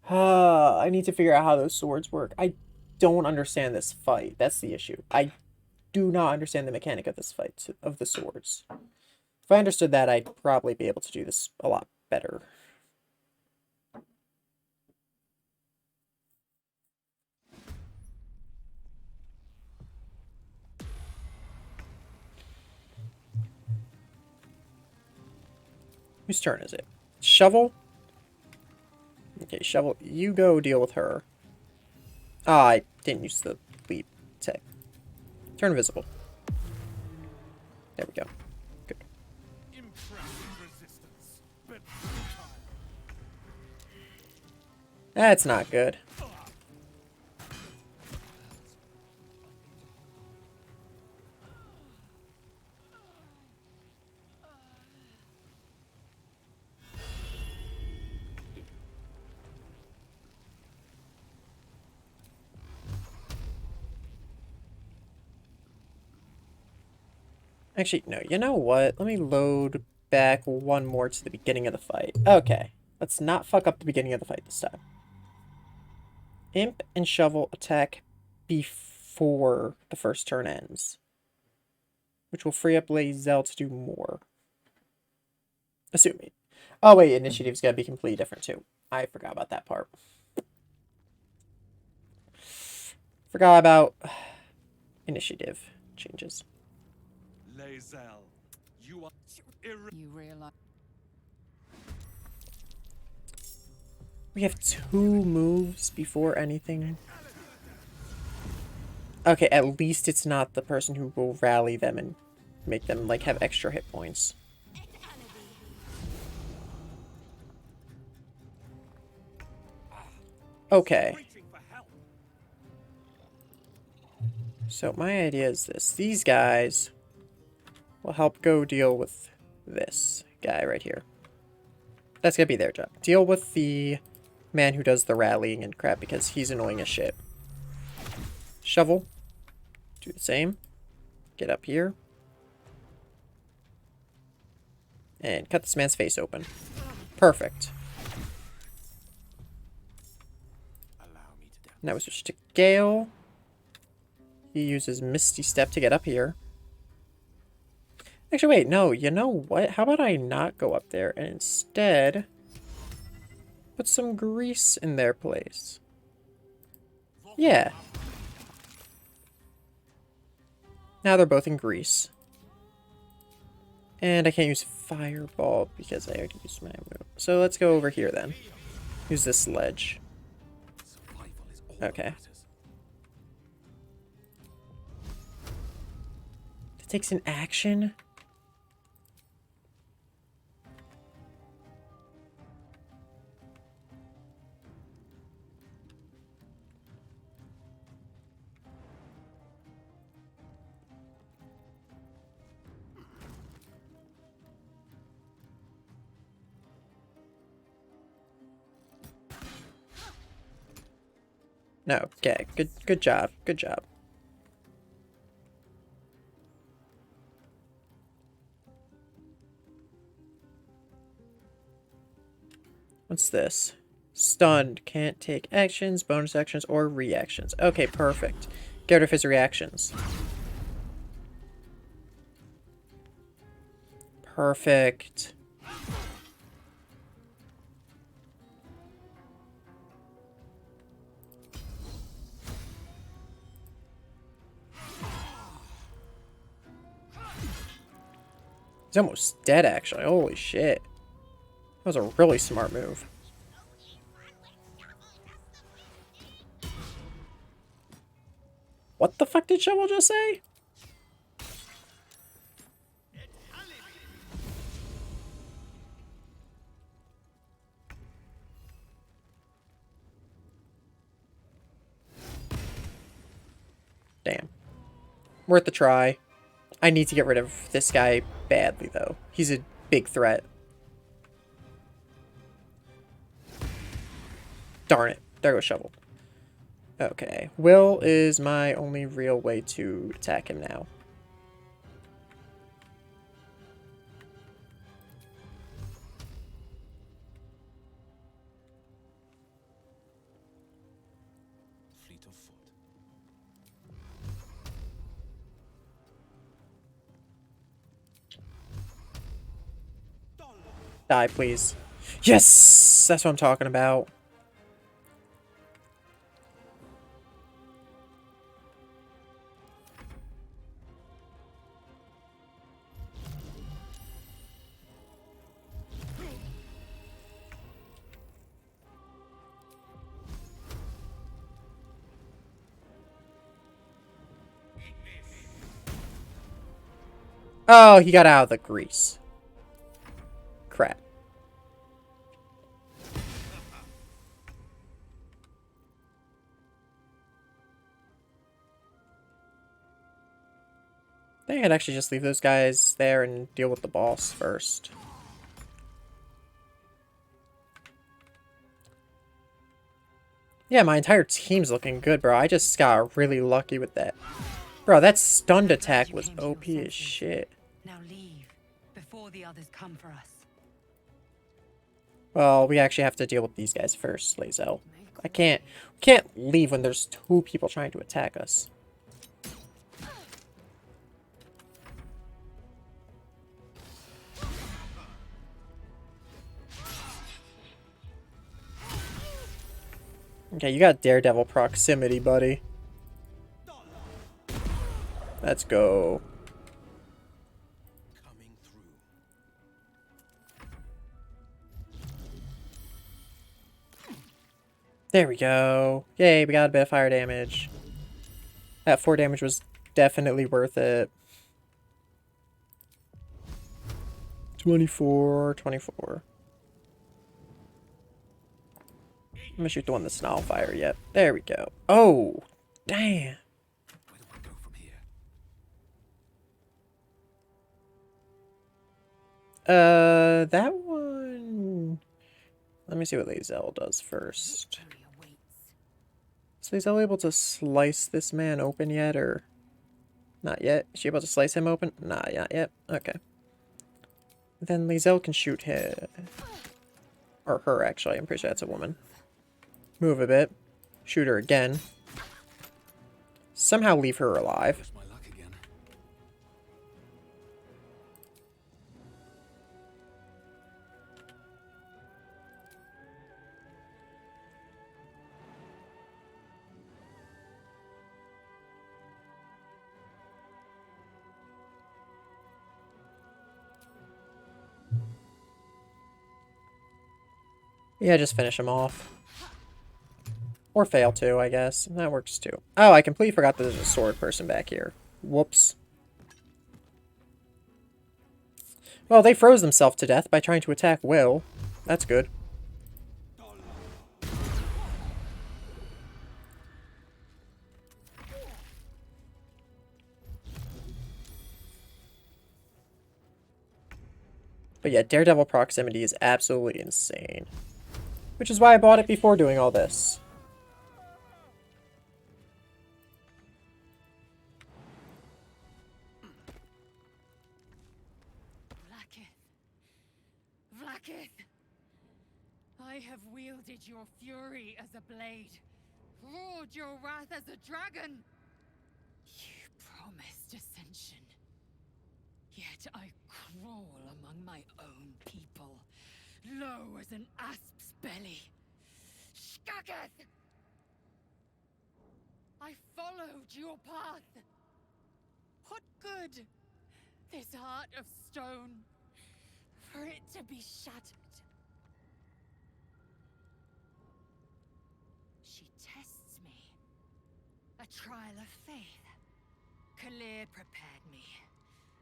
I need to figure out how those swords work. I don't understand this fight. That's the issue. I do not understand the mechanic of this fight, of the swords. If I understood that, I'd probably be able to do this a lot better. Whose turn is it? Shovel? Okay, Shovel, you go deal with her. Ah, I didn't use the leap tech. Turn invisible. There we go. Good. That's not good. Actually, no, you know what? Let me load back one more to the beginning of the fight. Okay, let's not fuck up the beginning of the fight this time. Imp and Shovel attack before the first turn ends, which will free up Lae'zel to do more. Assuming. Oh wait, initiative's gotta be completely different too. I forgot about that part. Forgot about initiative changes. Lae'zel, you are You realize We have 2 moves before anything. Okay, at least it's not the person who will rally them and make them, like, have extra hit points. Okay. So my idea is this. These guys will help go deal with this guy right here. That's gonna be their job. Deal with the man who does the rallying and crap because he's annoying as shit. Shovel. Do the same. Get up here. And cut this man's face open. Perfect. Now we switch to Gale. He uses Misty Step to get up here. Actually, wait, no, you know what? How about I not go up there and instead put some grease in their place? Yeah. Now they're both in grease. And I can't use Fireball because I already used my move. So let's go over here then. Use this ledge. Okay. It takes an action? No, okay. Good job. Good job. What's this? Stunned. Can't take actions, bonus actions, or reactions. Okay, perfect. Get rid of his reactions. Perfect. He's almost dead, actually. Holy shit. was a really smart move. What the fuck did Shovel just say? Damn. Worth a try. I need to get rid of this guy badly, though. He's a big threat. Darn it. There goes Shovel. Okay. Will is my only real way to attack him now. Fleet of foot. Die, please. Yes! That's what I'm talking about. Oh, he got out of the grease. Crap. I think I'd actually just leave those guys there and deal with the boss first. Yeah, my entire team's looking good, bro. I just got really lucky with that. Bro, that stunned attack was OP as shit. Now leave before the others come for us. Well, we actually have to deal with these guys first, Lae'zel. We can't leave when there's 2 people trying to attack us. Okay, you got Daredevil proximity, buddy. Let's go. Coming through. There we go. Yay, we got a bit of fire damage. That 4 damage was definitely worth it. 24. I'm gonna shoot the one that's not on fire yet. There we go. Oh, damn. Where do I go from here? That one... Let me see what Lae'zel does first. Is Lae'zel able to slice this man open yet, or... Not yet? Is she able to slice him open? Nah, not yet. Okay. Then Lae'zel can shoot him. Or her, actually. I'm pretty sure that's a woman. Move a bit. Shoot her again. Somehow leave her alive. My luck again. Yeah, just finish him off. Or fail to, I guess. That works too. Oh, I completely forgot that there's a sword person back here. Whoops. Well, they froze themselves to death by trying to attack Will. That's good. But yeah, Daredevil proximity is absolutely insane. Which is why I bought it before doing all this. Vlaakith! I have wielded your fury as a blade, roared your wrath as a dragon. You promised ascension. Yet I crawl among my own people, low as an asp's belly. Skageth! I followed your path. What good? This heart of stone, for it to be shattered. A trial of faith. Kalir prepared me.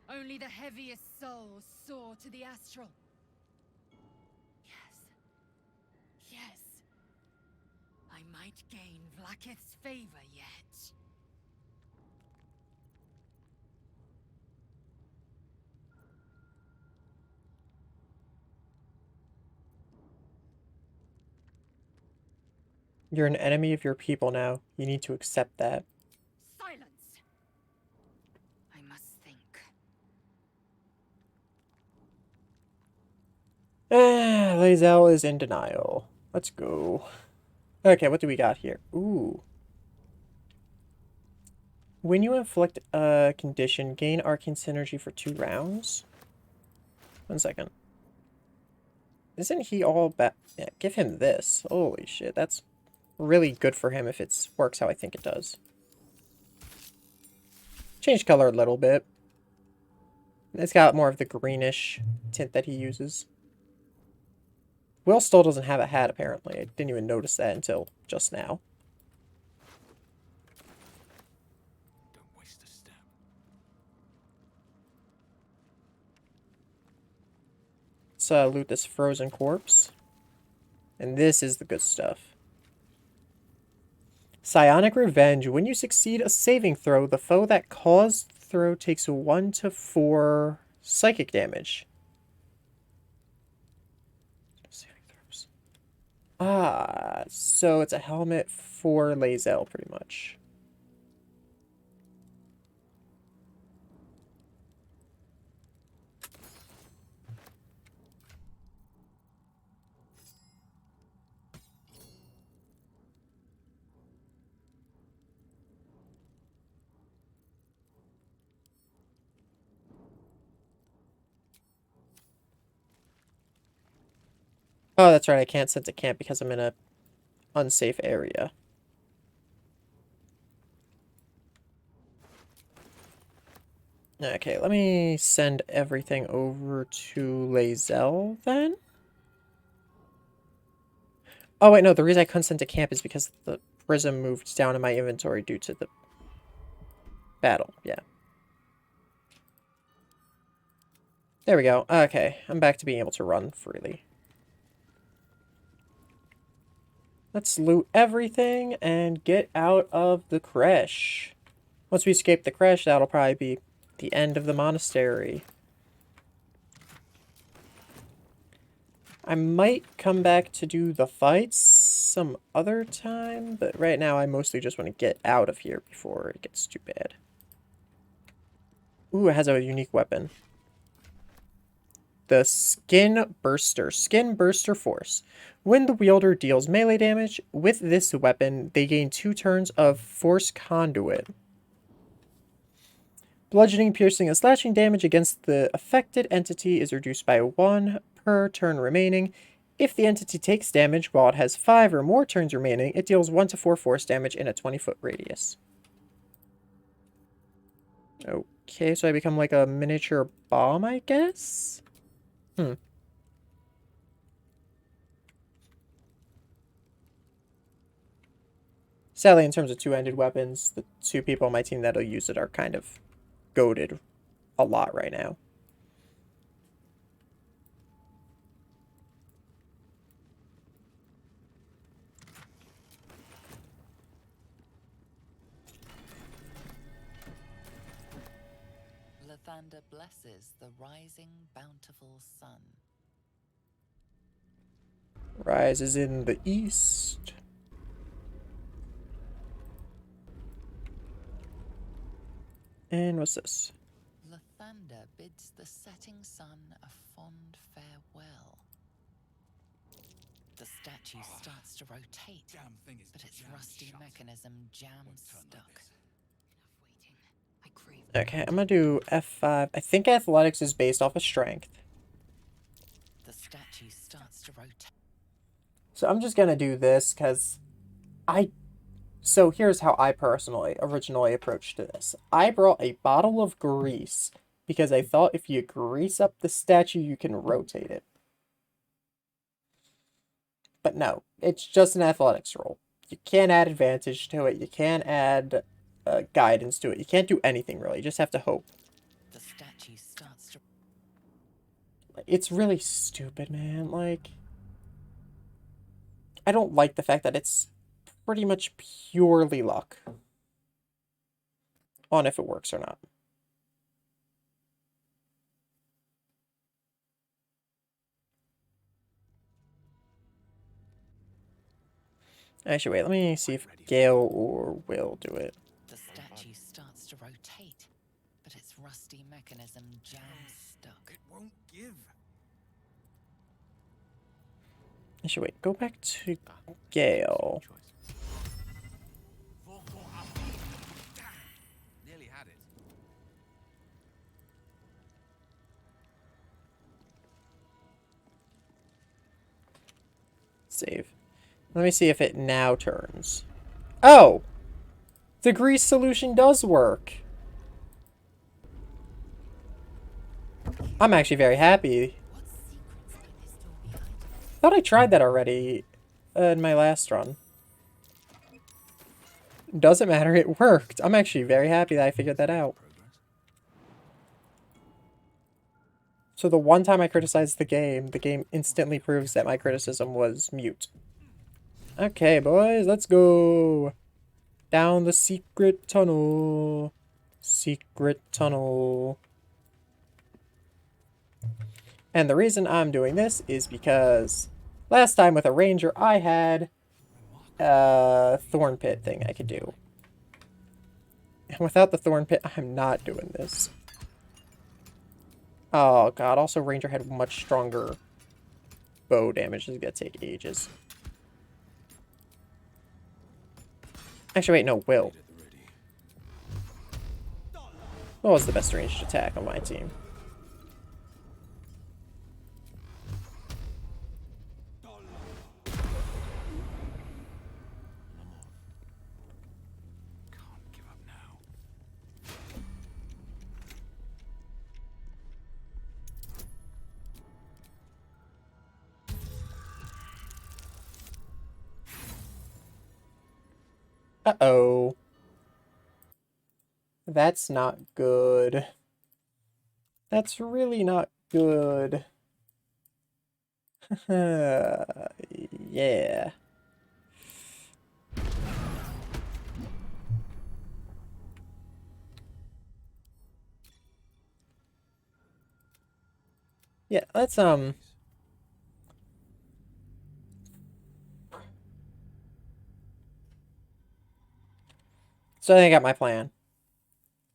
Only the heaviest souls soar to the astral. Yes. Yes. I might gain Vlaakith's favor yet. You're an enemy of your people now. You need to accept that. Silence! I must think. Lae'zel is in denial. Let's go. Okay, what do we got here? Ooh. When you inflict a condition, gain arcane synergy for 2 rounds. 1 second. Isn't he all yeah, give him this. Holy shit, that's really good for him if it works how I think it does. Change color a little bit. It's got more of the greenish tint that he uses. Will still doesn't have a hat, apparently. I didn't even notice that until just now. Don't waste a step. Let's loot this frozen corpse. And this is the good stuff. Psionic Revenge. When you succeed a saving throw, the foe that caused the throw takes 1 to 4 psychic damage. Saving throws. Ah, so it's a helmet for Lae'zel, pretty much. Oh, that's right. I can't sense a camp because I'm in a unsafe area. Okay, let me send everything over to Lae'zel then. Oh, wait, no. The reason I couldn't send to camp is because the prism moved down in my inventory due to the battle. Yeah. There we go. Okay, I'm back to being able to run freely. Let's loot everything and get out of the creche. Once we escape the creche, that'll probably be the end of the monastery. I might come back to do the fights some other time, but right now I mostly just want to get out of here before it gets too bad. Ooh, it has a unique weapon. The Skin Burster. Skin Burster Force. When the wielder deals melee damage with this weapon, they gain 2 turns of Force Conduit. Bludgeoning, piercing, and slashing damage against the affected entity is reduced by 1 per turn remaining. If the entity takes damage while it has 5 or more turns remaining, it deals 1 to 4 force damage in a 20-foot radius. Okay, so I become like a miniature bomb, I guess? Sadly, in terms of two-handed weapons, the 2 people on my team that'll use it are kind of goated a lot right now. Lathander blesses the rising, bountiful sun. Rise is in the east. And what's this? Lathander bids the setting sun a fond farewell. The statue starts to rotate, but its rusty mechanism jams stuck. Okay, I'm gonna do F5. I think athletics is based off of strength. The statue starts to rotate. So I'm just gonna do this because so here's how I personally originally approached this. I brought a bottle of grease because I thought if you grease up the statue, you can rotate it. But no, it's just an athletics roll. You can't add advantage to it. You can't add guidance to it. You can't do anything really. You just have to hope. The statue starts to... It's really stupid, man. Like, I don't like the fact that it's pretty much purely luck on if it works or not. Actually, wait, let me see if Gale or Will do it. The statue starts to rotate, but its rusty mechanism jams stuck. It won't give. Actually, wait, go back to Gale. Nearly had it. Save. Let me see if it now turns. Oh! The grease solution does work! I'm actually very happy. I thought I tried that already in my last run. Doesn't matter, it worked. I'm actually very happy that I figured that out. So the one time I criticized the game instantly proves that my criticism was mute. Okay, boys, let's go. Down the secret tunnel. Secret tunnel. And the reason I'm doing this is because last time with a ranger I had a thorn pit thing I could do. And without the thorn pit, I'm not doing this. Oh god, also ranger had much stronger bow damage. This is gonna take ages. Actually, wait, no, Will. What was the best ranged attack on my team? Uh-oh. That's not good. That's really not good. Yeah. Yeah, let's, So I think I got my plan.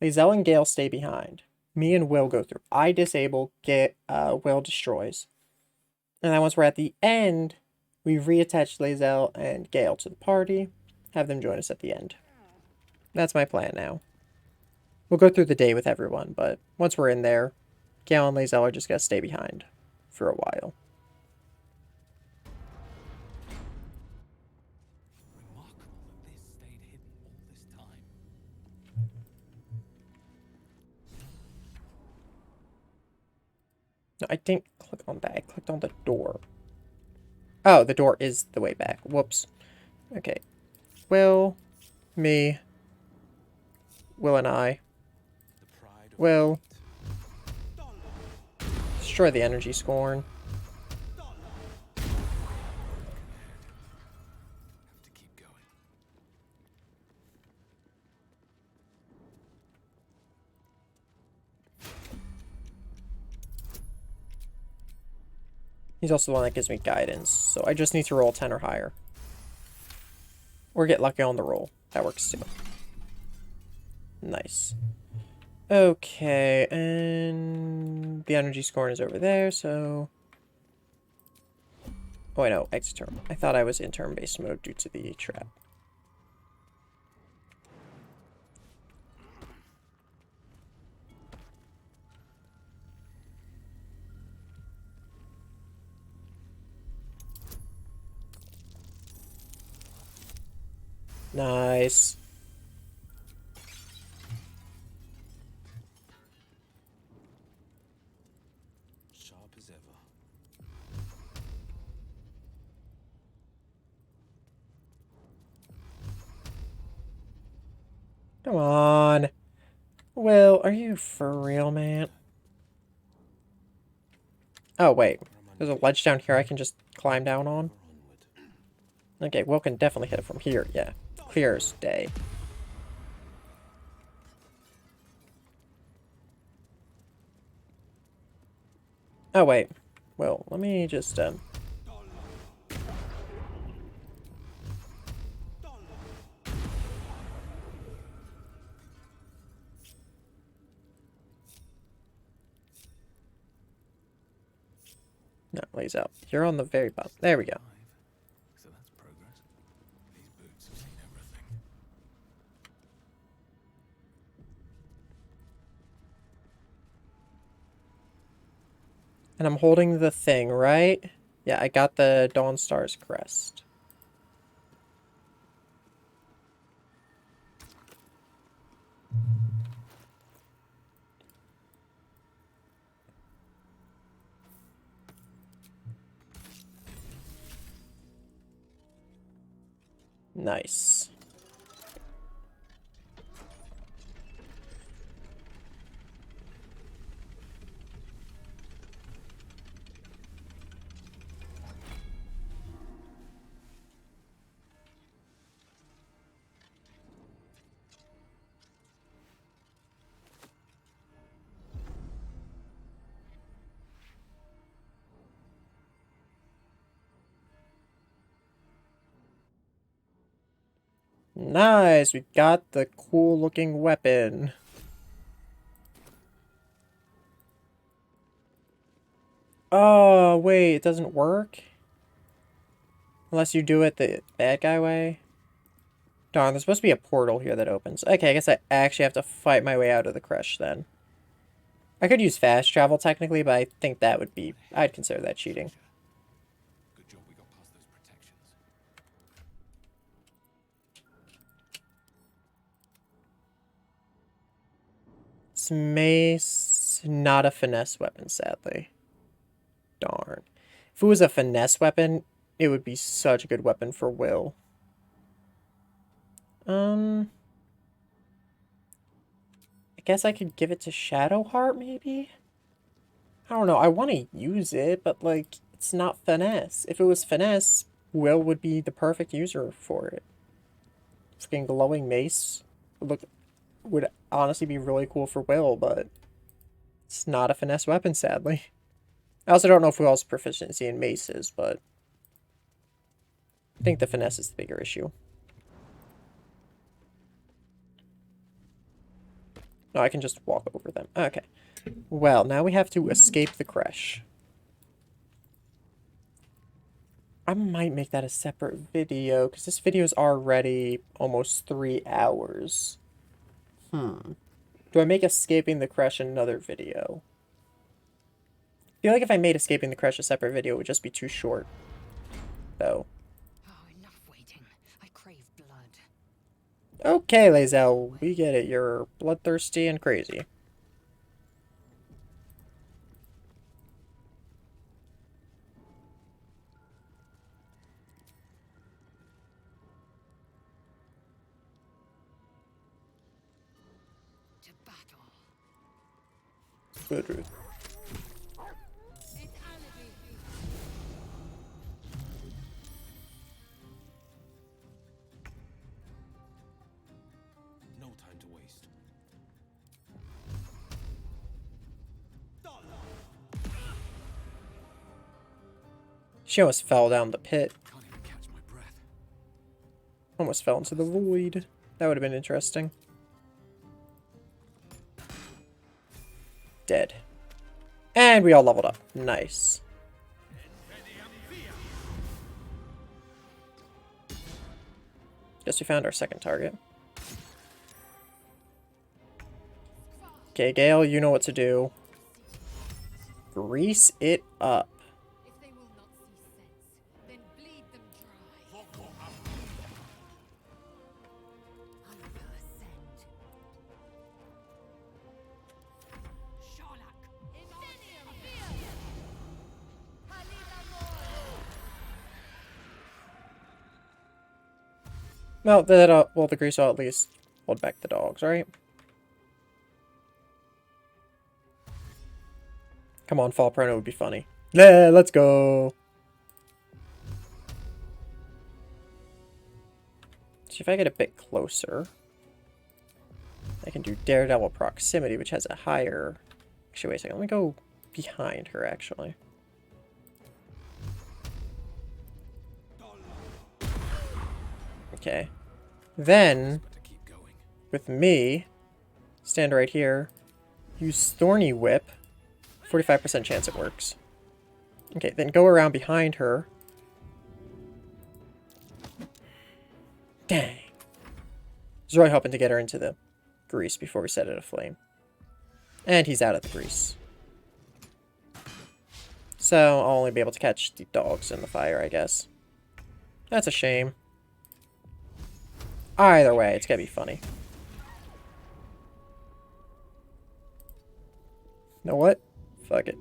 Lizelle and Gale stay behind. Me and Will go through. I disable, Will destroys. And then once we're at the end, we reattach Lizelle and Gale to the party. Have them join us at the end. That's my plan now. We'll go through the day with everyone, but once we're in there, Gale and Lizelle are just gonna stay behind for a while. No, I didn't click on that. I clicked on the door. Oh, the door is the way back. Whoops. Okay. Will, me, Will and I. Will. Destroy the energy scorn. He's also the one that gives me guidance, so I just need to roll 10 or higher. Or get lucky on the roll. That works too. Nice. Okay, and the energy scorn is over there, so... Oh, wait, no, exit turn. I thought I was in turn-based mode due to the trap. Nice. Sharp as ever. Come on. Will, are you for real, man? Oh, wait. There's a ledge down here I can just climb down on? Okay, Will can definitely hit it from here, yeah. Clear as day. Oh, wait. Well, let me just, No, lays out. You're on the very bottom. There we go. So that's progress. These boots have seen everything. And I'm holding the thing, right? Yeah, I got the Dawnstar's crest. Nice. Nice, we got the cool looking weapon. Oh, wait, it doesn't work? Unless you do it the bad guy way? Darn, there's supposed to be a portal here that opens. Okay, I guess I actually have to fight my way out of the crush then. I could use fast travel technically, but I think that would be... I'd consider that cheating. Good job we got past those protections. It's mace, not a finesse weapon, sadly. Darn. If it was a finesse weapon, it would be such a good weapon for Will. I guess I could give it to Shadowheart, maybe? I don't know, I want to use it, but, like, it's not finesse. If it was finesse, Will would be the perfect user for it. Freaking glowing mace would honestly be really cool for Will, but it's not a finesse weapon, sadly. I also don't know if Will's proficiency in maces, but I think the finesse is the bigger issue. No, I can just walk over them. Okay. Well, now we have to escape the crash. I might make that a separate video, because this video is already almost 3 hours. Do I make escaping the crash another video? I feel like if I made escaping the crash a separate video, it would just be too short. Though. Oh, enough waiting. I crave blood. Okay, Lae'zel, we get it. You're bloodthirsty and crazy. To battle. Good, Ruth. No time to waste. She almost fell down the pit. Can't even catch my breath. Almost fell into the void. That would have been interesting. Dead. And we all leveled up. Nice. Guess we found our second target. Okay, Gale, you know what to do. Grease it up. If they will not see sense, then bleed them dry. I will ascend. Sharlak! Well, that well, the grease will at least hold back the dogs, right? Come on, fall prone, it would be funny. Yeah, let's go. See if I get a bit closer. I can do Daredevil Proximity, which has a higher... Actually, wait a second. Let me go behind her, actually. Okay. Then, with me, stand right here, use Thorny Whip. 45% chance it works. Okay, then go around behind her. Dang. I was really hoping to get her into the grease before we set it aflame. And he's out of the grease. So I'll only be able to catch the dogs in the fire, I guess. That's a shame. Either way, it's gonna be funny. You know what? Fuck it.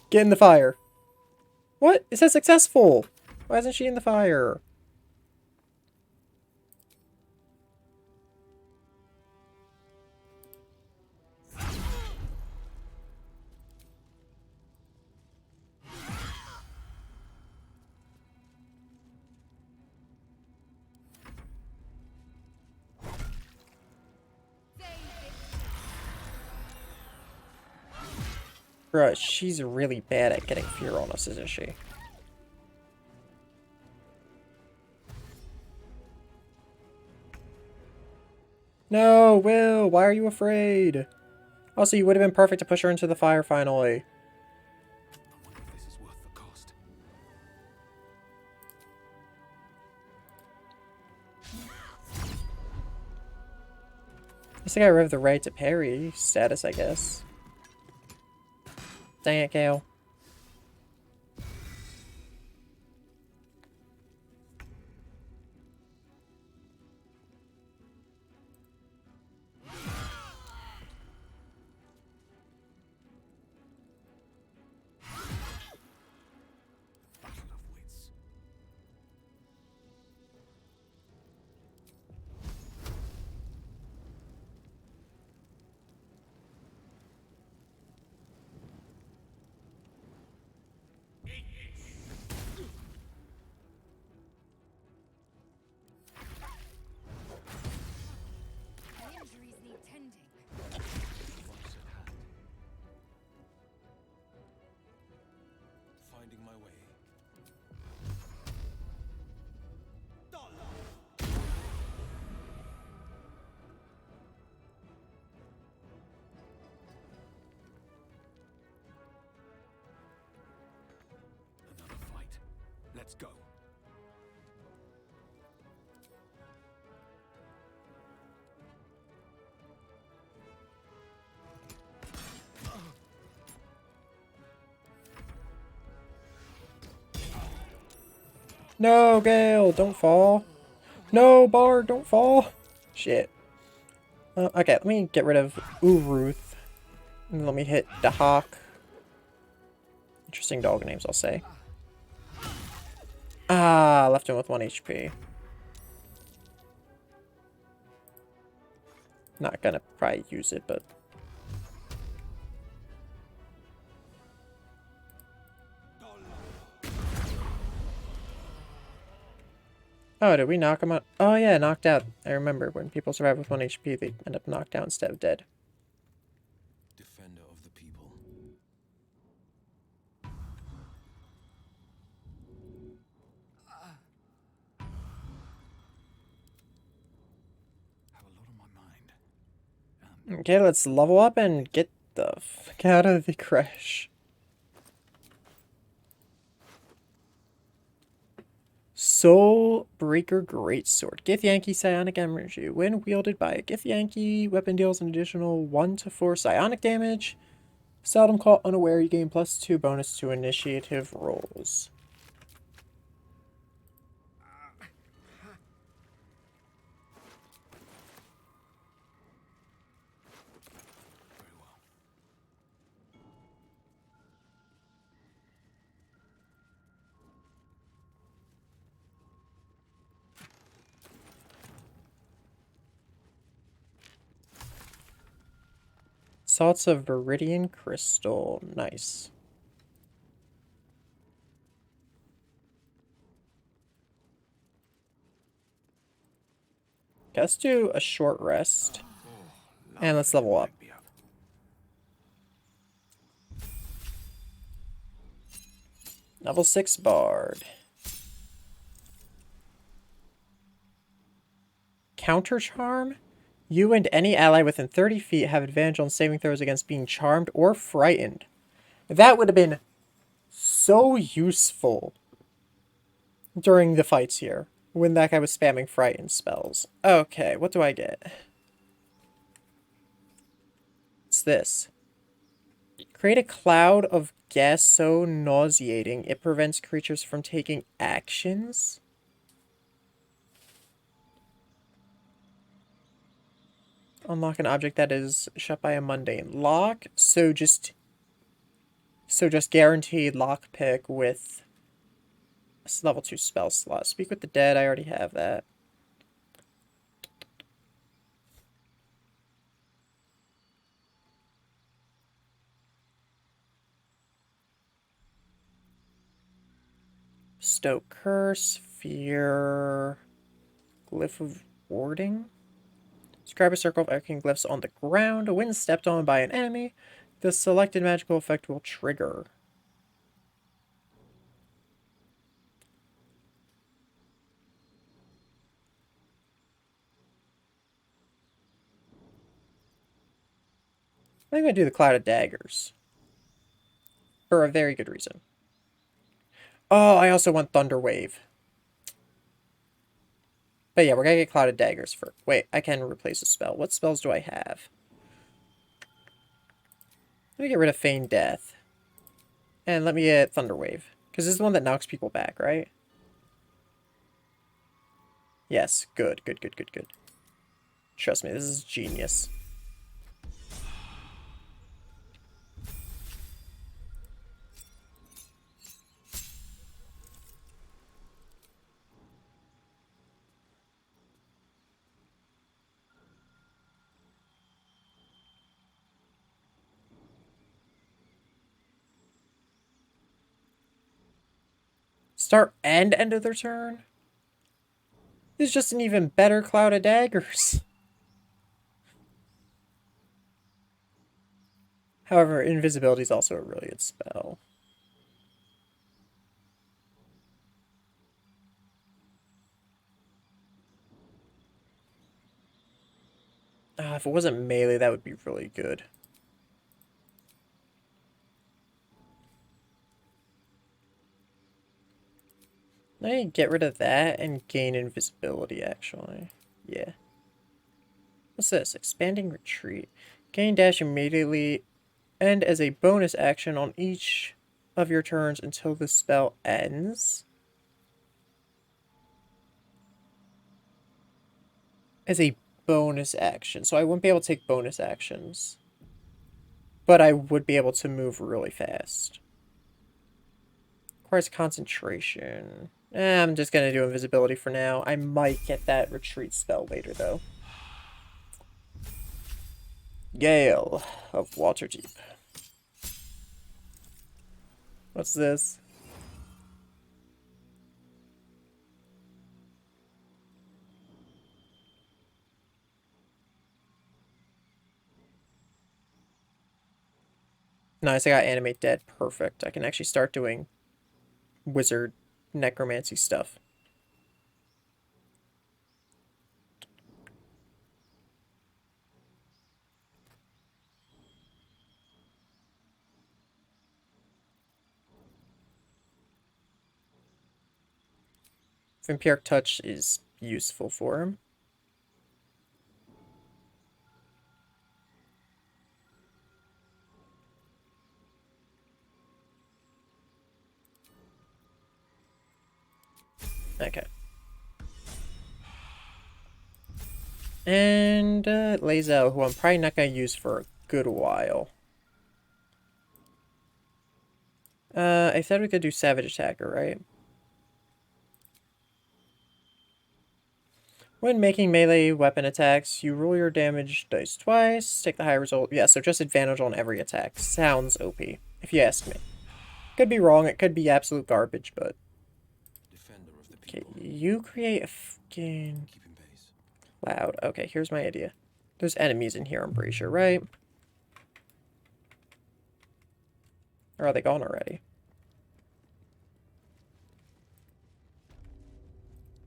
Get in the fire. What? It says successful! Why isn't she in the fire? Bruh, she's really bad at getting fear on us, isn't she? No, Will, why are you afraid? Also, you would have been perfect to push her into the fire finally. I guess I got rid of the right to parry status, I guess. Dang it, Gale. Injuries need tending. Finding my way. Another fight. Let's go. No, Gale, don't fall. No, Bard, don't fall. Shit. Okay, let me get rid of Uruth. And let me hit Dahak. Interesting dog names, I'll say. Ah, left him with 1 HP. Not gonna probably use it, but... Oh, did we knock him out? Oh yeah, knocked out. I remember when people survive with 1 HP, they end up knocked out instead of dead. Defender of the people. Have a lot on my mind. Okay, let's level up and get the fuck out of the crash. Soul Breaker Greatsword. Githyanki Psionic Energy. When wielded by a Githyanki, weapon deals an additional 1 to 4 psionic damage. Seldom caught unaware, you gain +2 bonus to initiative rolls. Salts of Viridian Crystal. Nice. Okay, let's do a short rest. And let's level up. Level 6 Bard. Counter Charm? You and any ally within 30 feet have advantage on saving throws against being charmed or frightened. That would have been so useful during the fights here, when that guy was spamming frightened spells. Okay, what do I get? What's this? Create a cloud of gas so nauseating it prevents creatures from taking actions? Unlock an object that is shut by a mundane lock. So just guaranteed lockpick with level 2 spell slot. Speak with the dead, I already have that. Stoke Curse, Fear, Glyph of Warding. Describe a circle of arcane glyphs on the ground. When stepped on by an enemy, the selected magical effect will trigger. I'm going to do the Cloud of Daggers. For a very good reason. Oh, I also want Thunder Wave. But yeah, we're going to get Cloud of Daggers for... Wait, I can replace a spell. What spells do I have? Let me get rid of Feign Death. And let me get Thunder Wave. Because this is the one that knocks people back, right? Yes, good, good, good, good, good. Trust me, this is genius. Start and end of their turn? This is just an even better Cloud of Daggers. However, invisibility is also a really good spell. If it wasn't melee, that would be really good. Let me get rid of that and gain invisibility, actually. Yeah. What's this? Expanding Retreat. Gain dash immediately and as a bonus action on each of your turns until the spell ends. As a bonus action. So I wouldn't be able to take bonus actions. But I would be able to move really fast. Requires concentration. I'm just going to do invisibility for now. I might get that retreat spell later, though. Gale of Waterdeep. What's this? Nice, I got Animate Dead. Perfect. I can actually start doing wizard necromancy stuff. Vampiric Touch is useful for him. Okay. And Lae'zel, who I'm probably not going to use for a good while. I said we could do Savage Attacker, right? When making melee weapon attacks, you roll your damage dice twice, take the high result. Yeah, so just advantage on every attack. Sounds OP, if you ask me. Could be wrong, it could be absolute garbage, but... Okay, you create a fucking... Loud. Okay, here's my idea. There's enemies in here, I'm pretty sure, right? Or are they gone already?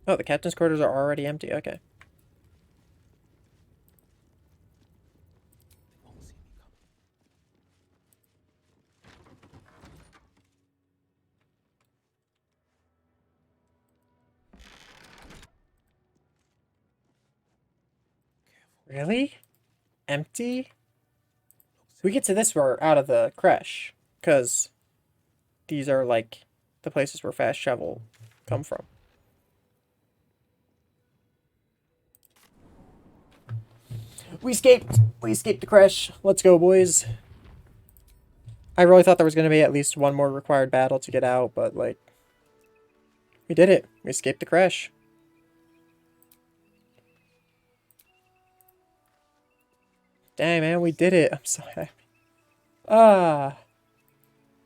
Oh, the captain's quarters are already empty. Okay. Really? Empty? We get to this, we're out of the crash. Because these are, like, the places where fast travel come from. We escaped! We escaped the crash. Let's go, boys. I really thought there was going to be at least one more required battle to get out, but, like... We did it. We escaped the crash. Dang, man, we did it. I'm so happy.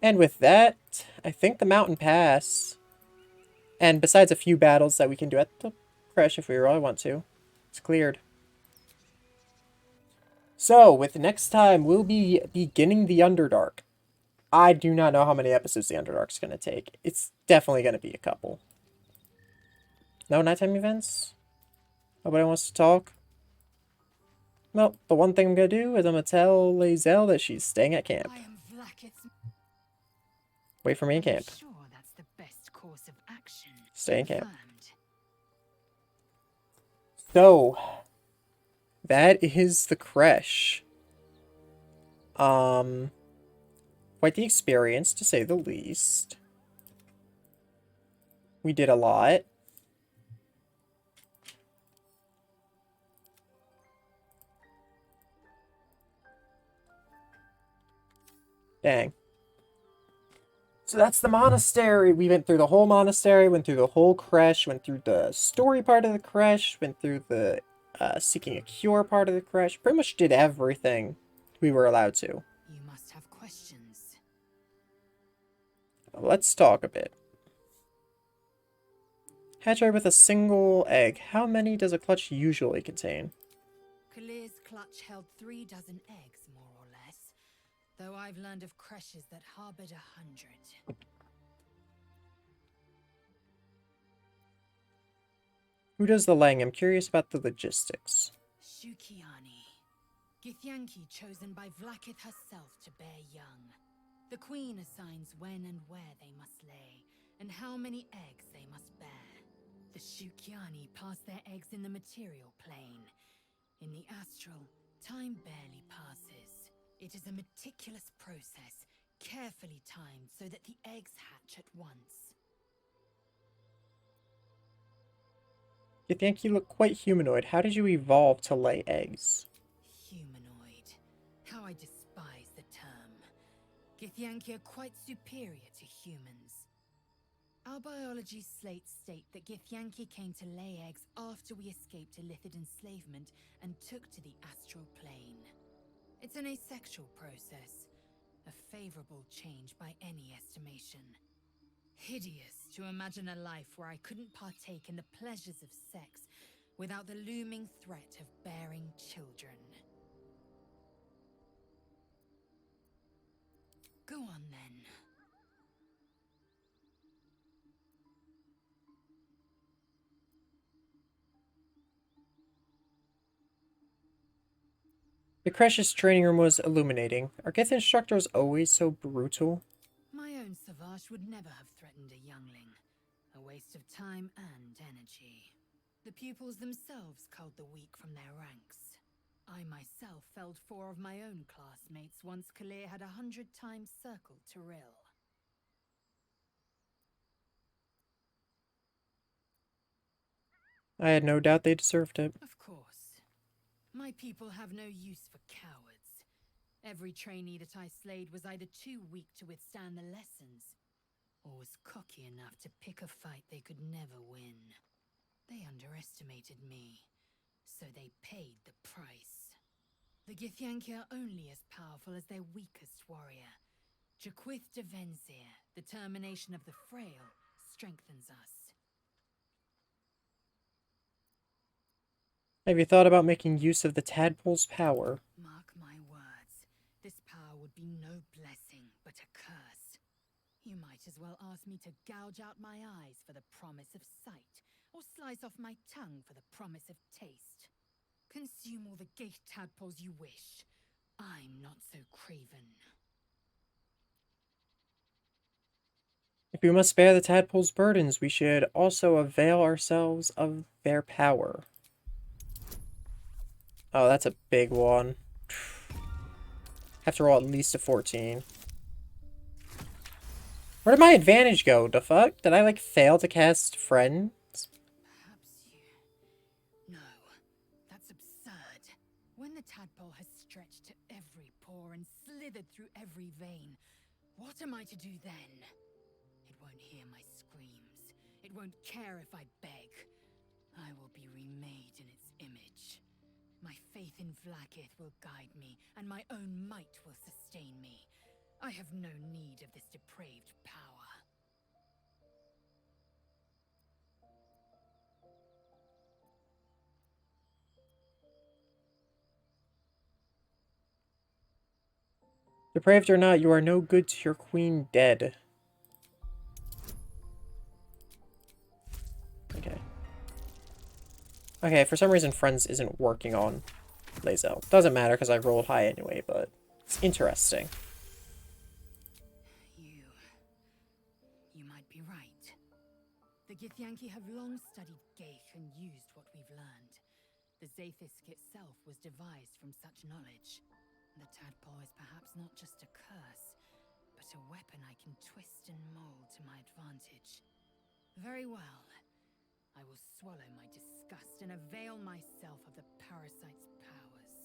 And with that, I think the mountain pass. And besides a few battles that we can do at the crash if we really want to, it's cleared. So, with next time, we'll be beginning the Underdark. I do not know how many episodes the Underdark's going to take. It's definitely going to be a couple. No nighttime events? Nobody wants to talk? Well, the one thing I'm going to do is I'm going to tell Lae'zel that she's staying at camp. Wait for me in camp. Sure, that's the best course of action. Stay in camp. Confirmed. So, that is the crash. Quite the experience, to say the least. We did a lot. Dang. So that's the monastery. We went through the whole monastery, went through the whole crash, went through the story part of the crash, went through the seeking a cure part of the crash. Pretty much did everything we were allowed to. You must have questions. Let's talk a bit. Hatchery with a single egg. How many does a clutch usually contain? Kalir's clutch held 3 dozen eggs, more or less. Though I've learned of creches that harbored 100. Who does the laying? I'm curious about the logistics. Shukiani. Githyanki chosen by Vlaakith herself to bear young. The queen assigns when and where they must lay, and how many eggs they must bear. The Shukiani pass their eggs in the material plane. In the astral, time barely passes. It is a meticulous process, carefully timed so that the eggs hatch at once. You think you look quite humanoid. How did you evolve to lay eggs? Humanoid. How I despise the term. Githyanki are quite superior to humans. Our biology slates state that Githyanki came to lay eggs after we escaped Illithid enslavement and took to the astral plane. It's an asexual process, a favorable change by any estimation. Hideous to imagine a life where I couldn't partake in the pleasures of sex without the looming threat of bearing children. Go on then. The Crash's training room was illuminating. Are Gith instructors always so brutal? My own Savage would never have threatened a youngling. A waste of time and energy. The pupils themselves culled the weak from their ranks. I myself felled 4 of my own classmates once Kalir had 100 times circled Tyrell. I had no doubt they deserved it. Of course. My people have no use for cowards. Every trainee that I slayed was either too weak to withstand the lessons, or was cocky enough to pick a fight they could never win. They underestimated me, so they paid the price. The Githyanki are only as powerful as their weakest warrior. Jaquith de Venzir, the termination of the frail, strengthens us. Have you thought about making use of the tadpole's power? Mark my words, this power would be no blessing, but a curse. You might as well ask me to gouge out my eyes for the promise of sight, or slice off my tongue for the promise of taste. Consume all the gate tadpoles you wish. I'm not so craven. If we must bear the tadpole's burdens, we should also avail ourselves of their power. Oh, that's a big one. Have to roll at least a 14. Where did my advantage go? The fuck? Did I, like, fail to cast Friends? No, that's absurd. When the tadpole has stretched to every pore and slithered through every vein, what am I to do then? It won't hear my screams. It won't care if I beg. I will be remade in its image. My faith in Vlaakith will guide me, and my own might will sustain me. I have no need of this depraved power. Depraved or not, you are no good to your queen dead. Okay. Okay, for some reason Friends isn't working on Lae'zel. Doesn't matter because I rolled high anyway, but it's interesting. You might be right. The Githyanki have long studied Geich and used what we've learned. The Zaithisk itself was devised from such knowledge. The tadpole is perhaps not just a curse, but a weapon I can twist and mold to my advantage. Very well. I will swallow my disgust and avail myself of the parasite's powers.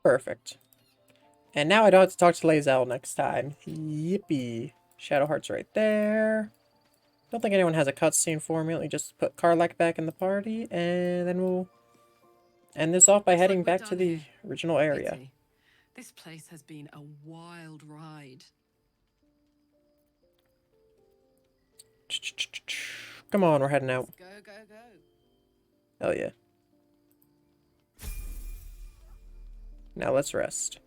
Perfect. And now I don't have to talk to Lae'zel next time. Yippee. Shadowheart's right there. Don't think anyone has a cutscene for me. Let me just put Karlach back in the party, and then we'll end this off by heading back to the original area. Pity. This place has been a wild ride. Come on, we're heading out. Go, go, go. Hell yeah. Now let's rest.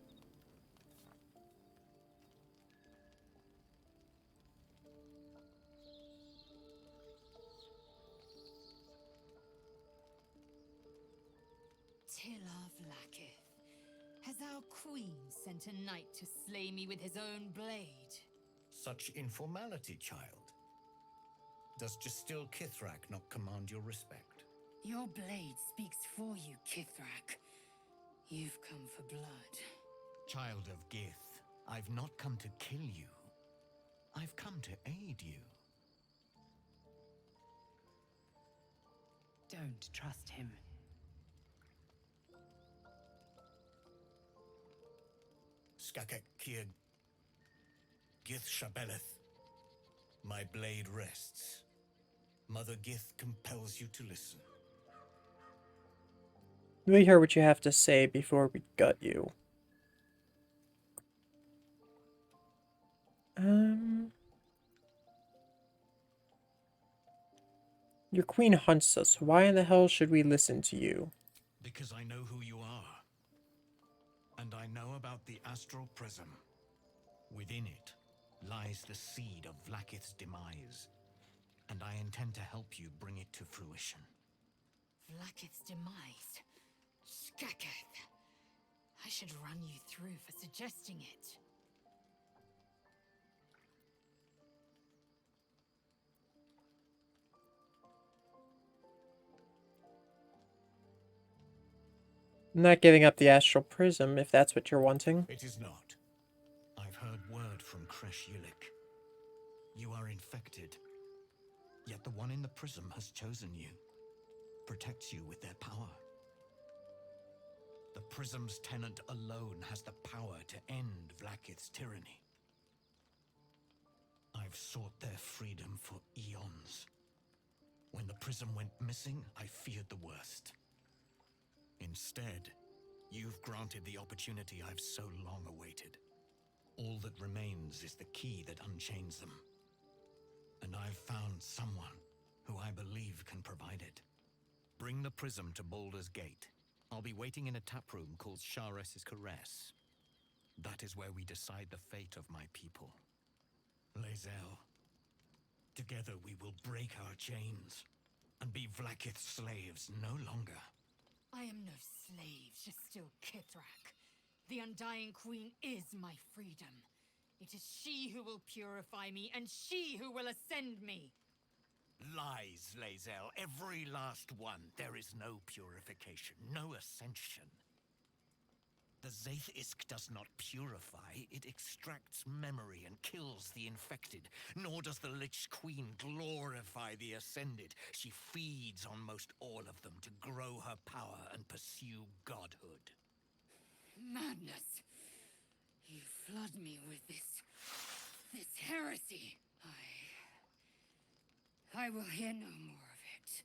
Tila Vlaakith, has our queen sent a knight to slay me with his own blade? Such informality, child. Does Justil Kithrak not command your respect? Your blade speaks for you, Kithrak. You've come for blood. Child of Gith, I've not come to kill you. I've come to aid you. Don't trust him. Skakek Kiag Gith Shabeleth. My blade rests. Mother Gith compels you to listen. We hear what you have to say before we gut you. Your queen hunts us. Why in the hell should we listen to you? Because I know who you are. And I know about the astral prism. Within it lies the seed of Vlaakith's demise. And I intend to help you bring it to fruition. Vlaakith's demise? Skaketh. I should run you through for suggesting it. I'm not giving up the astral prism, if that's what you're wanting. It is not. I've heard word from Kresh Yulik. You are infected. Yet the one in the prism has chosen you. Protects you with their power. The prism's tenant alone has the power to end Vlaakith's tyranny. I've sought their freedom for eons. When the prism went missing, I feared the worst. Instead, you've granted the opportunity I've so long awaited. All that remains is the key that unchains them. And I've found someone who I believe can provide it. Bring the prism to Baldur's Gate. I'll be waiting in a taproom called Shares's Caress. That is where we decide the fate of my people. Lae'zel, together we will break our chains and be Vlaakith's slaves no longer. I am no slave, just still Kithrak. The Undying Queen is my freedom. It is she who will purify me, and she who will ascend me. Lies, Lae'zel, every last one. There is no purification, no ascension. The Zaith-Isk does not purify, it extracts memory and kills the infected. Nor does the Lich Queen glorify the ascended. She feeds on most all of them to grow her power and pursue godhood. Madness! You flood me with this heresy. I will hear no more of it.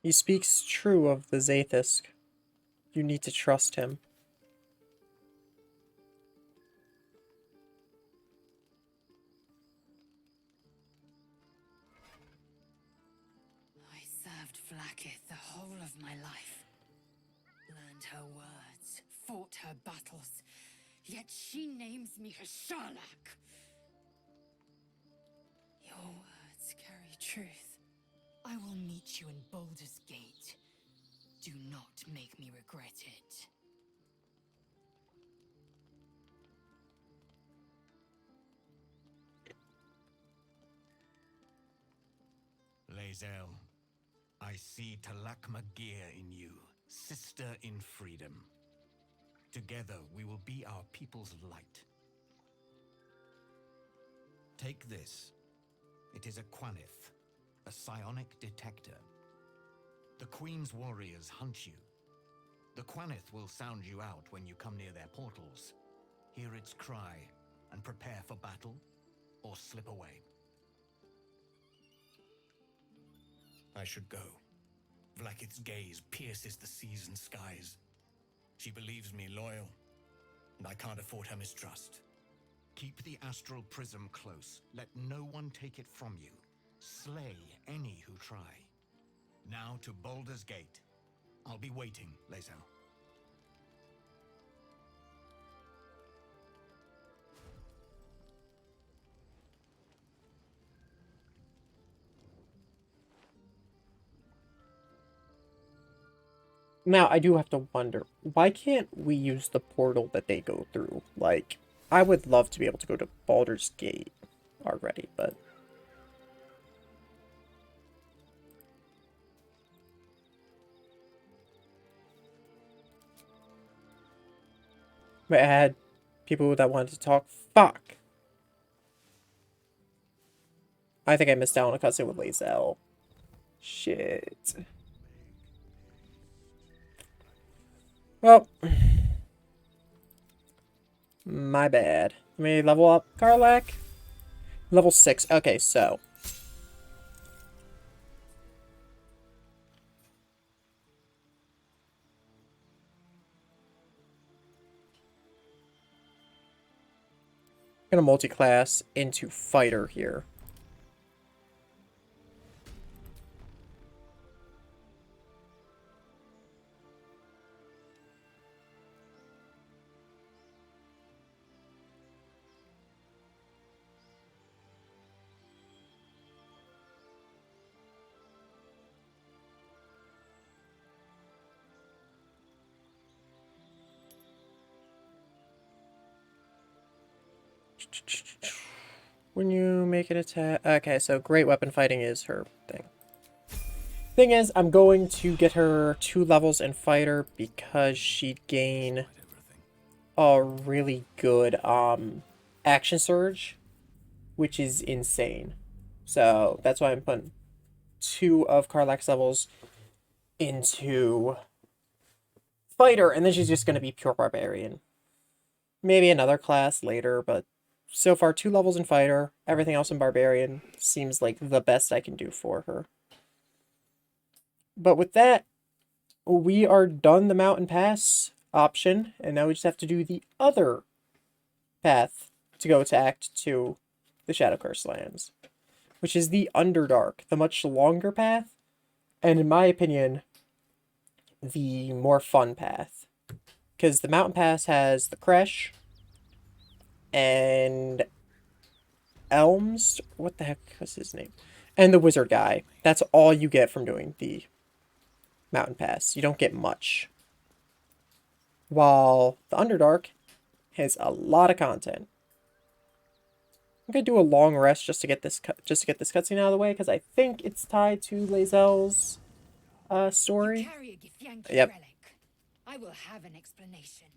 He speaks true of the Zaithisk. You need to trust him. I served Vlaakith the whole of my life. Learned her words, fought her battles. Yet she names me Hashalak. Your words carry truth. I will meet you in Baldur's Gate. Do not make me regret it. Lae'zel, I see Talak Magir in you, sister in freedom. Together we will be our people's light. Take this. It is a Quanith, a psionic detector. The Queen's warriors hunt you. The Quanith will sound you out when you come near their portals. Hear its cry and prepare for battle, or slip away. I should go. Vlaakith's gaze pierces the seas and skies. She believes me loyal, and I can't afford her mistrust. Keep the astral prism close. Let no one take it from you. Slay any who try. Now to Baldur's Gate. I'll be waiting, Lae'zel. Now, I do have to wonder, why can't we use the portal that they go through? Like, I would love to be able to go to Baldur's Gate already, but... But I had people that wanted to talk. Fuck! I think I missed out on a cutscene with Lae'zel. Shit. Well... My bad. Let me level up Karlach. Level 6. Okay, so... I'm gonna multi-class into fighter here. When you make an attack... Okay, so great weapon fighting is her thing. Thing is, I'm going to get her 2 levels in fighter because she'd gain a really good action surge, which is insane. So that's why I'm putting 2 of Karlach's levels into fighter, and then she's just going to be pure barbarian. Maybe another class later, but so far 2 levels in fighter, everything else in barbarian seems like the best I can do for her. But with that, we are done the mountain pass option, and now we just have to do the other path to go to Act 2, the Shadow Curse lands, which is the Underdark, the much longer path, and in my opinion, the more fun path. Because the mountain pass has the Kresh and Elms, what the heck was his name? And the wizard guy. That's all you get from doing the mountain pass. You don't get much. While the Underdark has a lot of content. I'm gonna do a long rest just to get this cutscene out of the way because I think it's tied to Lae'zel's story. You carry a Githyanki Yep. relic. I will have an explanation,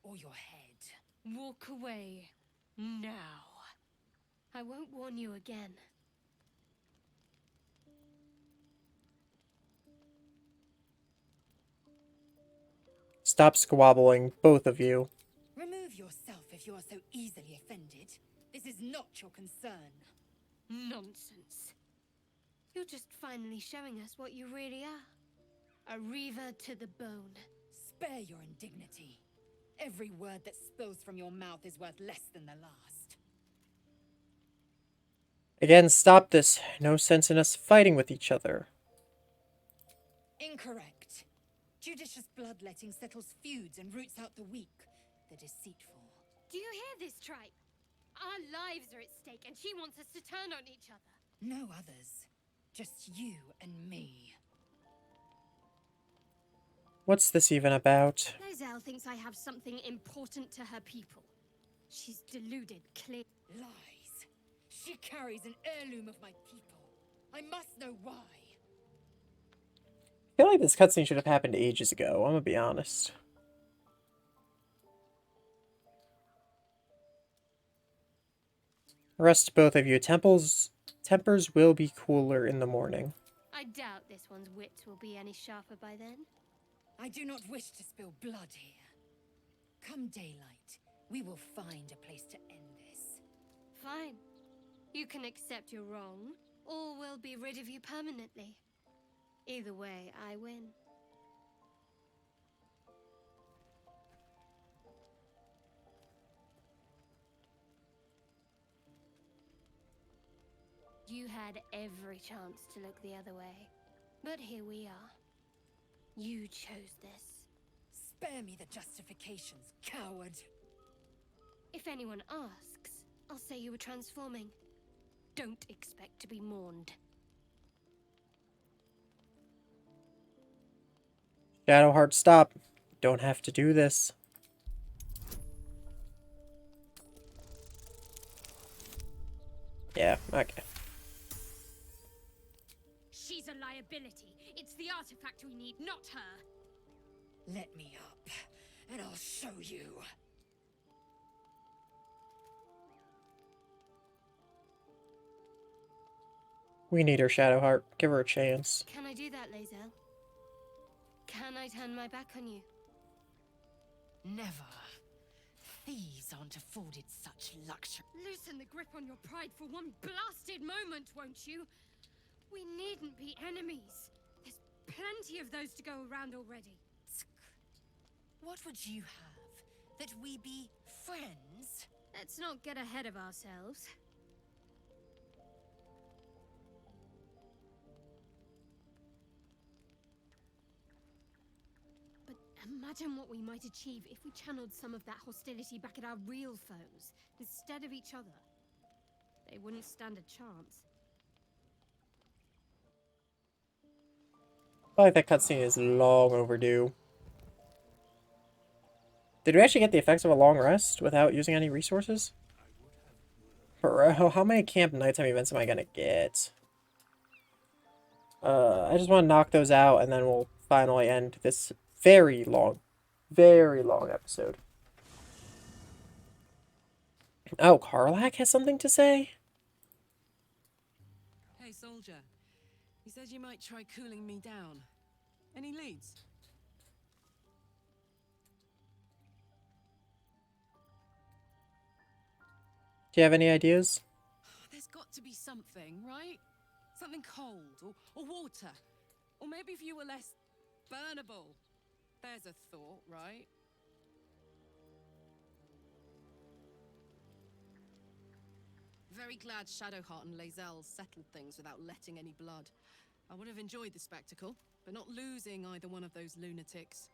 or your head. Walk away. Now. I won't warn you again. Stop squabbling, both of you. Remove yourself if you are so easily offended. This is not your concern. Nonsense. You're just finally showing us what you really are. A reaver to the bone. Spare your indignity. Every word that spills from your mouth is worth less than the last. Again, stop this. No sense in us fighting with each other. Incorrect. Judicious bloodletting settles feuds and roots out the weak, the deceitful. Do you hear this, tribe? Our lives are at stake, and she wants us to turn on each other. No others. Just you and me. What's this even about? Lae'zel thinks I have something important to her people. She's deluded, clear. Lies. She carries an heirloom of my people. I must know why. I feel like this cutscene should have happened ages ago, I'm gonna be honest. Rest both of you. Tempers will be cooler in the morning. I doubt this one's wits will be any sharper by then. I do not wish to spill blood here. Come daylight, we will find a place to end this. Fine. You can accept you're wrong, or we'll be rid of you permanently. Either way, I win. You had every chance to look the other way, but here we are. You chose this. Spare me the justifications, coward. If anyone asks, I'll say you were transforming. Don't expect to be mourned. Shadowheart, stop. Don't have to do this. Yeah, okay. She's a liability. It's the artifact we need, not her. Let me up, and I'll show you. We need her, Shadowheart. Give her a chance. Can I do that, Lae'zel? Can I turn my back on you? Never. Thieves aren't afforded such luxury. Loosen the grip on your pride for one blasted moment, won't you? We needn't be enemies. There's plenty of those to go around already. What would you have? That we be friends? Let's not get ahead of ourselves. But imagine what we might achieve if we channeled some of that hostility back at our real foes, instead of each other. They wouldn't stand a chance. I feel like that cutscene is long overdue. Did we actually get the effects of a long rest without using any resources? Bro, how many camp nighttime events am I gonna get? I just want to knock those out and then we'll finally end this very long episode. Oh, Karlach has something to say? soldier. He said you might try cooling me down. Any leads? Do you have any ideas? There's got to be something, right? Something cold, or water. Or maybe if you were less burnable. There's a thought, right? Very glad Shadowheart and Lae'zel settled things without letting any blood. I would have enjoyed the spectacle, but not losing either one of those lunatics.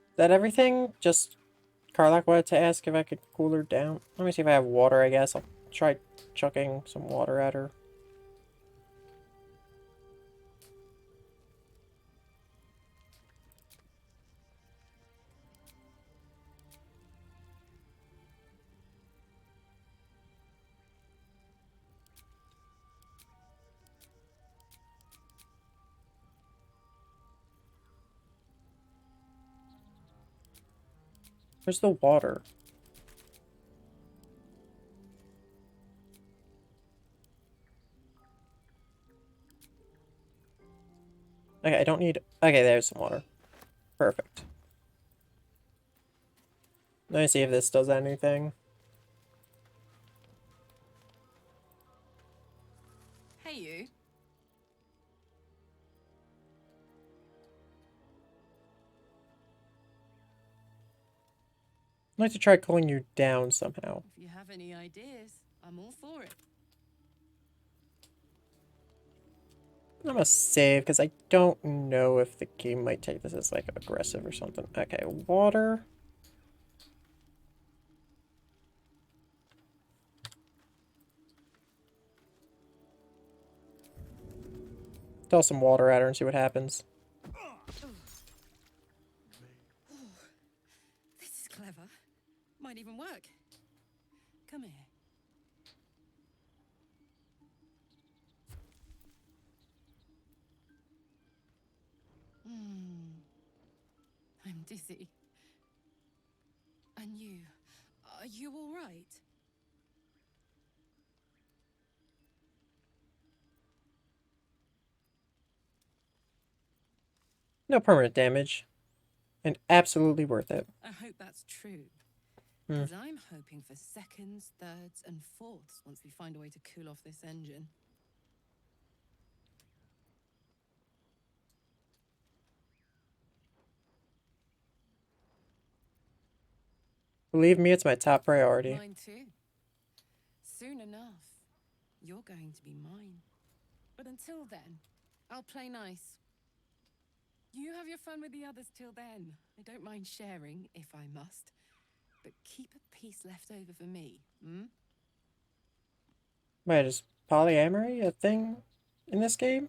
Is that everything? Just Karlach wanted to ask if I could cool her down. Let me see if I have water, I guess. I'll try chucking some water at her. Where's the water? Okay, I don't need... Okay, there's some water. Perfect. Let me see if this does anything. Hey, you. I'd like to try cooling you down somehow. If you have any ideas, I'm all for it. I'm gonna save, because I don't know if the game might take this as, like, aggressive or something. Okay, water. Toss some water at her and see what happens. This is clever. Might even work. Come here. I'm dizzy. And you? Are you all right? No permanent damage. And absolutely worth it. I hope that's true. Hmm. Because I'm hoping for seconds, thirds, and fourths once we find a way to cool off this engine. Believe me, it's my top priority. Mine too. Soon enough, you're going to be mine. But until then, I'll play nice. You have your fun with the others till then. I don't mind sharing, if I must. But keep a piece left over for me, hmm? Wait, is polyamory a thing in this game?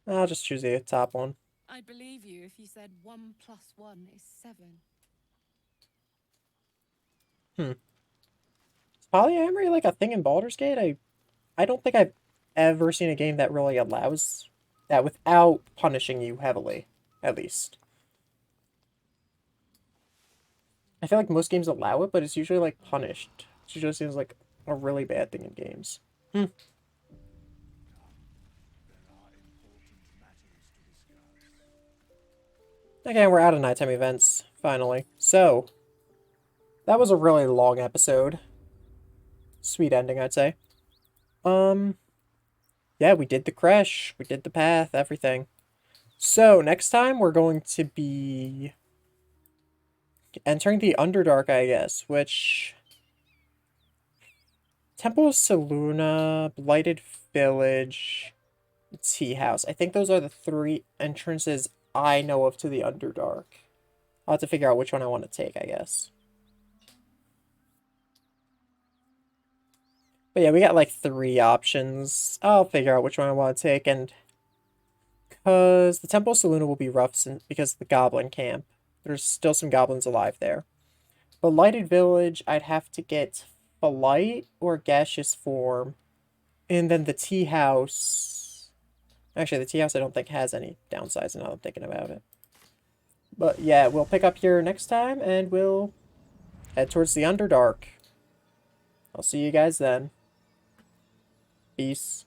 I'll just choose the top one. I'd believe you if you said 1 + 1 is 7. Is polyamory like a thing in Baldur's Gate? I don't think I've ever seen a game that really allows that without punishing you heavily, at least. I feel like most games allow it, but it's usually like punished. It usually seems like a really bad thing in games. Okay, we're out of nighttime events, finally. So, that was a really long episode. Sweet ending, I'd say. Yeah, we did the crash, we did the path, everything. So, next time we're going to be entering the Underdark, I guess, which... Temple of Selûne, Blighted Village, Tea House. I think those are the 3 entrances I know of to the Underdark. I'll have to figure out which one I want to take, I guess. But yeah, we got like 3 options. I'll figure out which one I want to take and Because the Temple of Saluna will be rough because of the Goblin Camp. There's still some goblins alive there. But Lighted Village, I'd have to get Polite or Gaseous Form. And then the Tea House... Actually, the Tea House I don't think has any downsides now that I'm thinking about it. But yeah, we'll pick up here next time, and we'll head towards the Underdark. I'll see you guys then. Peace.